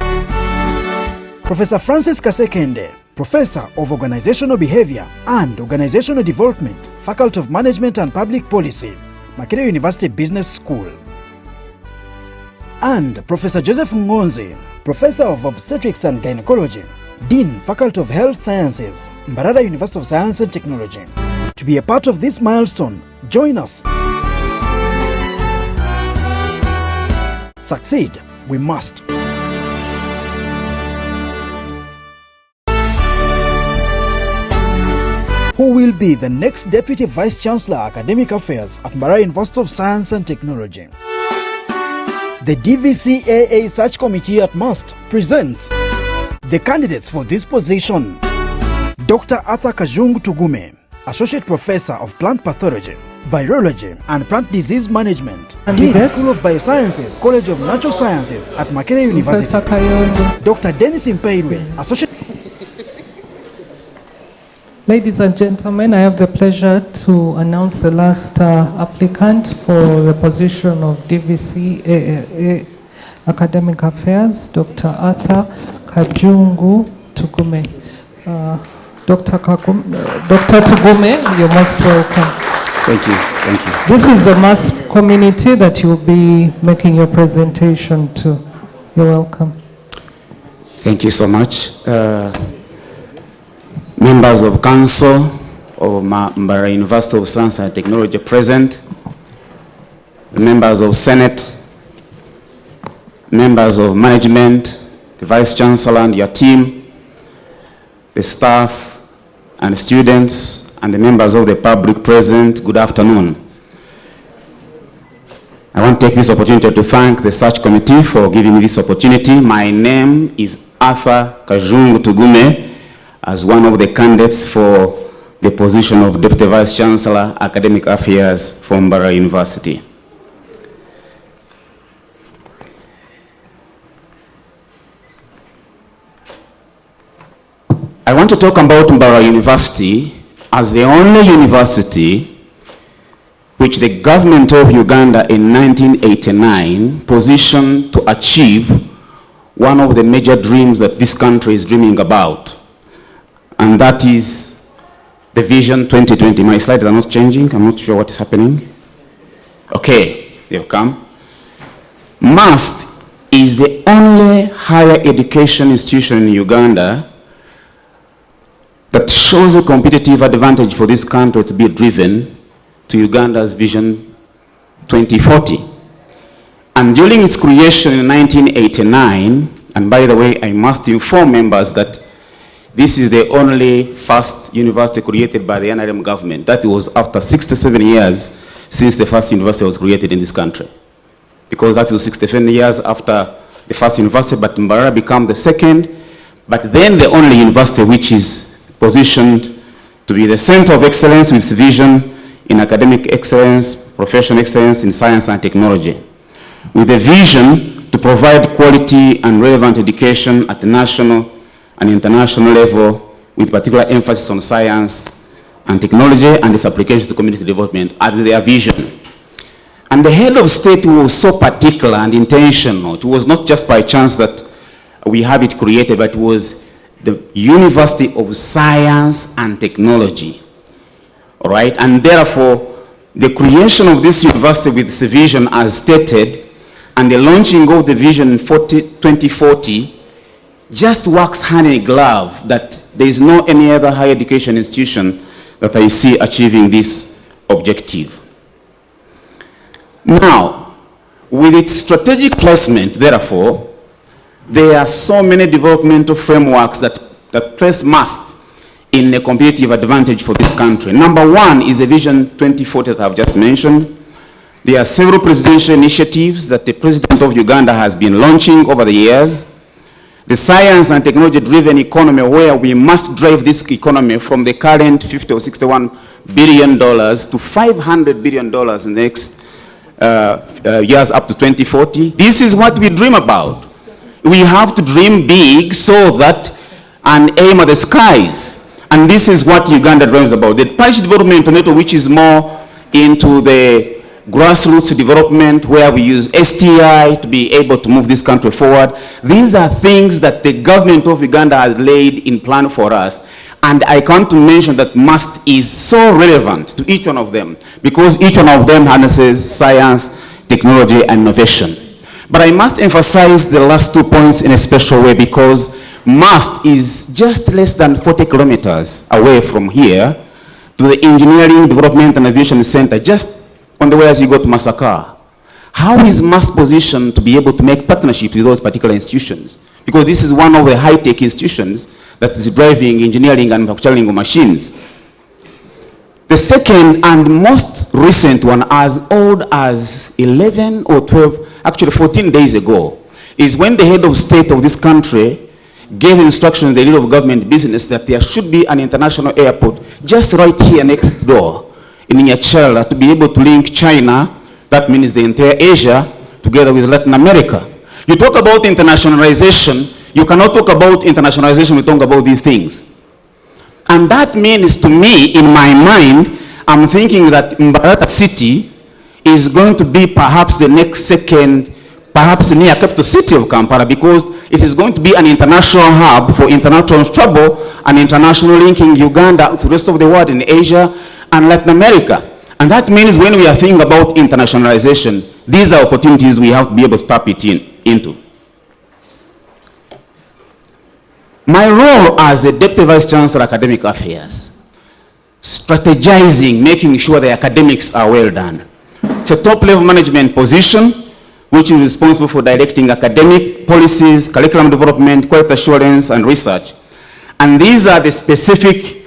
Professor Francis Kasekende, Professor of Organizational Behavior and Organizational Development, Faculty of Management and Public Policy, Makerere University Business School. And Professor Joseph Ngonzi, Professor of Obstetrics and Gynecology, Dean, Faculty of Health Sciences, Mbarara University of Science and Technology. To be a part of this milestone, join us. Succeed, we must. Who will be the next Deputy Vice Chancellor Academic Affairs at Mbarara University of Science and Technology? The DVC Search Committee at MUST presents the candidates for this position. Dr. Arthur Kajungu Tugume, Associate Professor of Plant Pathology, Virology and Plant Disease Management, Dean, School of Biosciences, College of Natural Sciences at Makerere University. Dr. Dennis Mpeirwe, Associate. Ladies and gentlemen, I have the pleasure to announce the last applicant for the position of DVC Academic Affairs, Dr. Arthur Kajungu Tugume. Dr. Tugume, you're most welcome. Thank you. Thank you. This is the MUST community that you'll be making your presentation to. You're welcome. Thank you so much. Members of Council of Mbarara University of Science and Technology present, members of Senate, members of management, the Vice Chancellor and your team, the staff and students, and the members of the public present, good afternoon. I want to take this opportunity to thank the Search Committee for giving me this opportunity. My name is Arthur Kajungu Tugume, as one of the candidates for the position of Deputy Vice Chancellor, Academic Affairs from Mbarara University. I I want to talk about Mbarara University as the only university which the government of Uganda in 1989 positioned to achieve one of the major dreams that this country is dreaming about, and that is the Vision 2020. My slides are not changing. I'm not sure what is happening. Okay, they've come. MUST is the only higher education institution in Uganda that shows a competitive advantage for this country to be driven to Uganda's Vision 2040. And during its creation in 1989, and by the way, I must inform members that this is the only first university created by the NRM government. That was after 67 years since the first university was created in this country. Because that was 67 years after the first university, but Mbarara became the second, but then the only university which is positioned to be the center of excellence with vision in academic excellence, professional excellence in science and technology, with a vision to provide quality and relevant education at the national and international level, with particular emphasis on science and technology and its application to community development as their vision. And the head of state was so particular and intentional. It was not just by chance that we have it created, but it was the University of Science and Technology. All right, and therefore, the creation of this university with this vision as stated, and the launching of the Vision 2040 just works hand in glove, that there is no any other higher education institution that I see achieving this objective. Now, with its strategic placement, therefore, there are so many developmental frameworks that place MUST in a competitive advantage for this country. Number one is the Vision 2040 that I've just mentioned. There are several presidential initiatives that the President of Uganda has been launching over the years. The science and technology-driven economy, where we must drive this economy from the current $50 or $61 billion to $500 billion in the next years up to 2040. This is what we dream about. We have to dream big so that and aim at the skies. And this is what Uganda dreams about. The parish development network, which is more into the grassroots development, where we use STI to be able to move this country forward. These are things that the government of Uganda has laid in plan for us. And I come to mention that MUST is so relevant to each one of them, because each one of them harnesses science, technology, and innovation. But I must emphasize the last 2 points in a special way, because MUST is just less than 40 kilometers away from here to the Engineering Development and Aviation Center, just on the way as you go to Masaka. How is MUST positioned to be able to make partnerships with those particular institutions? Because this is one of the high-tech institutions that is driving engineering and manufacturing of machines. The second and most recent one, as old as 11 or 12, actually 14 days ago, is when the head of state of this country gave instructions to the leader of government business that there should be an international airport just right here next door in Nyachara to be able to link China, that means the entire Asia, together with Latin America. You talk about internationalization, you cannot talk about internationalization without talking about these things. And that means to me, in my mind, I'm thinking that Mbarara City is going to be perhaps the next second, perhaps near capital city of Kampala, because it is going to be an international hub for international travel and international linking Uganda to the rest of the world in Asia and Latin America. And that means when we are thinking about internationalization, these are opportunities we have to be able to tap it into. My role as the Deputy Vice Chancellor Academic Affairs, strategizing, making sure the academics are well done. It's a top-level management position which is responsible for directing academic policies, curriculum development, quality assurance, and research. And these are the specific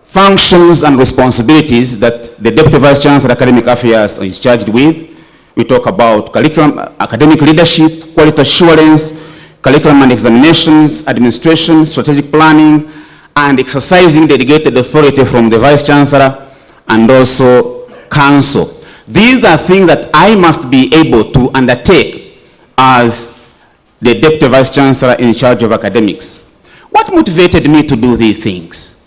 functions and responsibilities that the Deputy Vice Chancellor Academic Affairs is charged with. We talk about curriculum, academic leadership, quality assurance, curriculum and examinations, administration, strategic planning, and exercising delegated authority from the Vice Chancellor and also Council. These are things that I must be able to undertake as the Deputy Vice Chancellor in charge of academics. What motivated me to do these things?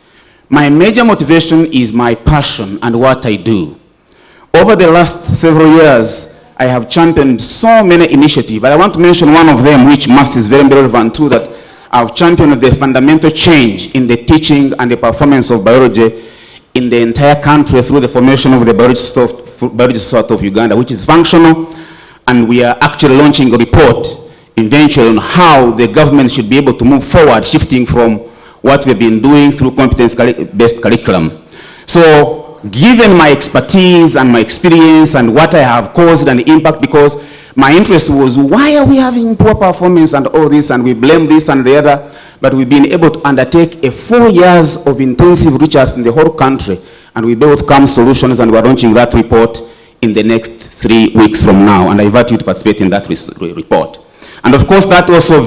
My major motivation is my passion and what I do. Over the last several years, I have championed so many initiatives, but I want to mention one of them, which is very relevant too, that I've championed the fundamental change in the teaching and the performance of biology in the entire country through the formation of the Biology Society of Uganda, which is functional, and we are actually launching a report eventually on how the government should be able to move forward, shifting from what we've been doing through competence-based curriculum. So, given my expertise and my experience and what I have caused and impact, because my interest was, why are we having poor performance and all this, and we blame this and the other, but we've been able to undertake 4 years of intensive research in the whole country, and we built CAM solutions, and we're launching that report in the next 3 weeks from now, and I invite you to participate in that report. And of course, that also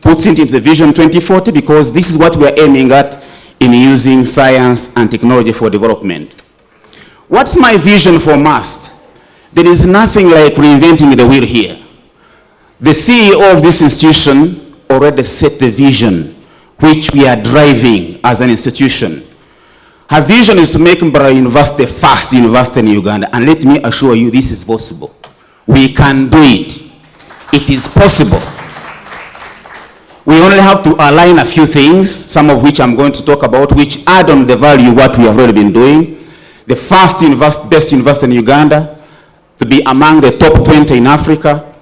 puts into the Vision 2040, because this is what we're aiming at in using science and technology for development. What's my vision for MAST? There is nothing like reinventing the wheel here. The CEO of this institution already set the vision which we are driving as an institution. Her vision is to make Mbarara University the first university in Uganda, and let me assure you this is possible. We can do it. It is possible. We only have to align a few things, some of which I'm going to talk about, which add on the value what we have already been doing. The first best university in Uganda, to be among the top 20 in Africa,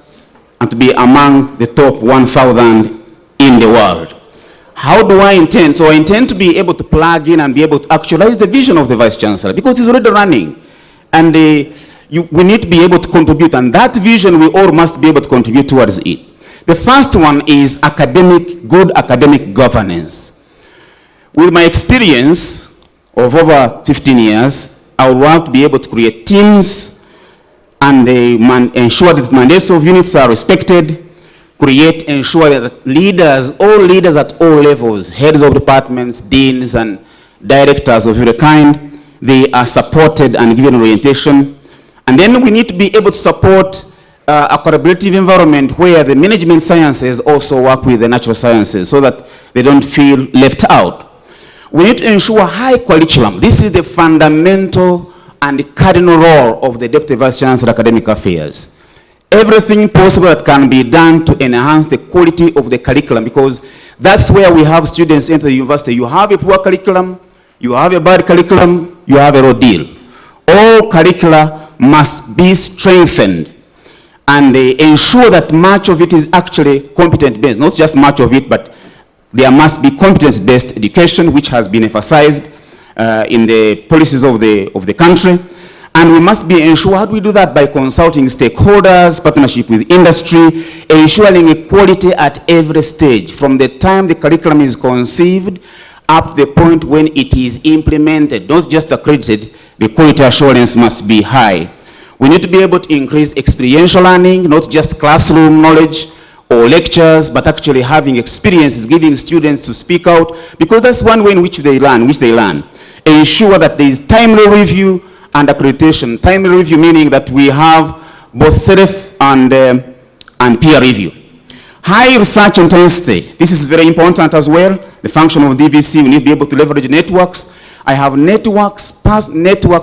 and to be among the top 1,000 in the world. How do I intend? So I intend to be able to plug in and be able to actualize the vision of the Vice Chancellor, because it's already running. And we need to be able to contribute, and that vision we all must be able to contribute towards it. The first one is good academic governance. With my experience of over 15 years, I would want to be able to create teams and ensure that mandates of units are respected, ensure that all leaders at all levels, heads of departments, deans, and directors of every kind, they are supported and given orientation. And then we need to be able to support a collaborative environment where the management sciences also work with the natural sciences so that they don't feel left out. We need to ensure high curriculum. This is the fundamental and the cardinal role of the Deputy Vice Chancellor Academic Affairs. Everything possible that can be done to enhance the quality of the curriculum, because that's where we have students enter the university. You have a poor curriculum, you have a bad curriculum, you have a raw deal. All curricula must be strengthened and ensure that much of it is actually competence-based. Not just much of it, but there must be competence-based education, which has been emphasized in the policies of the country. And we must be ensure, how do we do that? By consulting stakeholders, partnership with industry, ensuring equality at every stage, from the time the curriculum is conceived up to the point when it is implemented, not just accredited. The quality assurance must be high. We need to be able to increase experiential learning, not just classroom knowledge or lectures, but actually having experiences, giving students to speak out, because that's one way in which they learn, Ensure that there is timely review and accreditation. Timely review meaning that we have both self and peer review. High research intensity. This is very important as well. The function of DVC, we need to be able to leverage networks. I have networks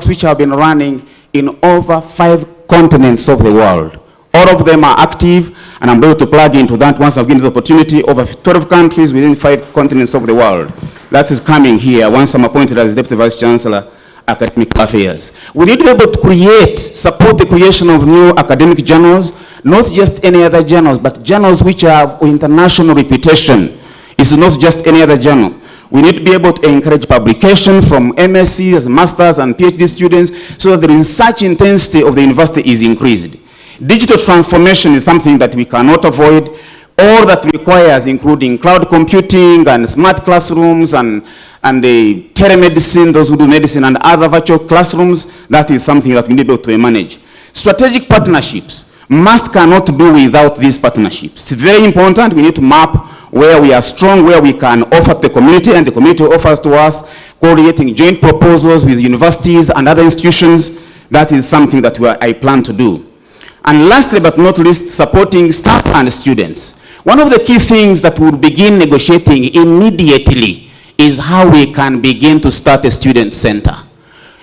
which have been running in over 5 continents of the world. All of them are active, and I'm able to plug into that once I've given the opportunity. Over 12 countries within 5 continents of the world. That is coming here once I'm appointed as Deputy Vice Chancellor Academic Affairs. We need to be able to support the creation of new academic journals, not just any other journals, but journals which have international reputation. It's not just any other journal. We need to be able to encourage publication from MScs, masters, and PhD students, so that the research intensity of the university is increased. Digital transformation is something that we cannot avoid. All that requires, including cloud computing and smart classrooms and the telemedicine, those who do medicine, and other virtual classrooms, that is something that we need to be able to manage. Strategic partnerships. MAST cannot do without these partnerships. It's very important. We need to map where we are strong, where we can offer to the community, and the community offers to us, coordinating joint proposals with universities and other institutions. That is something that I plan to do. And lastly but not least, supporting staff and students. One of the key things that we'll begin negotiating immediately is how we can begin to start a student center.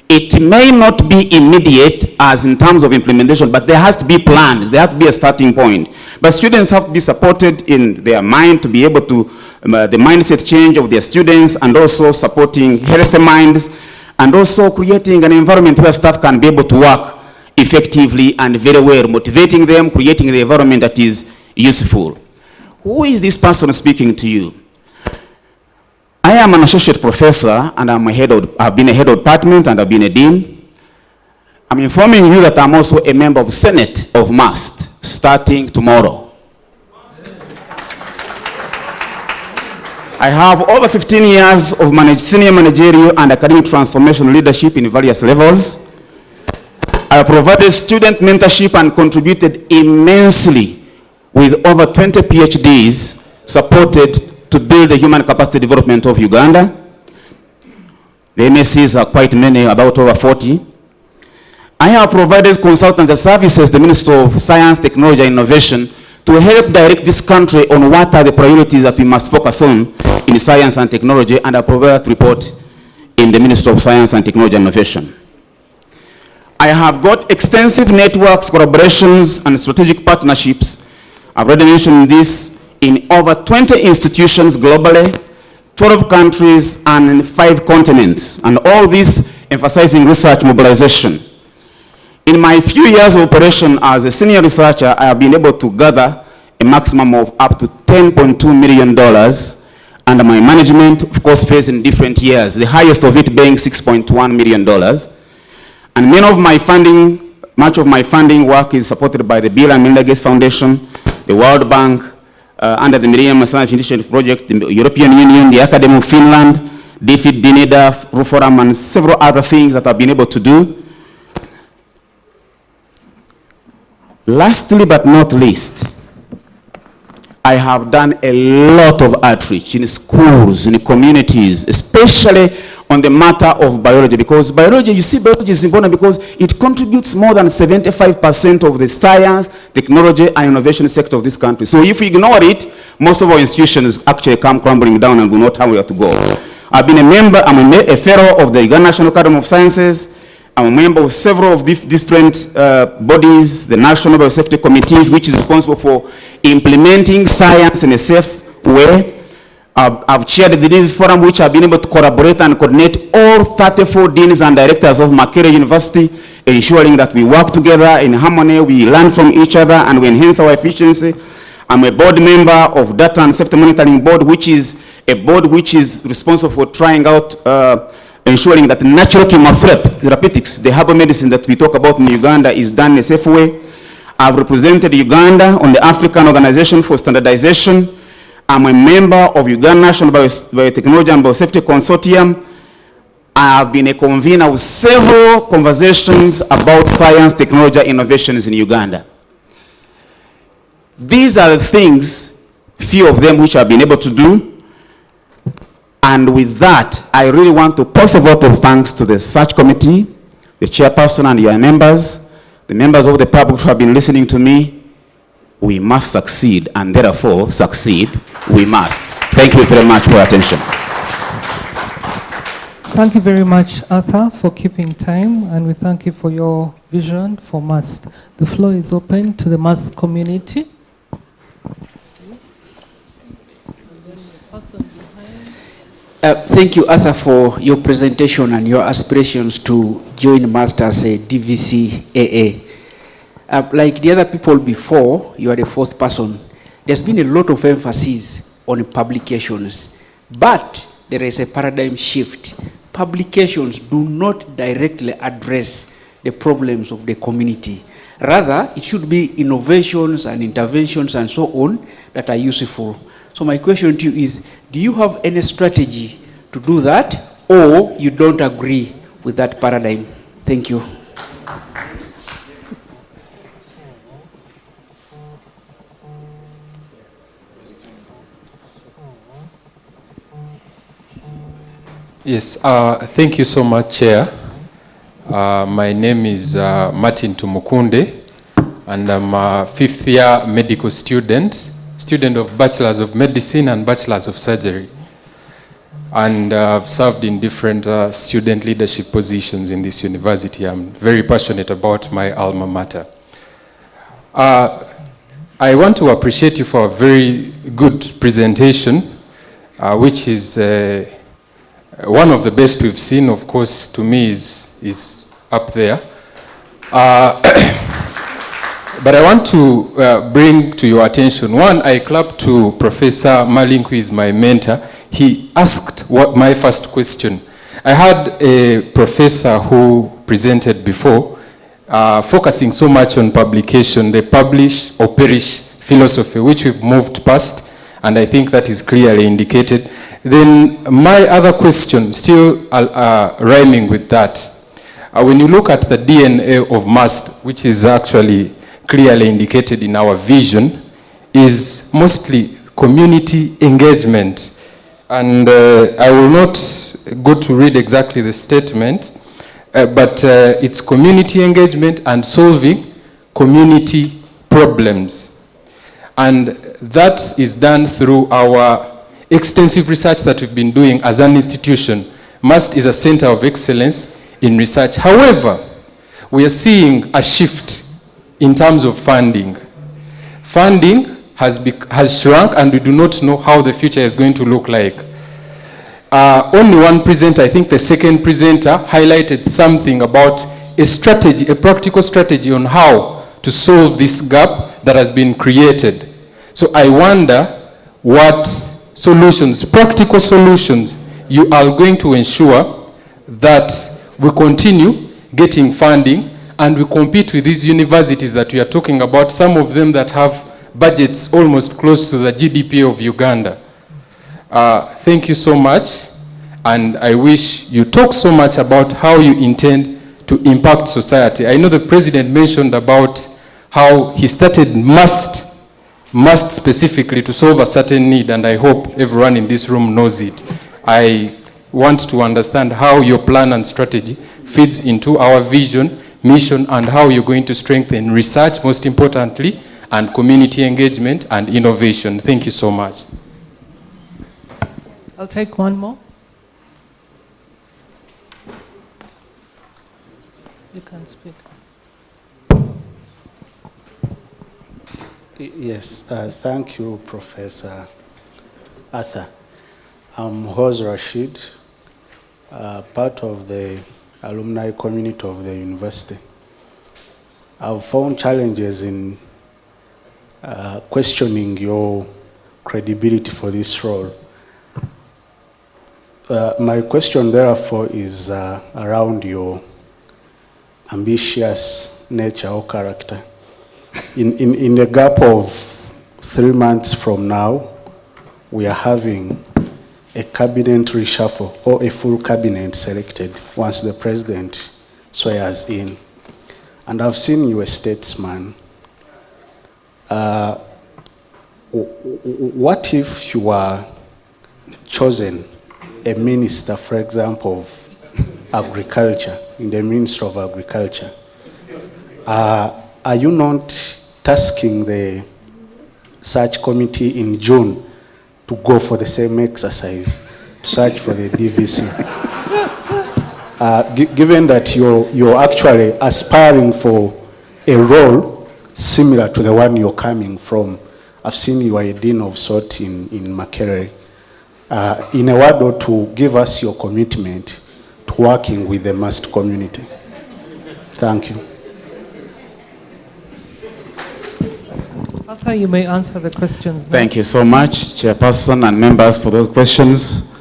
It may not be immediate as in terms of implementation, but there has to be plans, there has to be a starting point. But students have to be supported in their mind to be able to, the mindset change of their students, and also supporting healthy minds, and also creating an environment where staff can be able to work effectively and very well, motivating them, creating the environment that is useful. Who is this person speaking to you? I am an associate professor, and I've been a head of department, and I've been a dean. I'm informing you that I'm also a member of Senate of MUST, starting tomorrow. I have over 15 years of senior managerial and academic transformation leadership in various levels. I have provided student mentorship and contributed immensely with over 20 PhDs supported to build the human capacity development of Uganda. The MSCs are quite many, about over 40. I have provided consultancy services to the Ministry of Science, Technology and Innovation to help direct this country on what are the priorities that we must focus on in science and technology, and I provided a report in the Ministry of Science and Technology and Innovation. I have got extensive networks, collaborations, and strategic partnerships. I've already mentioned this in over 20 institutions globally, 12 countries, and 5 continents, and all this emphasizing research mobilization. In my few years of operation as a senior researcher, I have been able to gather a maximum of up to $10.2 million under my management, of course, phased in different years, the highest of it being $6.1 million. And much of my funding work is supported by the Bill and Melinda Gates Foundation, the World Bank, under the Millennium Science Initiative Project, the European Union, the Academy of Finland, DFID, DINIDA, RUFORAM, and several other things that I've been able to do. Lastly but not least, I have done a lot of outreach in schools, in communities, especially on the matter of biology, because biology, you see, biology is important because it contributes more than 75% of the science, technology, and innovation sector of this country. So if we ignore it, most of our institutions actually come crumbling down and will not have where to go. I've been a member, I'm a fellow of the Uganda National Academy of Sciences. I'm a member of several of different bodies, the National Biosafety Committees, which is responsible for implementing science in a safe way. I've chaired the Deans Forum, which I've been able to collaborate and coordinate all 34 deans and directors of Makerere University, ensuring that we work together in harmony, we learn from each other, and we enhance our efficiency. I'm a board member of Data and Safety Monitoring Board, which is a board which is responsible for trying out, ensuring that natural chemotherapeutics, the herbal medicine that we talk about in Uganda, is done in a safe way. I've represented Uganda on the African Organization for Standardization. I'm a member of Uganda National Biotechnology and Biosafety Consortium. I have been a convener of several conversations about science, technology, innovations in Uganda. These are the things, few of them which I've been able to do. And with that, I really want to pass a vote of thanks to the search committee, the chairperson and your members, the members of the public who have been listening to me. We must succeed, and therefore succeed we must. Thank you very much for your attention. Thank you very much, Arthur, for keeping time, and we thank you for your vision for MUST. The floor is open to the MUST community. Thank you, Arthur, for your presentation and your aspirations to join MUST as a DVC AA. Like the other people before, you are the fourth person. There's been a lot of emphasis on publications, but there is a paradigm shift. Publications do not directly address the problems of the community. Rather, it should be innovations and interventions and so on that are useful. So my question to you is, do you have any strategy to do that, or you don't agree with that paradigm? Thank you. Yes, thank you so much, Chair. My name is Martin Tumukunde, and I'm a 5th year medical student student of Bachelor's of Medicine and Bachelor's of Surgery. And I've served in different student leadership positions in this university. I'm very passionate about my alma mater. I want to appreciate you for a very good presentation, which is one of the best we've seen. Of course, to me is up there. But I want to bring to your attention, one, I clap to Professor Malink, who is my mentor. He asked my first question. I had a professor who presented before, focusing so much on publication, the publish or perish philosophy, which we've moved past, and I think that is clearly indicated. Then my other question, still rhyming with that, when you look at the DNA of MUST, which is actually clearly indicated in our vision, is mostly community engagement. And I will not go to read exactly the statement, but it's community engagement and solving community problems. And that is done through our extensive research that we've been doing as an institution. MUST is a center of excellence in research. However, we are seeing a shift in terms of funding. Funding has shrunk, and we do not know how the future is going to look like. Only one presenter, I think the second presenter, highlighted something about a strategy, a practical strategy on how to solve this gap that has been created. So I wonder what solutions, practical solutions, you are going to ensure that we continue getting funding and we compete with these universities that we are talking about, some of them that have budgets almost close to the GDP of Uganda. Thank you so much, and I wish you talk so much about how you intend to impact society. I know the president mentioned about how he started MUST specifically to solve a certain need, and I hope everyone in this room knows it. I want to understand how your plan and strategy fits into our vision, mission, and how you're going to strengthen research, most importantly, and community engagement and innovation. Thank you so much. I'll take one more. You can speak. Yes, thank you, Professor Arthur. I'm Hoz Rashid, part of the alumni community of the university. I've found challenges in questioning your credibility for this role. My question, therefore, is around your ambitious nature or character. In the gap of 3 months from now, we are having a cabinet reshuffle or a full cabinet selected once the president swears in. And I've seen you a statesman. What if you are chosen a minister, for example, of agriculture, in the Ministry of Agriculture? Are you not tasking the search committee in June to go for the same exercise, to search for the DVC? Given that you're actually aspiring for a role similar to the one you're coming from. I've seen you are a dean of sort in Makerere. In a word or two, give us your commitment to working with the MUST community. Thank you. Arthur, you may answer the questions now. Thank you so much, Chairperson and members, for those questions.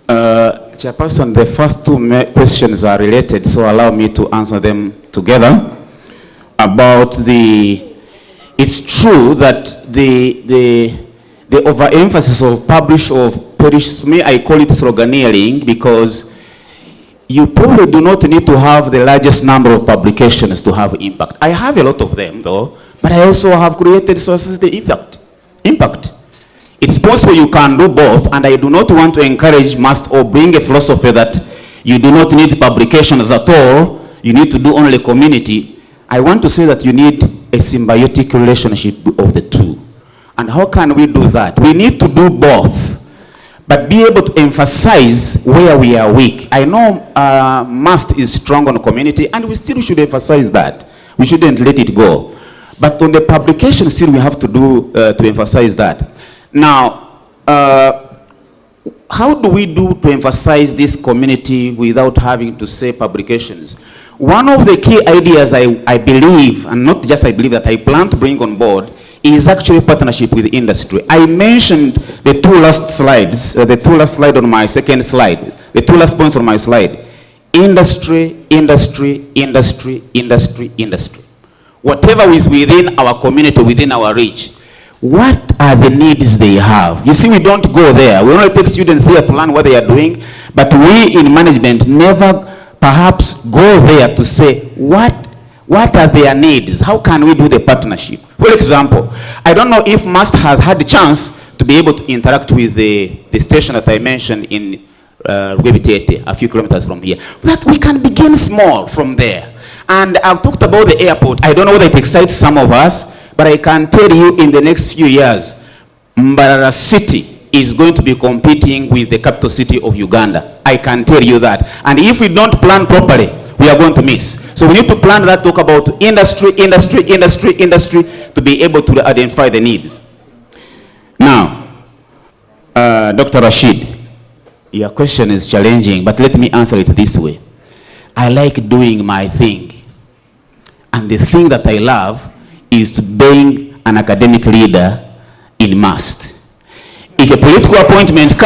Chairperson, the first two questions are related, so allow me to answer them together. About it's true that the overemphasis of publish or perish, to me, I call it sloganeering, because you probably do not need to have the largest number of publications to have impact. I have a lot of them, though, but I also have created sources the impact. It's possible you can do both, and I do not want to encourage MUST or bring a philosophy that you do not need publications at all, you need to do only community. I want to say that you need a symbiotic relationship of the two. And how can we do that? We need to do both, but be able to emphasize where we are weak. I know MUST is strong on community, and we still should emphasize that. We shouldn't let it go. But on the publication, still we have to do to emphasize that. Now, how do we do to emphasize this community without having to say publications? One of the key ideas I believe, and not just I believe, that I plan to bring on board is actually partnership with industry. I mentioned the two last slides, the two last slide on my second slide, the two last points on my slide. Industry, industry, industry, industry, industry. Whatever is within our community, within our reach, what are the needs they have? You see, we don't go there. We only take students there to learn what they are doing, but we in management never perhaps go there to say, what are their needs? How can we do the partnership? For example, I don't know if MUST has had the chance to be able to interact with the station that I mentioned in Rwebitete, a few kilometers from here. But we can begin small from there. And I've talked about the airport. I don't know whether it excites some of us, but I can tell you in the next few years, Mbarara City is going to be competing with the capital city of Uganda. I can tell you that. And if we don't plan properly, we are going to miss. So we need to plan that, talk about industry, industry, industry, industry, to be able to identify the needs. Now, Dr. Rashid, your question is challenging, but let me answer it this way. I like doing my thing. And the thing that I love is to being an academic leader in MUST. If a political appointment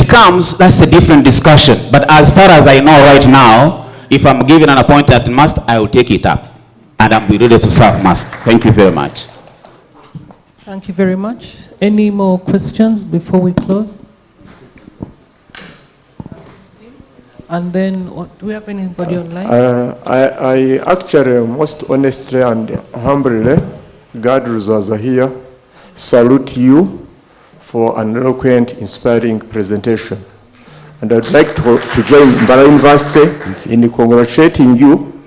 comes, that's a different discussion. But as far as I know right now, if I'm given an appointment at MUST, I will take it up. And I'll be ready to serve MUST. Thank you very much. Thank you very much. Any more questions before we close? And then, do we have anybody online? I actually, most honestly and humbly, God results are here, salute you for an eloquent, inspiring presentation. And I'd like to join Mbara University in congratulating you,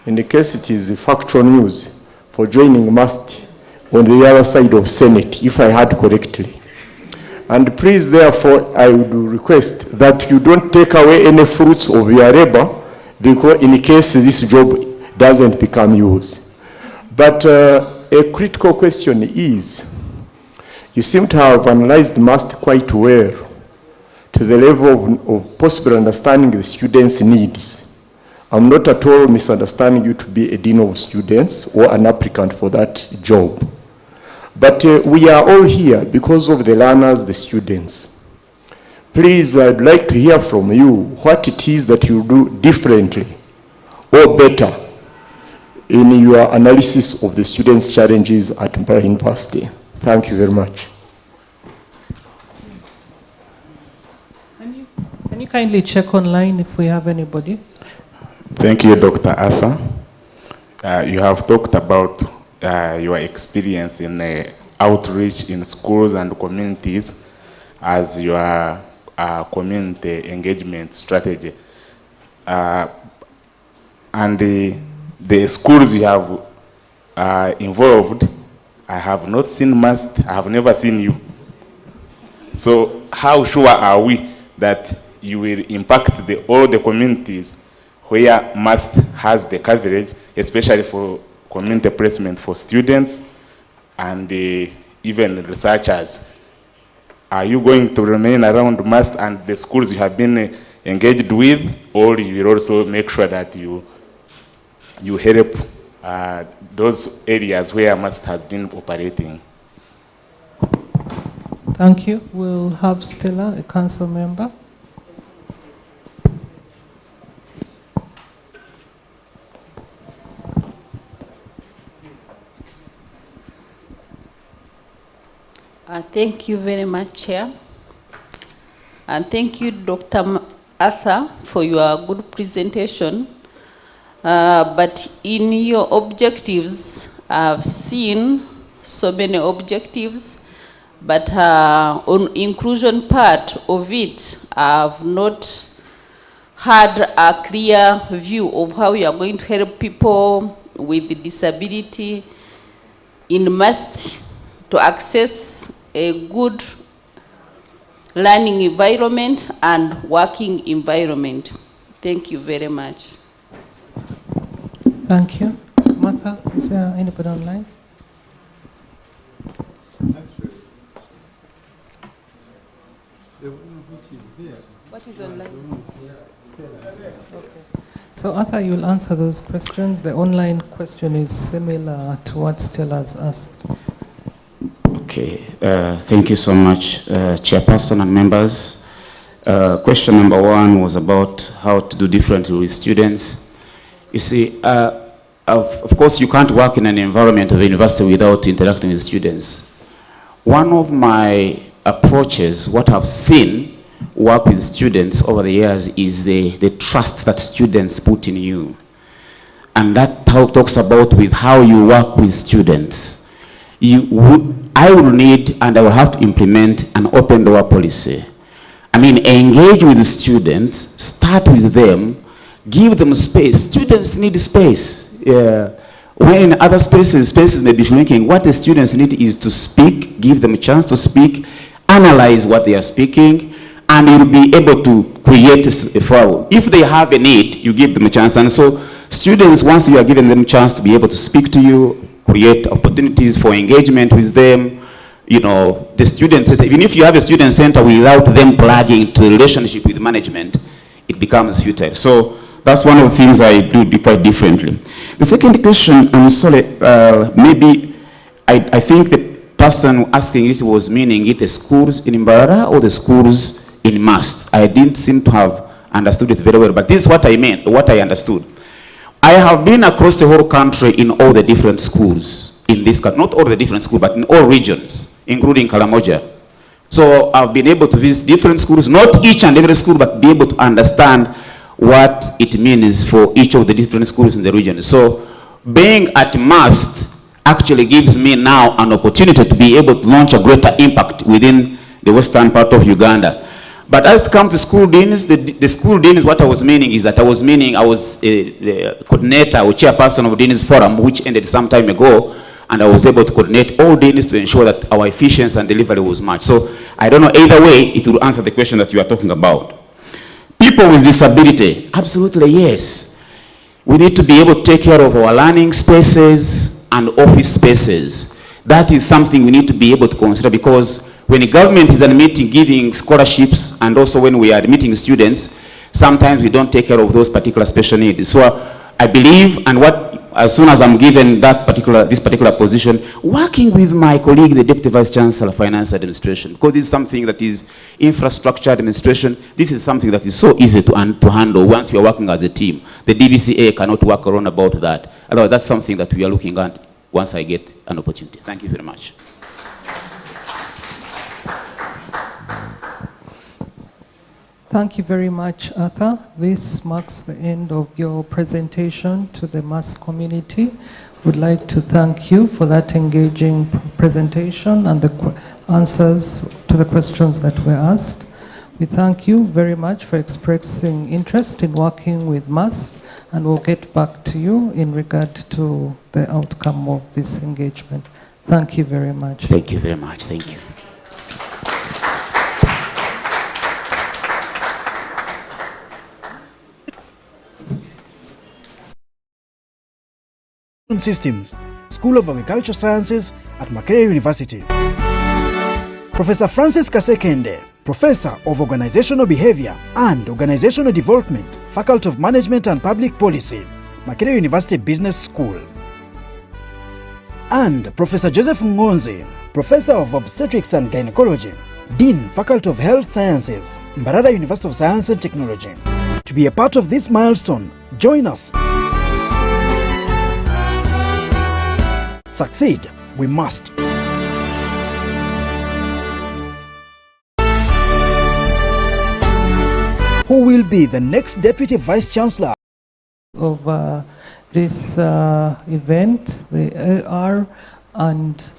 in the case it is factual news, for joining MUST on the other side of Senate, if I heard correctly. And please, therefore, I would request that you don't take away any fruits of your labor, because in case this job doesn't become yours. But a critical question is, you seem to have analyzed MUST quite well to the level of possible understanding the students' needs. I'm not at all misunderstanding you to be a dean of students or an applicant for that job. But we are all here because of the learners, the students. Please, I'd like to hear from you what it is that you do differently or better in your analysis of the students' challenges at Mbara University. Thank you very much. Can you kindly check online if we have anybody? Thank you, Dr. Arthur. You have talked about your experience in outreach in schools and communities as your community engagement strategy. And the schools you have involved, I have not seen MUST, I have never seen you. So how sure are we that you will impact all the communities where MUST has the coverage, especially for community placement for students and even researchers? Are you going to remain around MUST and the schools you have been engaged with, or you will also make sure that you help those areas where MUST has been operating? Thank you. We'll have Stella, a council member. Thank you very much, Chair. And thank you, Dr. Arthur, for your good presentation. But in your objectives, I've seen so many objectives, but on inclusion part of it, I've not had a clear view of how we are going to help people with disability in must to access a good learning environment and working environment. Thank you very much. Thank you. Martha, is there anybody online? What is online? Okay. So Arthur, you will answer those questions. The online question is similar to what Stella has asked. Okay, thank you so much, Chairperson and members. Question number one was about how to do differently with students. You see, of course, you can't work in an environment of a university without interacting with students. One of my approaches, what I've seen work with students over the years, is the trust that students put in you. And that talks about with how you work with students. I will need and I will have to implement an open door policy. I mean, engage with the students, start with them, give them space. Students need space. When in other spaces may be shrinking, what the students need is to speak, give them a chance to speak, analyze what they are speaking, and you'll be able to create a flow. If they have a need, you give them a chance. And so students, once you are giving them a chance to be able to speak to you, create opportunities for engagement with them, you know, the student center, even if you have a student center without them plugging into the relationship with management, it becomes futile. So that's one of the things I do quite differently. The second question, I'm sorry, maybe I think the person asking it was meaning it the schools in Mbarara or the schools in Mast. I didn't seem to have understood it very well, but this is what I meant, what I understood. I have been across the whole country in all the different schools in this country, not all the different schools, but in all regions, including Karamoja. So I've been able to visit different schools, not each and every school, but be able to understand what it means for each of the different schools in the region. So being at Mast actually gives me now an opportunity to be able to launch a greater impact within the western part of Uganda. But as it comes to school deans, the school deans, what I was meaning is that I was a coordinator or chairperson of Deans Forum, which ended some time ago, and I was able to coordinate all deans to ensure that our efficiency and delivery was matched. So I don't know, either way, it will answer the question that you are talking about. People with disability, absolutely yes. We need to be able to take care of our learning spaces and office spaces. That is something we need to be able to consider, because when the government is admitting, giving scholarships, and also when we are admitting students, sometimes we don't take care of those particular special needs. So I believe, and as soon as I'm given this particular position, working with my colleague, the Deputy Vice Chancellor, Finance Administration, because this is something that is infrastructure administration. This is something that is so easy to handle once you are working as a team. The DVCA cannot work around about that. Otherwise, that's something that we are looking at once I get an opportunity. Thank you very much. Thank you very much, Arthur. This marks the end of your presentation to the mass community. We'd like to thank you for that engaging presentation and the answers to the questions that were asked. We thank you very much for expressing interest in working with MAS, and we'll get back to you in regard to the outcome of this engagement. Thank you very much. Thank you very much. Thank you. Systems, School of Agricultural Sciences at Makerere University. Professor Francis Kasekende, Professor of Organizational Behavior and Organizational Development, Faculty of Management and Public Policy, Makerere University Business School. And Professor Joseph Ngonzi, Professor of Obstetrics and Gynecology, Dean, Faculty of Health Sciences, Mbarara University of Science and Technology. To be a part of this milestone, join us. Succeed, we must. Who will be the next Deputy Vice Chancellor of this event, the AR and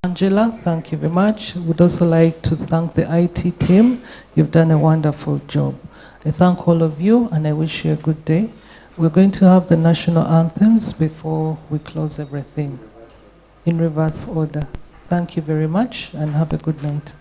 Angela, thank you very much. Would also like to thank the IT team. You've done a wonderful job. I thank all of you and I wish you a good day. We're going to have the national anthems before we close everything in reverse order. Thank you very much and have a good night.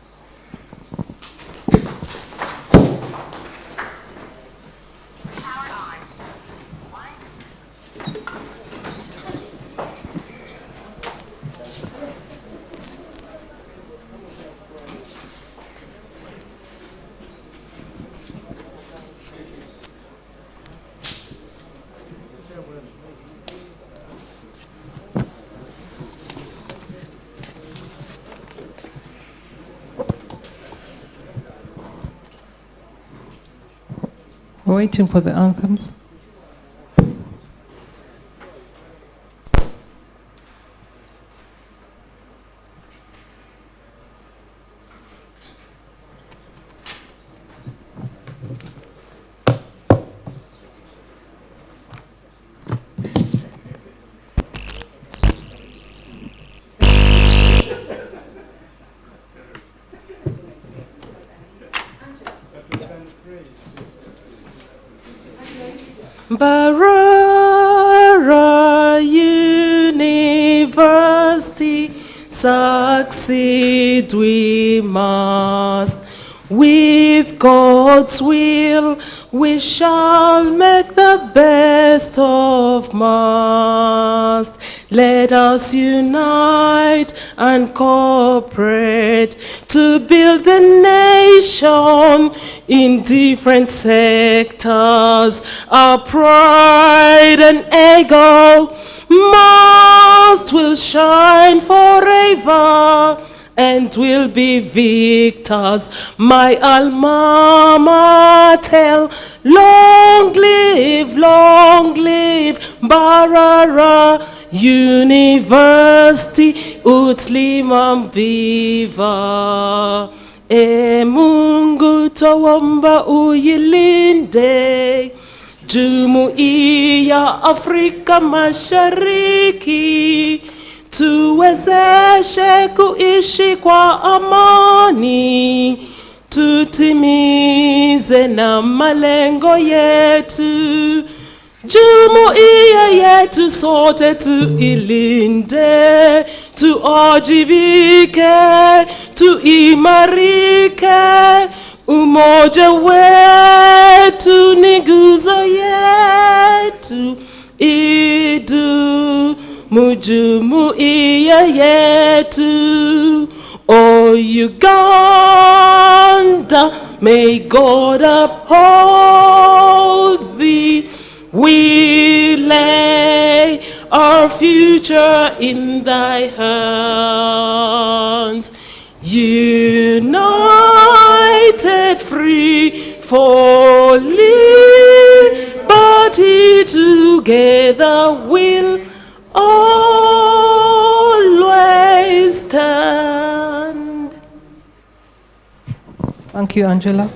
We're waiting for the anthems. Mbarara University, succeed we must. With God's will, we shall make the best of must. Let us unite and cooperate to build the nation in different sectors. Our pride and ego must will shine forever and will be victors. My alma mater, long live Mbarara University, utlimam viva. E Mungu tawamba uyilinde Jumuiya Afrika Mashariki, tuwezeshe kuishi kwa amani, tutimize na malengo yetu. Jumuiya yetu sote tuilinde, tuajibike, tuimarike. Umoja wetu ni nguzo yetu, jumuiya yetu. O Uganda, may God uphold thee. We lay our future in thy hands. United, free for liberty, together we'll always stand. Thank you, Angela.